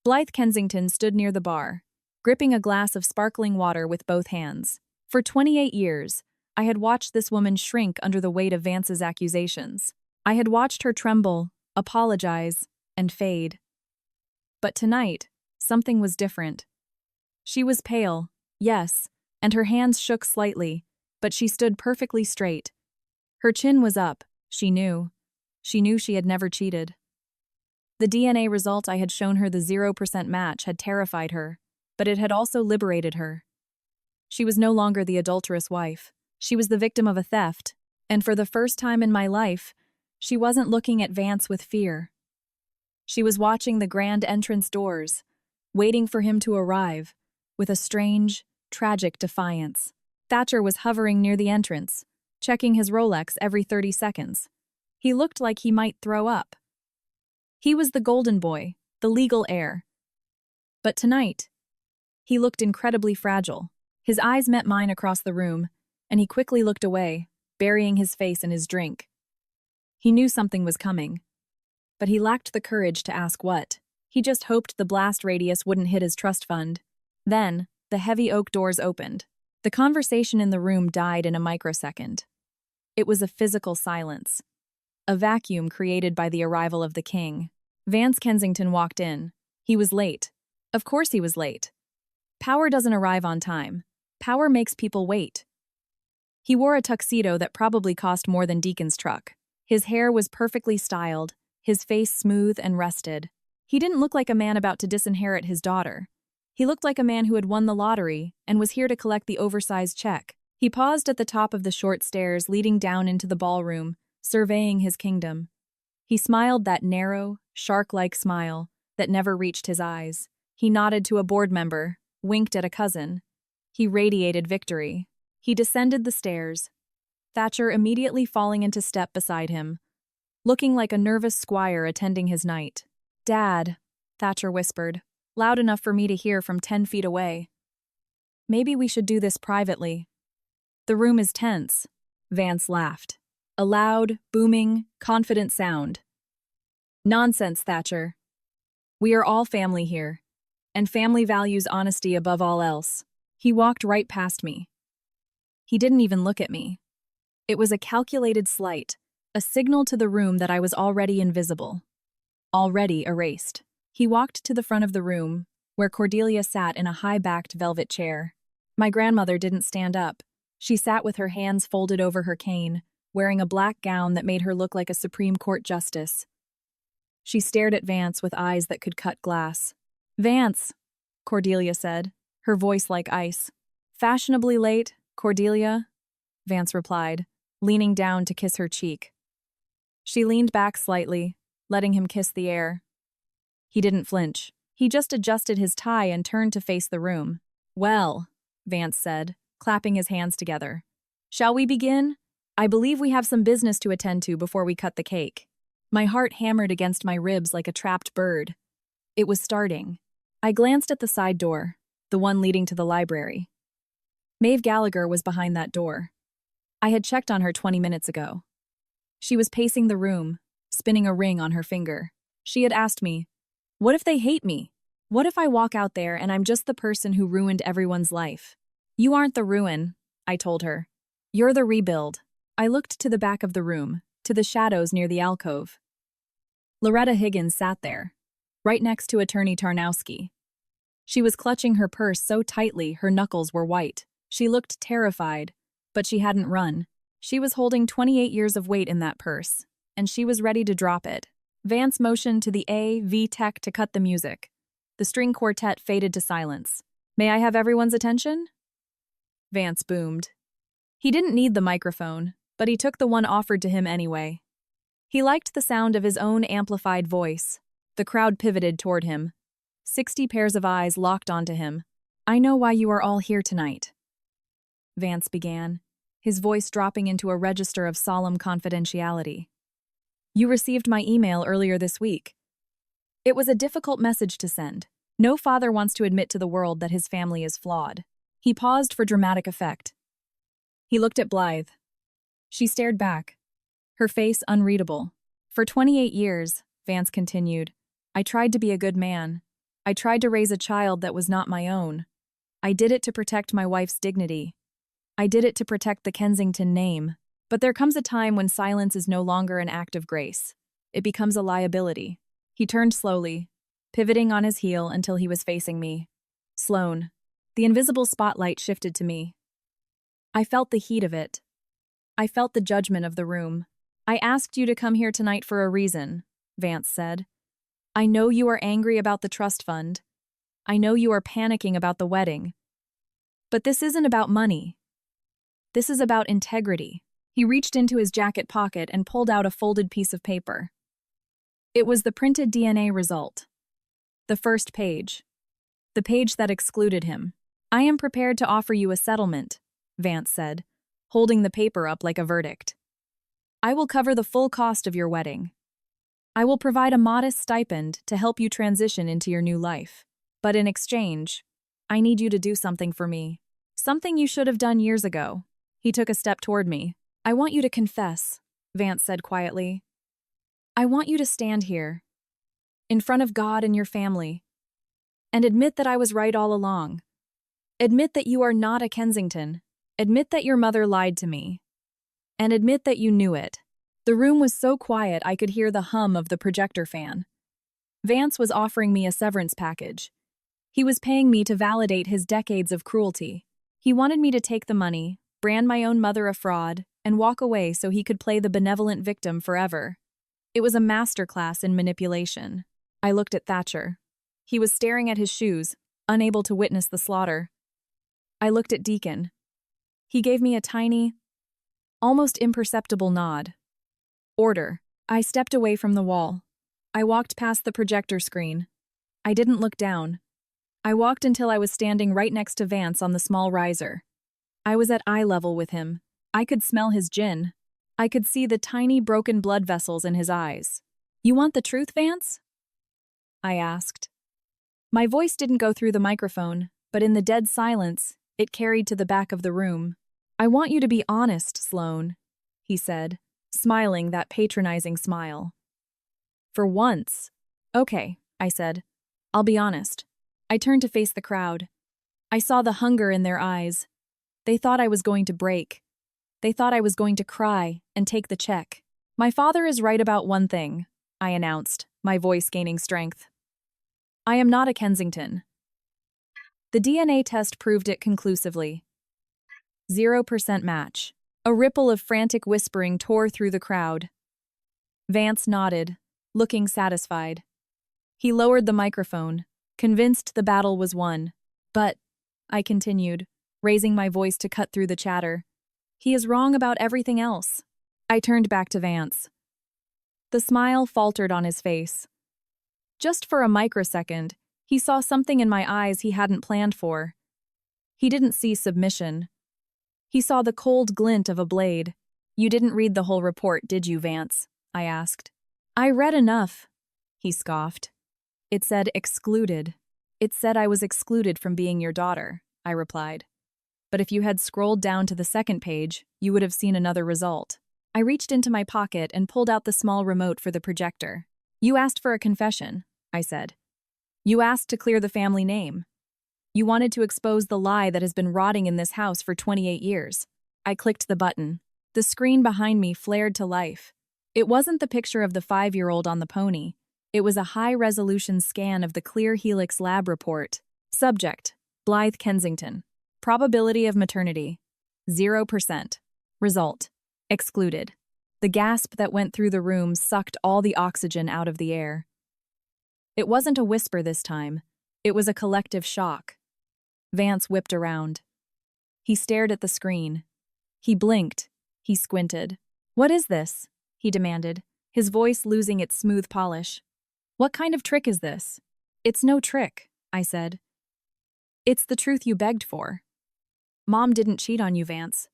Blythe Kensington stood near the bar, gripping a glass of sparkling water with both hands. For 28 years, I had watched this woman shrink under the weight of Vance's accusations. I had watched her tremble, apologize, and fade. But tonight, something was different. She was pale, yes, and her hands shook slightly, but she stood perfectly straight. Her chin was up, she knew. She knew she had never cheated. The DNA result I had shown her, the 0% match, had terrified her, but it had also liberated her. She was no longer the adulterous wife. She was the victim of a theft, and for the first time in my life, she wasn't looking at Vance with fear. She was watching the grand entrance doors, waiting for him to arrive, with a strange, tragic defiance. Thatcher was hovering near the entrance, checking his Rolex every 30 seconds. He looked like he might throw up. He was the golden boy, the legal heir. But tonight, he looked incredibly fragile. His eyes met mine across the room, and he quickly looked away, burying his face in his drink. He knew something was coming, but he lacked the courage to ask what. He just hoped the blast radius wouldn't hit his trust fund. Then, the heavy oak doors opened. The conversation in the room died in a microsecond. It was a physical silence, a vacuum created by the arrival of the king. Vance Kensington walked in. He was late. Of course he was late. Power doesn't arrive on time. Power makes people wait. He wore a tuxedo that probably cost more than Deacon's truck. His hair was perfectly styled, his face smooth and rested. He didn't look like a man about to disinherit his daughter. He looked like a man who had won the lottery and was here to collect the oversized check. He paused at the top of the short stairs leading down into the ballroom, surveying his kingdom. He smiled that narrow, shark-like smile that never reached his eyes. He nodded to a board member, winked at a cousin. He radiated victory. He descended the stairs, Thatcher immediately falling into step beside him, looking like a nervous squire attending his knight. "Dad," Thatcher whispered, loud enough for me to hear from 10 feet away. "Maybe we should do this privately." "The room is tense," Vance laughed. A loud, booming, confident sound. "Nonsense, Thatcher. We are all family here, and family values honesty above all else." He walked right past me. He didn't even look at me. It was a calculated slight, a signal to the room that I was already invisible, already erased. He walked to the front of the room, where Cordelia sat in a high-backed velvet chair. My grandmother didn't stand up. She sat with her hands folded over her cane, wearing a black gown that made her look like a Supreme Court justice. She stared at Vance with eyes that could cut glass. "Vance," Cordelia said, her voice like ice. "Fashionably late, Cordelia," Vance replied, leaning down to kiss her cheek. She leaned back slightly, letting him kiss the air. He didn't flinch. He just adjusted his tie and turned to face the room. "Well," Vance said, clapping his hands together. "Shall we begin? I believe we have some business to attend to before we cut the cake." My heart hammered against my ribs like a trapped bird. It was starting. I glanced at the side door, the one leading to the library. Maeve Gallagher was behind that door. I had checked on her 20 minutes ago. She was pacing the room, spinning a ring on her finger. She had asked me, "What if they hate me? What if I walk out there and I'm just the person who ruined everyone's life?" "You aren't the ruin," I told her. "You're the rebuild." I looked to the back of the room, to the shadows near the alcove. Loretta Higgins sat there, right next to Attorney Tarnowski. She was clutching her purse so tightly her knuckles were white. She looked terrified, but she hadn't run. She was holding 28 years of weight in that purse, and she was ready to drop it. Vance motioned to the AV tech to cut the music. The string quartet faded to silence. "May I have everyone's attention?" Vance boomed. He didn't need the microphone, but he took the one offered to him anyway. He liked the sound of his own amplified voice. The crowd pivoted toward him. 60 pairs of eyes locked onto him. "I know why you are all here tonight," Vance began, his voice dropping into a register of solemn confidentiality. "You received my email earlier this week. It was a difficult message to send. No father wants to admit to the world that his family is flawed." He paused for dramatic effect. He looked at Blythe. She stared back, her face unreadable. "For 28 years, Vance continued, I tried to be a good man. I tried to raise a child that was not my own. I did it to protect my wife's dignity. I did it to protect the Kensington name. But there comes a time when silence is no longer an act of grace. It becomes a liability." He turned slowly, pivoting on his heel until he was facing me. "Sloane." The invisible spotlight shifted to me. I felt the heat of it. I felt the judgment of the room. "I asked you to come here tonight for a reason," Vance said. "I know you are angry about the trust fund. I know you are panicking about the wedding. But this isn't about money. This is about integrity." He reached into his jacket pocket and pulled out a folded piece of paper. It was the printed DNA result. The first page. The page that excluded him. "I am prepared to offer you a settlement," Vance said, holding the paper up like a verdict. "I will cover the full cost of your wedding. I will provide a modest stipend to help you transition into your new life. But in exchange, I need you to do something for me. Something you should have done years ago." He took a step toward me. "I want you to confess," Vance said quietly. "I want you to stand here, in front of God and your family, and admit that I was right all along. Admit that you are not a Kensington. Admit that your mother lied to me. And admit that you knew it." The room was so quiet I could hear the hum of the projector fan. Vance was offering me a severance package. He was paying me to validate his decades of cruelty. He wanted me to take the money, brand my own mother a fraud, and walk away so he could play the benevolent victim forever. It was a masterclass in manipulation. I looked at Thatcher. He was staring at his shoes, unable to witness the slaughter. I looked at Deacon. He gave me a tiny, almost imperceptible nod. Order. I stepped away from the wall. I walked past the projector screen. I didn't look down. I walked until I was standing right next to Vance on the small riser. I was at eye level with him. I could smell his gin. I could see the tiny broken blood vessels in his eyes. "You want the truth, Vance?" I asked. My voice didn't go through the microphone, but in the dead silence, it carried to the back of the room. "I want you to be honest, Sloane," he said, smiling that patronizing smile. "For once." "Okay," I said. "I'll be honest." I turned to face the crowd. I saw the hunger in their eyes. They thought I was going to break. They thought I was going to cry and take the check. "My father is right about one thing," I announced, my voice gaining strength. I am not a Kensington. The DNA test proved it conclusively. 0% match. A ripple of frantic whispering tore through the crowd. Vance nodded, looking satisfied. He lowered the microphone, convinced the battle was won. But, I continued, raising my voice to cut through the chatter, he is wrong about everything else. I turned back to Vance. The smile faltered on his face. Just for a microsecond, he saw something in my eyes he hadn't planned for. He didn't see submission. He saw the cold glint of a blade. You didn't read the whole report, did you, Vance? I asked. I read enough, he scoffed. It said excluded. It said I was excluded from being your daughter, I replied. But if you had scrolled down to the second page, you would have seen another result. I reached into my pocket and pulled out the small remote for the projector. You asked for a confession, I said. You asked to clear the family name. You wanted to expose the lie that has been rotting in this house for 28 years. I clicked the button. The screen behind me flared to life. It wasn't the picture of the 5-year-old on the pony. It was a high-resolution scan of the Clear Helix lab report. Subject: Blythe Kensington. Probability of maternity: 0%. Result: excluded. The gasp that went through the room sucked all the oxygen out of the air. It wasn't a whisper this time. It was a collective shock. Vance whipped around. He stared at the screen. He blinked. He squinted. What is this? He demanded, his voice losing its smooth polish. What kind of trick is this? It's no trick, I said. It's the truth you begged for. Mom didn't cheat on you, Vance.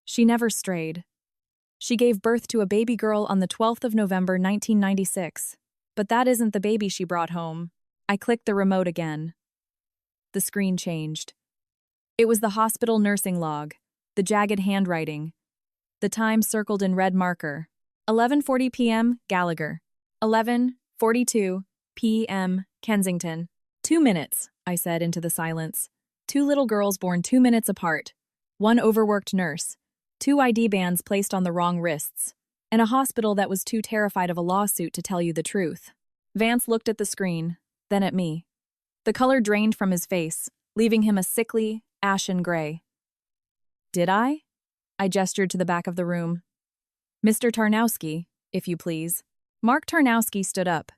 She never strayed. She gave birth to a baby girl on the 12th of November, 1996. But that isn't the baby she brought home. I clicked the remote again. The screen changed. It was the hospital nursing log, the jagged handwriting. The time circled in red marker. 11:40 p.m., Gallagher. 11:42 p.m., Kensington. 2 minutes, I said into the silence. 2 little girls born 2 minutes apart. 1 overworked nurse. 2 ID bands placed on the wrong wrists. And a hospital that was too terrified of a lawsuit to tell you the truth. Vance looked at the screen, then at me. The color drained from his face, leaving him a sickly, ashen gray. Did I? I gestured to the back of the room. Mr. Tarnowski, if you please. Mark Tarnowski stood up.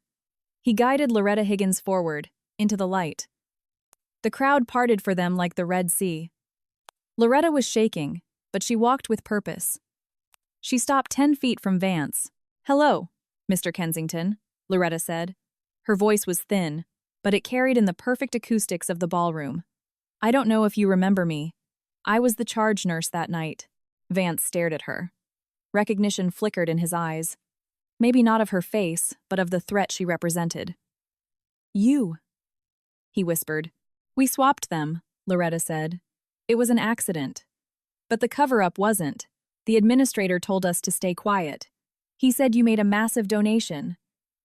He guided Loretta Higgins forward, into the light. The crowd parted for them like the Red Sea. Loretta was shaking, but she walked with purpose. She stopped 10 feet from Vance. Hello, Mr. Kensington, Loretta said. Her voice was thin, but it carried in the perfect acoustics of the ballroom. I don't know if you remember me. I was the charge nurse that night. Vance stared at her. Recognition flickered in his eyes. Maybe not of her face, but of the threat she represented. You, he whispered. We swapped them, Loretta said. It was an accident. But the cover-up wasn't. The administrator told us to stay quiet. He said you made a massive donation.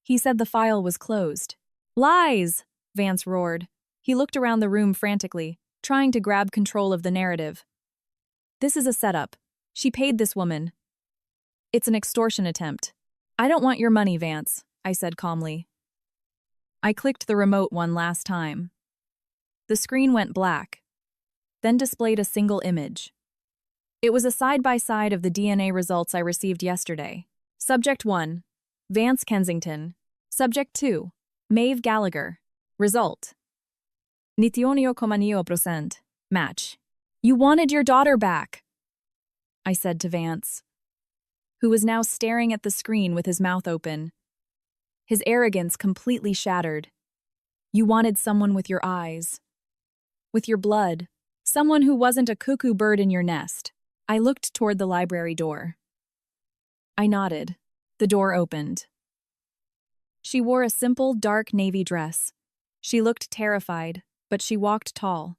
He said the file was closed. Lies! Vance roared. He looked around the room frantically, trying to grab control of the narrative. This is a setup. She paid this woman. It's an extortion attempt. I don't want your money, Vance, I said calmly. I clicked the remote one last time. The screen went black, then displayed a single image. It was a side-by-side of the DNA results I received yesterday. Subject 1, Vance Kensington. Subject 2, Maeve Gallagher. Result: 99,9%. Match. You wanted your daughter back, I said to Vance, who was now staring at the screen with his mouth open. His arrogance completely shattered. You wanted someone with your eyes. With your blood. Someone who wasn't a cuckoo bird in your nest. I looked toward the library door. I nodded. The door opened. She wore a simple, dark navy dress. She looked terrified, but she walked tall.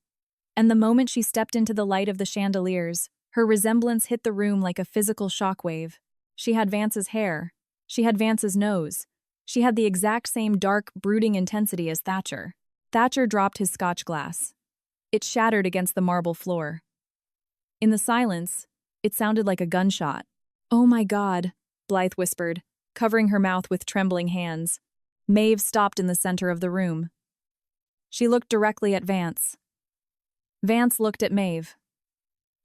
And the moment she stepped into the light of the chandeliers, her resemblance hit the room like a physical shockwave. She had Vance's hair. She had Vance's nose. She had the exact same dark, brooding intensity as Thatcher. Thatcher dropped his scotch glass. It shattered against the marble floor. In the silence, it sounded like a gunshot. Oh my God, Blythe whispered, covering her mouth with trembling hands. Maeve stopped in the center of the room. She looked directly at Vance. Vance looked at Maeve.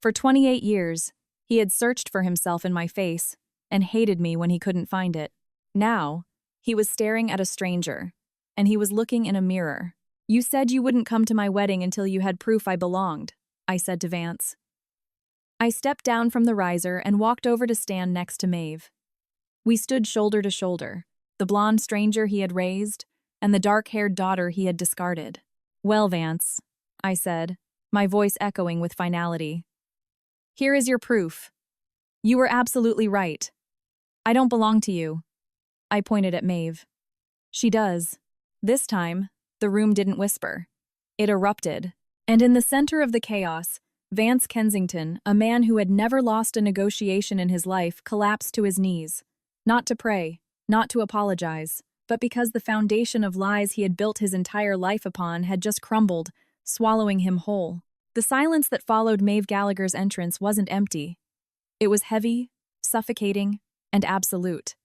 For 28 years, he had searched for himself in my face and hated me when he couldn't find it. Now, he was staring at a stranger, and he was looking in a mirror. You said you wouldn't come to my wedding until you had proof I belonged, I said to Vance. I stepped down from the riser and walked over to stand next to Maeve. We stood shoulder to shoulder, the blonde stranger he had raised and the dark-haired daughter he had discarded. Well, Vance, I said, my voice echoing with finality. Here is your proof. You were absolutely right. I don't belong to you. I pointed at Maeve. She does. This time, the room didn't whisper. It erupted, and in the center of the chaos, Vance Kensington, a man who had never lost a negotiation in his life, collapsed to his knees. Not to pray, not to apologize, but because the foundation of lies he had built his entire life upon had just crumbled, swallowing him whole. The silence that followed Maeve Gallagher's entrance wasn't empty. It was heavy, suffocating, and absolute.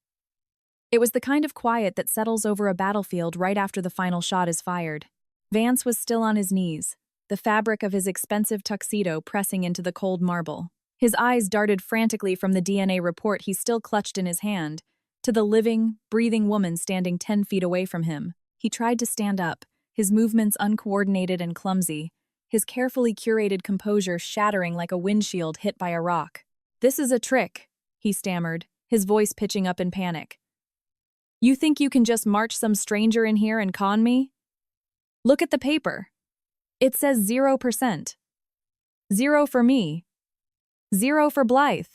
It was the kind of quiet that settles over a battlefield right after the final shot is fired. Vance was still on his knees, the fabric of his expensive tuxedo pressing into the cold marble. His eyes darted frantically from the DNA report he still clutched in his hand to the living, breathing woman standing 10 feet away from him. He tried to stand up, his movements uncoordinated and clumsy, his carefully curated composure shattering like a windshield hit by a rock. This is a trick, he stammered, his voice pitching up in panic. You think you can just march some stranger in here and con me? Look at the paper. It says 0%. 0 for me. 0 for Blythe.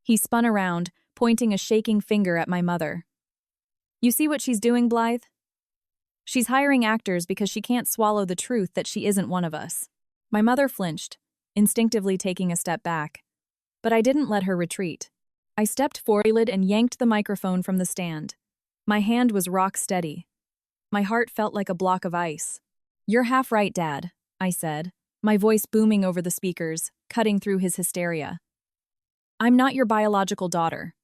He spun around, pointing a shaking finger at my mother. You see what she's doing, Blythe? She's hiring actors because she can't swallow the truth that she isn't one of us. My mother flinched, instinctively taking a step back. But I didn't let her retreat. I stepped forward and yanked the microphone from the stand. My hand was rock steady. My heart felt like a block of ice. You're half right, Dad, I said, my voice booming over the speakers, cutting through his hysteria. I'm not your biological daughter.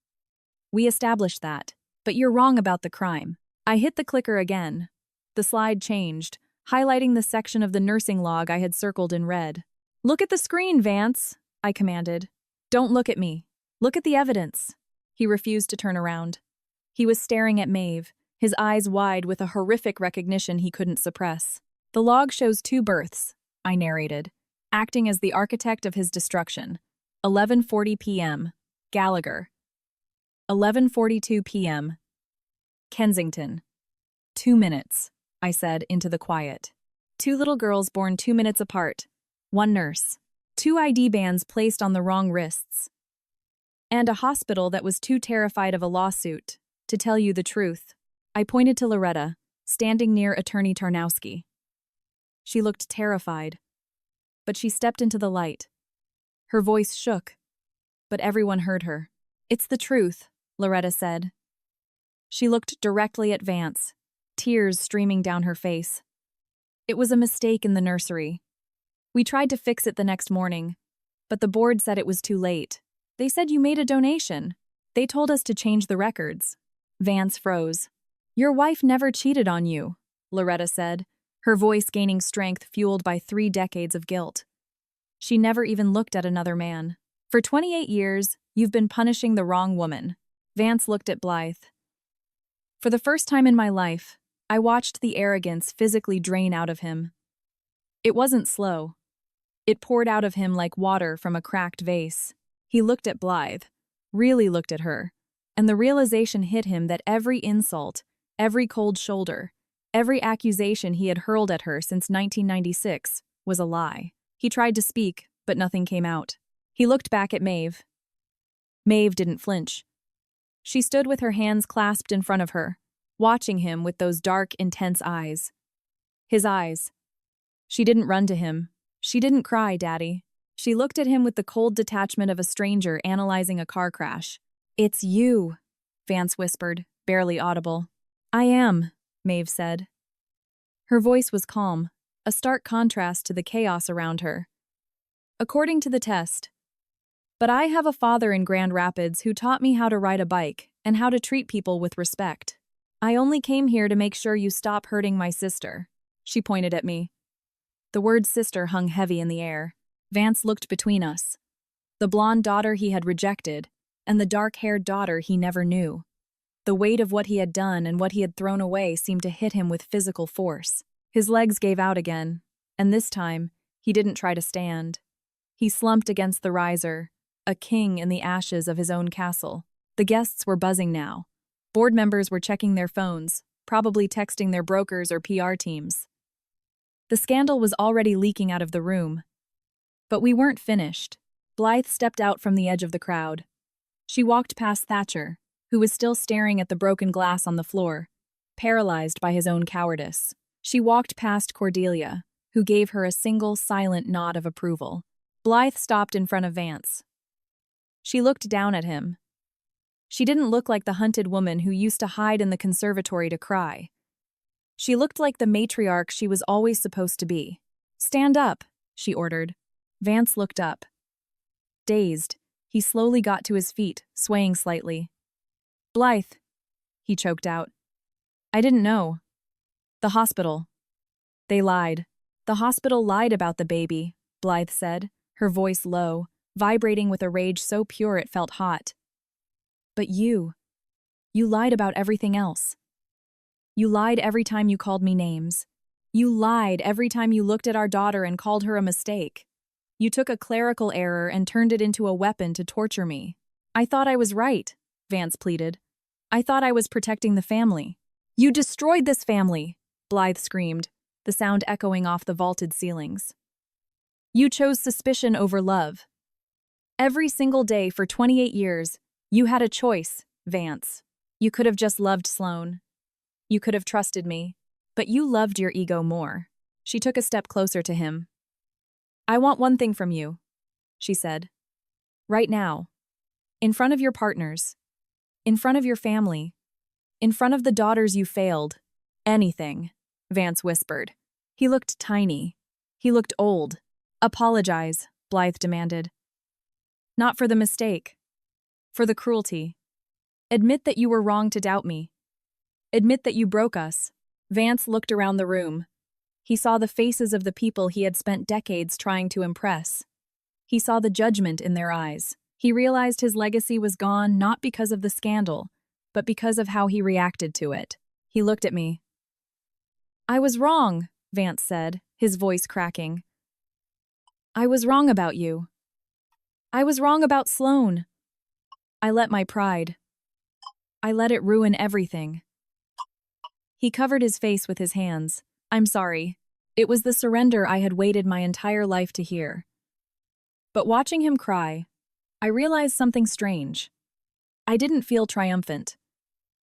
We established that, but you're wrong about the crime. I hit the clicker again. The slide changed, highlighting the section of the nursing log I had circled in red. Look at the screen, Vance, I commanded. Don't look at me. Look at the evidence. He refused to turn around. He was staring at Maeve, his eyes wide with a horrific recognition he couldn't suppress. The log shows 2 births, I narrated, acting as the architect of his destruction. 11:40 p.m. Gallagher. 11:42 p.m. Kensington. 2 minutes, I said into the quiet. 2 little girls born 2 minutes apart. 1 nurse. 2 ID bands placed on the wrong wrists. And a hospital that was too terrified of a lawsuit to tell you the truth. I pointed to Loretta, standing near Attorney Tarnowski. She looked terrified, but she stepped into the light. Her voice shook, but everyone heard her. It's the truth, Loretta said. She looked directly at Vance, tears streaming down her face. It was a mistake in the nursery. We tried to fix it the next morning, but the board said it was too late. They said you made a donation. They told us to change the records. Vance froze. Your wife never cheated on you, Loretta said, her voice gaining strength fueled by 3 decades of guilt. She never even looked at another man. For 28 years, you've been punishing the wrong woman. Vance looked at Blythe. For the first time in my life, I watched the arrogance physically drain out of him. It wasn't slow. It poured out of him like water from a cracked vase. He looked at Blythe, really looked at her, and the realization hit him that every insult, every cold shoulder, every accusation he had hurled at her since 1996 was a lie. He tried to speak, but nothing came out. He looked back at Maeve. Maeve didn't flinch. She stood with her hands clasped in front of her, watching him with those dark, intense eyes. His eyes. She didn't run to him. She didn't cry, Daddy. She looked at him with the cold detachment of a stranger analyzing a car crash. It's you, Vance whispered, barely audible. I am, Maeve said. Her voice was calm, a stark contrast to the chaos around her. According to the test. But I have a father in Grand Rapids who taught me how to ride a bike and how to treat people with respect. I only came here to make sure you stop hurting my sister. She pointed at me. The word sister hung heavy in the air. Vance looked between us. The blonde daughter he had rejected, and the dark-haired daughter he never knew. The weight of what he had done and what he had thrown away seemed to hit him with physical force. His legs gave out again, and this time, he didn't try to stand. He slumped against the riser, a king in the ashes of his own castle. The guests were buzzing now. Board members were checking their phones, probably texting their brokers or PR teams. The scandal was already leaking out of the room. But we weren't finished. Blythe stepped out from the edge of the crowd. She walked past Thatcher, who was still staring at the broken glass on the floor, paralyzed by his own cowardice. She walked past Cordelia, who gave her a single silent nod of approval. Blythe stopped in front of Vance. She looked down at him. She didn't look like the hunted woman who used to hide in the conservatory to cry. She looked like the matriarch she was always supposed to be. "Stand up," she ordered. Vance looked up. Dazed, he slowly got to his feet, swaying slightly. "Blythe," he choked out. "I didn't know. The hospital. They lied. The hospital lied about the baby," Blythe said, her voice low, vibrating with a rage so pure it felt hot. "But you lied about everything else. You lied every time you called me names. You lied every time you looked at our daughter and called her a mistake. You took a clerical error and turned it into a weapon to torture me. I thought I was right," Vance pleaded. "I thought I was protecting the family." "You destroyed this family," Blythe screamed, the sound echoing off the vaulted ceilings. "You chose suspicion over love. Every single day for 28 years, you had a choice, Vance. You could have just loved Sloane. You could have trusted me, but you loved your ego more." She took a step closer to him. "I want one thing from you," she said. "Right now. In front of your partners. In front of your family. In front of the daughters you failed. Anything," Vance whispered. He looked tiny. He looked old. "Apologize," Blythe demanded. "Not for the mistake. For the cruelty. Admit that you were wrong to doubt me. Admit that you broke us." Vance looked around the room. He saw the faces of the people he had spent decades trying to impress. He saw the judgment in their eyes. He realized his legacy was gone not because of the scandal, but because of how he reacted to it. He looked at me. "I was wrong," Vance said, his voice cracking. "I was wrong about you. I was wrong about Sloane. I let my pride. I let it ruin everything." He covered his face with his hands. "I'm sorry. It was the surrender I had waited my entire life to hear." But watching him cry, I realized something strange. I didn't feel triumphant.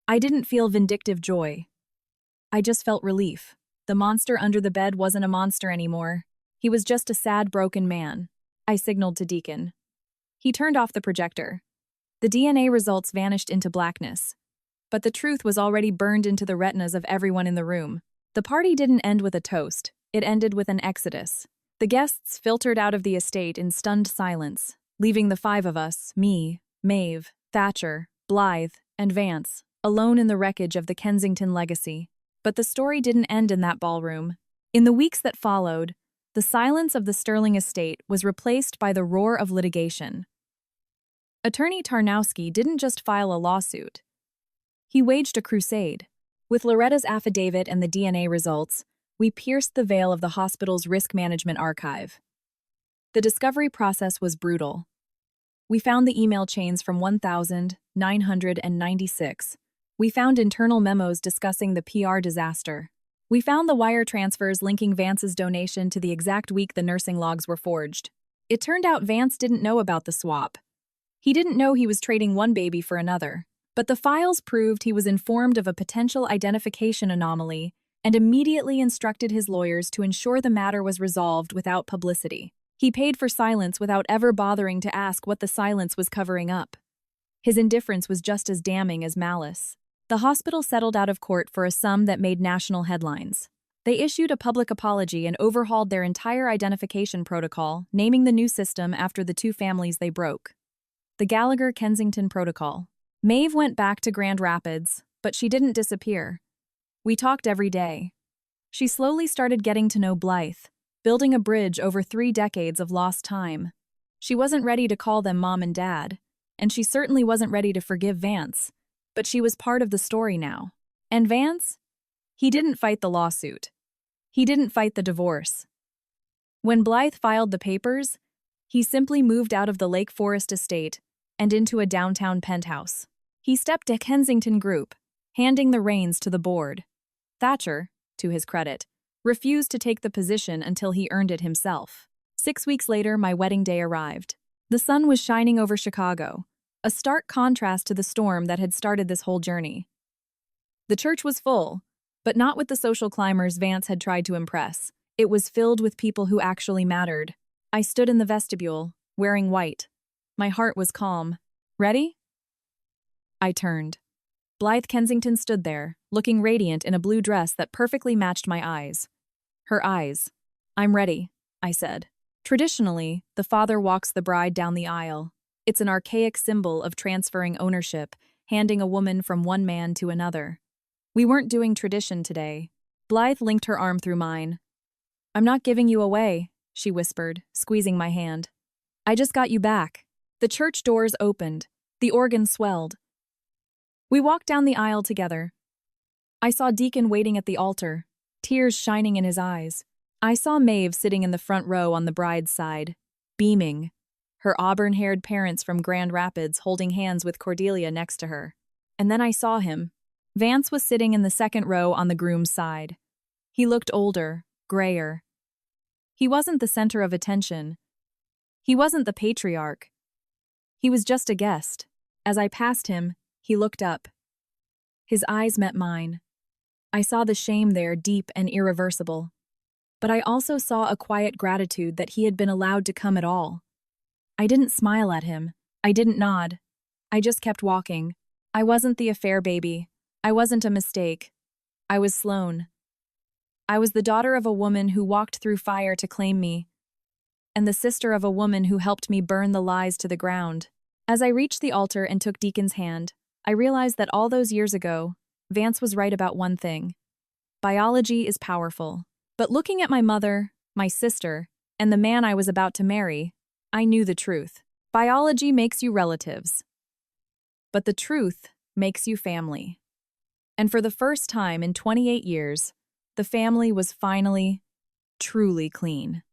I didn't feel vindictive joy. I just felt relief. The monster under the bed wasn't a monster anymore. He was just a sad, broken man. I signaled to Deacon. He turned off the projector. The DNA results vanished into blackness. But the truth was already burned into the retinas of everyone in the room. The party didn't end with a toast. It ended with an exodus. The guests filtered out of the estate in stunned silence, leaving the five of us, me, Maeve, Thatcher, Blythe, and Vance, alone in the wreckage of the Kensington legacy. But the story didn't end in that ballroom. In the weeks that followed, the silence of the Sterling estate was replaced by the roar of litigation. Attorney Tarnowski didn't just file a lawsuit. He waged a crusade. With Loretta's affidavit and the DNA results, we pierced the veil of the hospital's risk management archive. The discovery process was brutal. We found the email chains from 1996. We found internal memos discussing the PR disaster. We found the wire transfers linking Vance's donation to the exact week the nursing logs were forged. It turned out Vance didn't know about the swap. He didn't know he was trading one baby for another. But the files proved he was informed of a potential identification anomaly and immediately instructed his lawyers to ensure the matter was resolved without publicity. He paid for silence without ever bothering to ask what the silence was covering up. His indifference was just as damning as malice. The hospital settled out of court for a sum that made national headlines. They issued a public apology and overhauled their entire identification protocol, naming the new system after the two families they broke. The Gallagher-Kensington Protocol. Maeve went back to Grand Rapids, but she didn't disappear. We talked every day. She slowly started getting to know Blythe, building a bridge over 3 decades of lost time. She wasn't ready to call them mom and dad, and she certainly wasn't ready to forgive Vance, but she was part of the story now. And Vance? He didn't fight the lawsuit. He didn't fight the divorce. When Blythe filed the papers, he simply moved out of the Lake Forest estate and into a downtown penthouse. He stepped to Kensington Group, handing the reins to the board. Thatcher, to his credit, refused to take the position until he earned it himself. 6 weeks later, my wedding day arrived. The sun was shining over Chicago, a stark contrast to the storm that had started this whole journey. The church was full, but not with the social climbers Vance had tried to impress. It was filled with people who actually mattered. I stood in the vestibule, wearing white. My heart was calm. Ready? I turned. Blythe Kensington stood there, looking radiant in a blue dress that perfectly matched my eyes. Her eyes. I'm ready, I said. Traditionally, the father walks the bride down the aisle. It's an archaic symbol of transferring ownership, handing a woman from one man to another. We weren't doing tradition today. Blythe linked her arm through mine. I'm not giving you away, she whispered, squeezing my hand. I just got you back. The church doors opened. The organ swelled. We walked down the aisle together. I saw Deacon waiting at the altar, tears shining in his eyes. I saw Maeve sitting in the front row on the bride's side, beaming, her auburn-haired parents from Grand Rapids holding hands with Cordelia next to her. And then I saw him. Vance was sitting in the second row on the groom's side. He looked older, grayer. He wasn't the center of attention. He wasn't the patriarch. He was just a guest. As I passed him, he looked up. His eyes met mine. I saw the shame there, deep and irreversible. But I also saw a quiet gratitude that he had been allowed to come at all. I didn't smile at him. I didn't nod. I just kept walking. I wasn't the affair baby. I wasn't a mistake. I was Sloane. I was the daughter of a woman who walked through fire to claim me, and the sister of a woman who helped me burn the lies to the ground. As I reached the altar and took Deacon's hand, I realized that all those years ago, Vance was right about one thing. Biology is powerful. But looking at my mother, my sister, and the man I was about to marry, I knew the truth. Biology makes you relatives. But the truth makes you family. And for the first time in 28 years, the family was finally, truly clean.